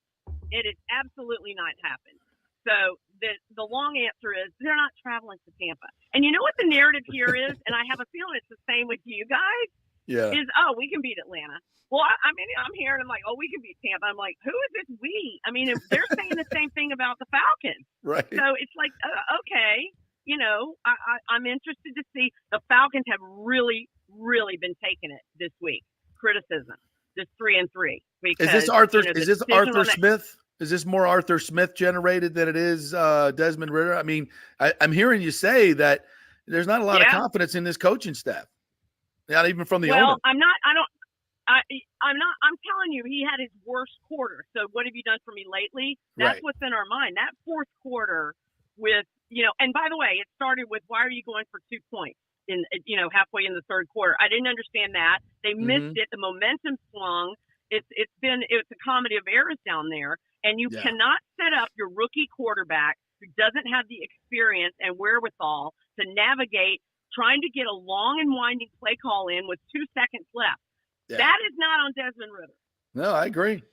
It has absolutely not happened. So the long answer is they're not traveling to Tampa. And you know what the narrative here is? And I have a feeling it's the same with you guys. Yeah. is, we can beat Atlanta. Well, I mean, I'm hearing them like, we can beat Tampa. I'm like, who is this we? I mean, they're saying the same thing about the Falcons. Right. So it's like, okay, I'm interested to see. The Falcons have really, really been taking it this week. Criticism, this 3-3. Because, Is this Arthur? the Is this decision Arthur on that- Smith? Is this more Arthur Smith generated than it is Desmond Ridder? I mean, I'm hearing you say that there's not a lot of confidence in this coaching staff, not even from the owner. I'm telling you, he had his worst quarter. So what have you done for me lately? That's what's in our mind. That fourth quarter with, and by the way, it started with, why are you going for 2 points in, halfway in the third quarter? I didn't understand that. They missed it. The momentum swung. It's a comedy of errors down there. And you cannot set up your rookie quarterback who doesn't have the experience and wherewithal to navigate trying to get a long and winding play call in with 2 seconds left. Yeah. That is not on Desmond Ridder. No, I agree.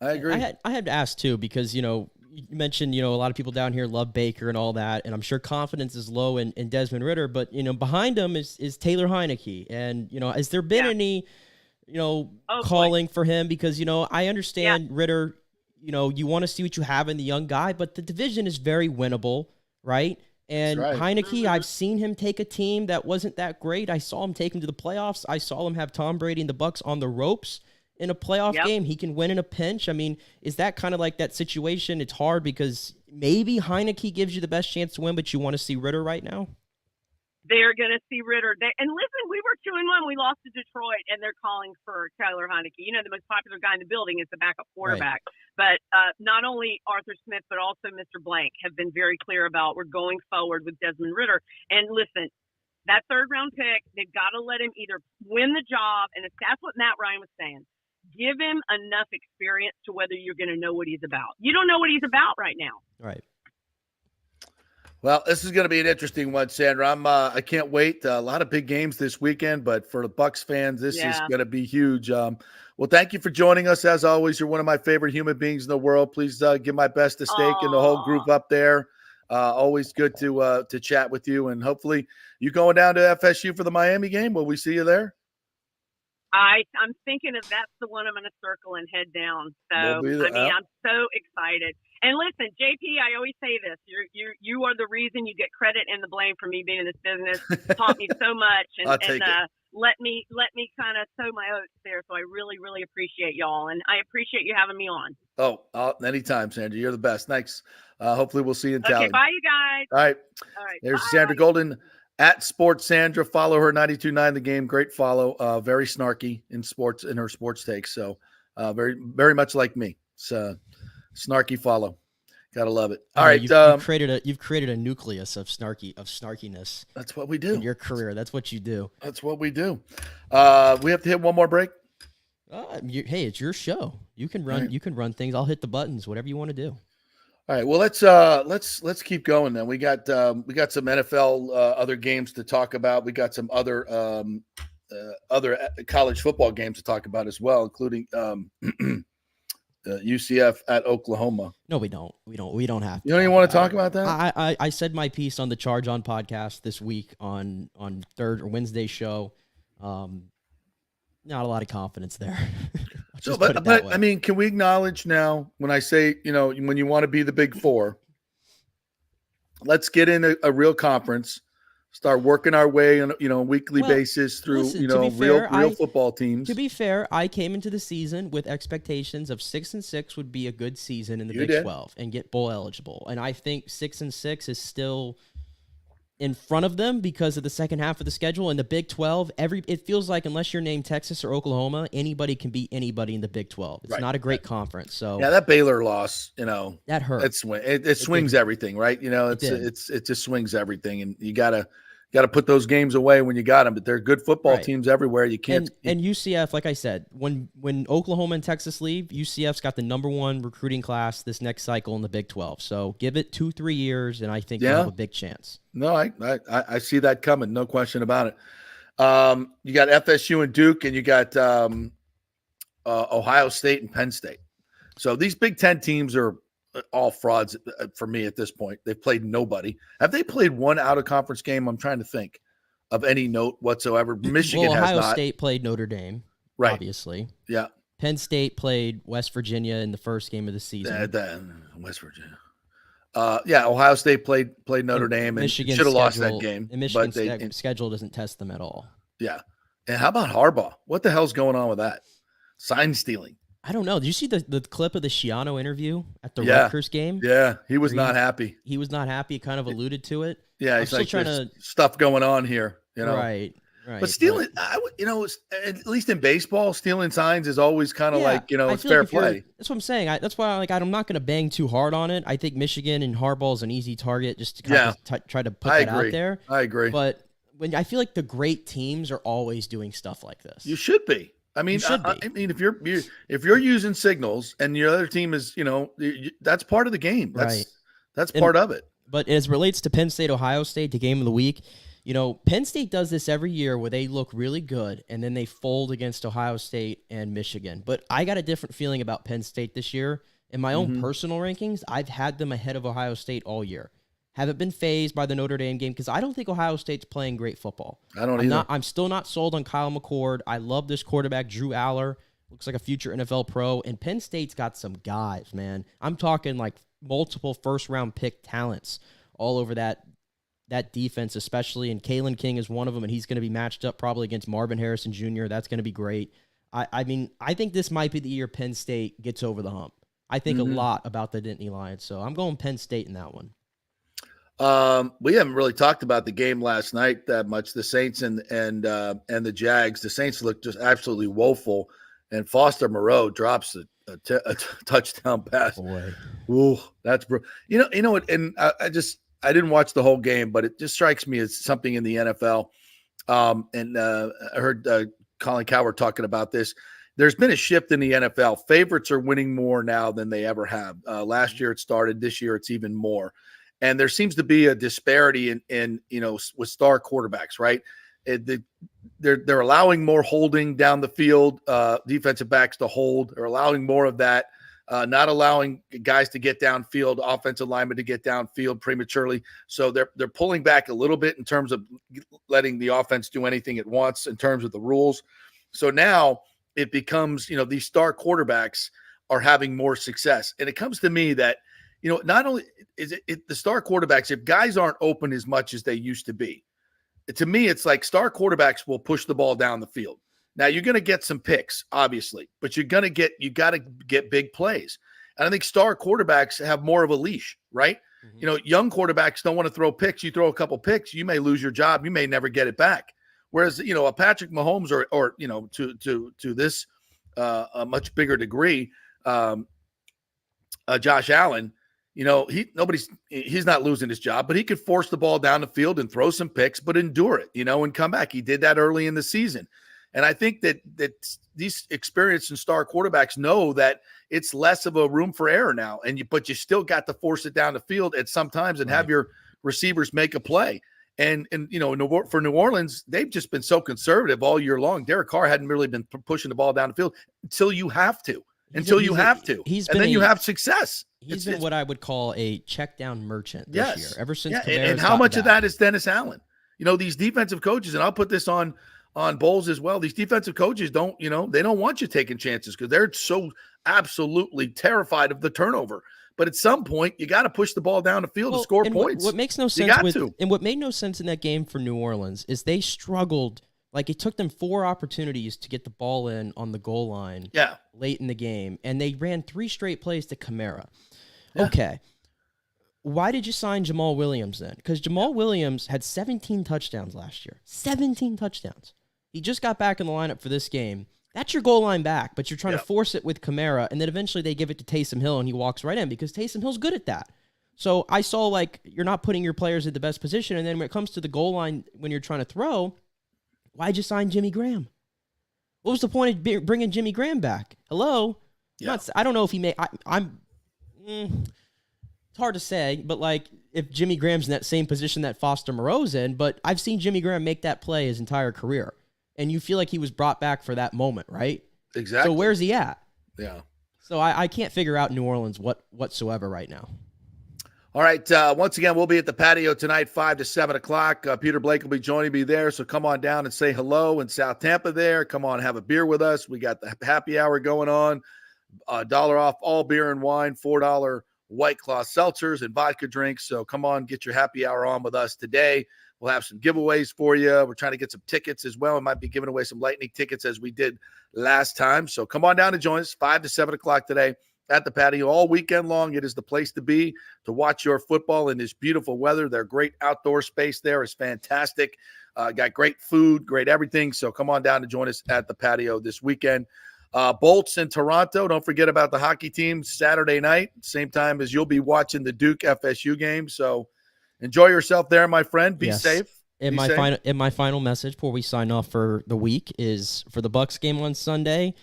I had to ask too, because, you mentioned, a lot of people down here love Baker and all that, and I'm sure confidence is low in Desmond Ridder, but, behind him is Taylor Heineke. And, has there been any, calling for him? Because, I understand Ridder, you want to see what you have in the young guy, but the division is very winnable, right? And Heineke, I've seen him take a team that wasn't that great. I saw him take him to the playoffs. I saw him have Tom Brady and the Bucs on the ropes in a playoff game. He can win in a pinch. I mean, is that kind of like that situation? It's hard because maybe Heineke gives you the best chance to win, but you want to see Ridder right now? They're going to see Ridder. And listen, we were 2-1. We lost to Detroit, and they're calling for Taylor Heineke. The most popular guy in the building is the backup quarterback. Right. But not only Arthur Smith, but also Mr. Blank have been very clear about we're going forward with Desmond Ridder. And listen, that third-round pick, they've got to let him either win the job, and if that's what Matt Ryan was saying, give him enough experience to whether you're going to know what he's about. You don't know what he's about right now. Right. Well, this is going to be an interesting one, Sandra. I can't wait. A lot of big games this weekend, but for the Bucs fans, this is going to be huge. Well, thank you for joining us. As always, you're one of my favorite human beings in the world. Please give my best to Steak and the whole group up there. Always good to chat with you, and hopefully you going down to FSU for the Miami game. Will we see you there? I'm thinking if that's the one I'm going to circle and head down. So, I'm so excited. And listen, JP, I always say this: you are the reason you get credit and the blame for me being in this business. Taught me so much, and let me kind of sow my oats there. So I really, really appreciate y'all, and I appreciate you having me on. Anytime, Sandra. You're the best. Thanks. Hopefully, we'll see you in town. Okay, bye, you guys. All right. There's bye. Sandra Golden at Sports Sandra. Follow her 92.9 The Game. Great follow. Very snarky in her sports takes. So very, very much like me. It's snarky follow. Gotta love it. All right. You've created a nucleus of snarkiness. That's what we do in your career. That's what you do. That's what we do. We have to hit one more break. Hey, it's your show. You can run. Right. You can run things. I'll hit the buttons. Whatever you want to do. All right. Well, let's keep going then. We got some NFL other games to talk about. We got some other college football games to talk about as well, including UCF at Oklahoma. No, we don't. We don't have to. You don't even want to talk about that? I said my piece on the Charge On podcast this week on third or Wednesday show. Not a lot of confidence there. But I mean, can we acknowledge now when I say, when you want to be the Big Four, let's get in a real conference, start working our way on a weekly basis through real football teams. To be fair, I came into the season with expectations of 6-6 would be a good season in the Big 12 and get bowl eligible, and I think 6-6 is still in front of them because of the second half of the schedule. In the Big 12, it feels like unless you're named Texas or Oklahoma, anybody can beat anybody in the Big 12. It's not a great conference. So that Baylor loss, that hurt. It swings everything, right? It just swings everything, and you gotta put those games away when you got them. But they're good football teams everywhere. You can't. And UCF, like I said, when Oklahoma and Texas leave, UCF's got the #1 recruiting class this next cycle in the Big 12. So give it 2-3 years, and I think you'll have a big chance. No, I see that coming. No question about it. You got FSU and Duke, and you got Ohio State and Penn State. So these Big Ten teams are all frauds for me at this point. They've played nobody. Have they played one out-of-conference game? I'm trying to think. of any note whatsoever. Michigan well, has Ohio not. State played Notre Dame, Right. obviously. Yeah. Penn State played West Virginia in the first game of the season. West Virginia. Ohio State played Notre Dame and Michigan's should have lost that schedule- game. And Michigan's schedule doesn't test them at all. Yeah. And how about Harbaugh? What the hell's going on with that? Sign stealing. I don't know. Did you see the clip of the Schiano interview at the Rutgers game? Yeah, he was not happy. He was not happy. Kind of alluded to it. Yeah, he's like, there's stuff going on here, you know. Right. But stealing, at least in baseball, stealing signs is always kind of like, it's fair play. That's what I'm saying. That's why I'm not going to bang too hard on it. I think Michigan and Harbaugh is an easy target just to kind of try to put that out there. I agree. But I feel like the great teams are always doing stuff like this. You should be. I mean, if you're using signals and your other team is, that's part of the game. That's part of it. But as it relates to Penn State, Ohio State, the game of the week, Penn State does this every year where they look really good and then they fold against Ohio State and Michigan. But I got a different feeling about Penn State this year. In my own personal rankings, I've had them ahead of Ohio State all year. Haven't been fazed by the Notre Dame game because I don't think Ohio State's playing great football. I don't either. I'm still not sold on Kyle McCord. I love this quarterback, Drew Aller. Looks like a future NFL pro. And Penn State's got some guys, man. I'm talking like multiple first-round pick talents all over that defense, especially. And Kalen King is one of them, and he's going to be matched up probably against Marvin Harrison Jr. That's going to be great. I think this might be the year Penn State gets over the hump. I think a lot about the Nittany Lions, so I'm going Penn State in that one. We haven't really talked about the game last night that much. The Saints and the Jags. The Saints looked just absolutely woeful, and Foster Moreau drops a touchdown pass. Boy. Ooh, that's you know what? And I didn't watch the whole game, but it just strikes me as something in the NFL. I heard Colin Cowherd talking about this. There's been a shift in the NFL. Favorites are winning more now than they ever have. Last year it started. This year it's even more. And there seems to be a disparity in with star quarterbacks, right? They're allowing more holding down the field, defensive backs to hold. They're allowing more of that, not allowing guys to get downfield, offensive linemen to get downfield prematurely. So they're pulling back a little bit in terms of letting the offense do anything it wants in terms of the rules. So now it becomes, these star quarterbacks are having more success. And it comes to me that, not only is it the star quarterbacks, if guys aren't open as much as they used to be, to me, it's like star quarterbacks will push the ball down the field. Now you're going to get some picks, obviously, but you got to get big plays. And I think star quarterbacks have more of a leash, right? Young quarterbacks don't want to throw picks. You throw a couple picks, you may lose your job. You may never get it back. Whereas, a Patrick Mahomes or to this a much bigger degree, Josh Allen, he's not losing his job, but he could force the ball down the field and throw some picks, but endure it, and come back. He did that early in the season. And I think that these experienced and star quarterbacks know that it's less of a room for error now. But you still got to force it down the field at some times and have your receivers make a play. And for New Orleans, they've just been so conservative all year long. Derek Carr hadn't really been pushing the ball down the field until you have to. And then you have success. He's been what I would call a check down merchant this year. Ever since and how much of that is Dennis Allen? These defensive coaches, and I'll put this on Bowles as well. These defensive coaches don't want you taking chances because they're so absolutely terrified of the turnover. But at some point, you got to push the ball down the field to score points. What makes no sense what made no sense in that game for New Orleans is they struggled. Like, it took them 4 opportunities to get the ball in on the goal line late in the game, and they ran 3 straight plays to Kamara. Yeah. Okay. Why did you sign Jamal Williams then? Because Jamal Williams had 17 touchdowns last year. 17 touchdowns. He just got back in the lineup for this game. That's your goal line back, but you're trying to force it with Kamara, and then eventually they give it to Taysom Hill, and he walks right in because Taysom Hill's good at that. So I saw, you're not putting your players at the best position, and then when it comes to the goal line when you're trying to throw, why'd you sign Jimmy Graham? What was the point of bringing Jimmy Graham back? Hello? Yeah. I don't know if he may. It's hard to say, but if Jimmy Graham's in that same position that Foster Moreau's in, but I've seen Jimmy Graham make that play his entire career, and you feel like he was brought back for that moment, right? Exactly. So where's he at? Yeah. So I can't figure out New Orleans whatsoever right now. All right. Once again, we'll be at the patio tonight, 5 to 7 o'clock. Peter Blake will be joining me there. So come on down and say hello in South Tampa there. Come on, have a beer with us. We got the happy hour going on. $1 off all beer and wine, $4 White Claw seltzers and vodka drinks. So come on, get your happy hour on with us today. We'll have some giveaways for you. We're trying to get some tickets as well. We might be giving away some Lightning tickets as we did last time. So come on down and join us 5 to 7 o'clock today at the patio all weekend long. It is the place to be to watch your football in this beautiful weather. Their great outdoor space there is fantastic. Got great food, great everything. So come on down and join us at the patio this weekend. Bolts in Toronto. Don't forget about the hockey team Saturday night, same time as you'll be watching the Duke FSU game. So enjoy yourself there, my friend. Be safe. And my final message before we sign off for the week is for the Bucs game on Sunday.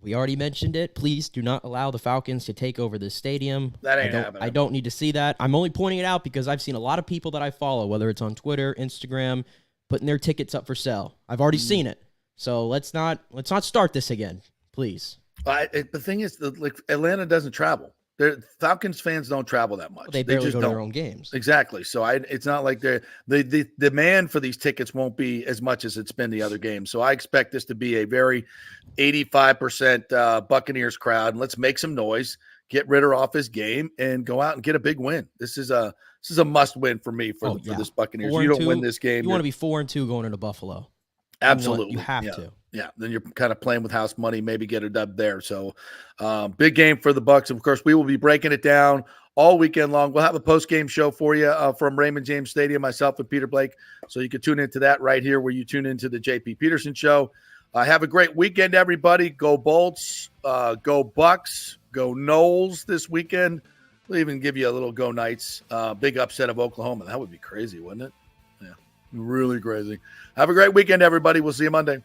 We already mentioned it. Please do not allow the Falcons to take over this stadium. That ain't happening. I don't need to see that. I'm only pointing it out because I've seen a lot of people that I follow, whether it's on Twitter, Instagram, putting their tickets up for sale. I've already seen it. So let's not start this again, please. The thing is, Atlanta doesn't travel. Falcons fans don't travel that much. Well, they barely go to their own games. Exactly. So it's not like the demand for these tickets won't be as much as it's been the other games. So I expect this to be a very 85% Buccaneers crowd. And let's make some noise, get Ritter off his game, and go out and get a big win. This is a must win for me for this Buccaneers. You don't win this game. You want to be 4-2 going into Buffalo. Absolutely. You have to. Yeah, then you're kind of playing with house money, maybe get a dub there. So big game for the Bucs. Of course, we will be breaking it down all weekend long. We'll have a post-game show for you from Raymond James Stadium, myself and Peter Blake. So you can tune into that right here where you tune into the JP Peterson Show. Have a great weekend, everybody. Go Bolts, go Bucs, go Knowles this weekend. We'll even give you a little go Knights. Big upset of Oklahoma. That would be crazy, wouldn't it? Yeah, really crazy. Have a great weekend, everybody. We'll see you Monday.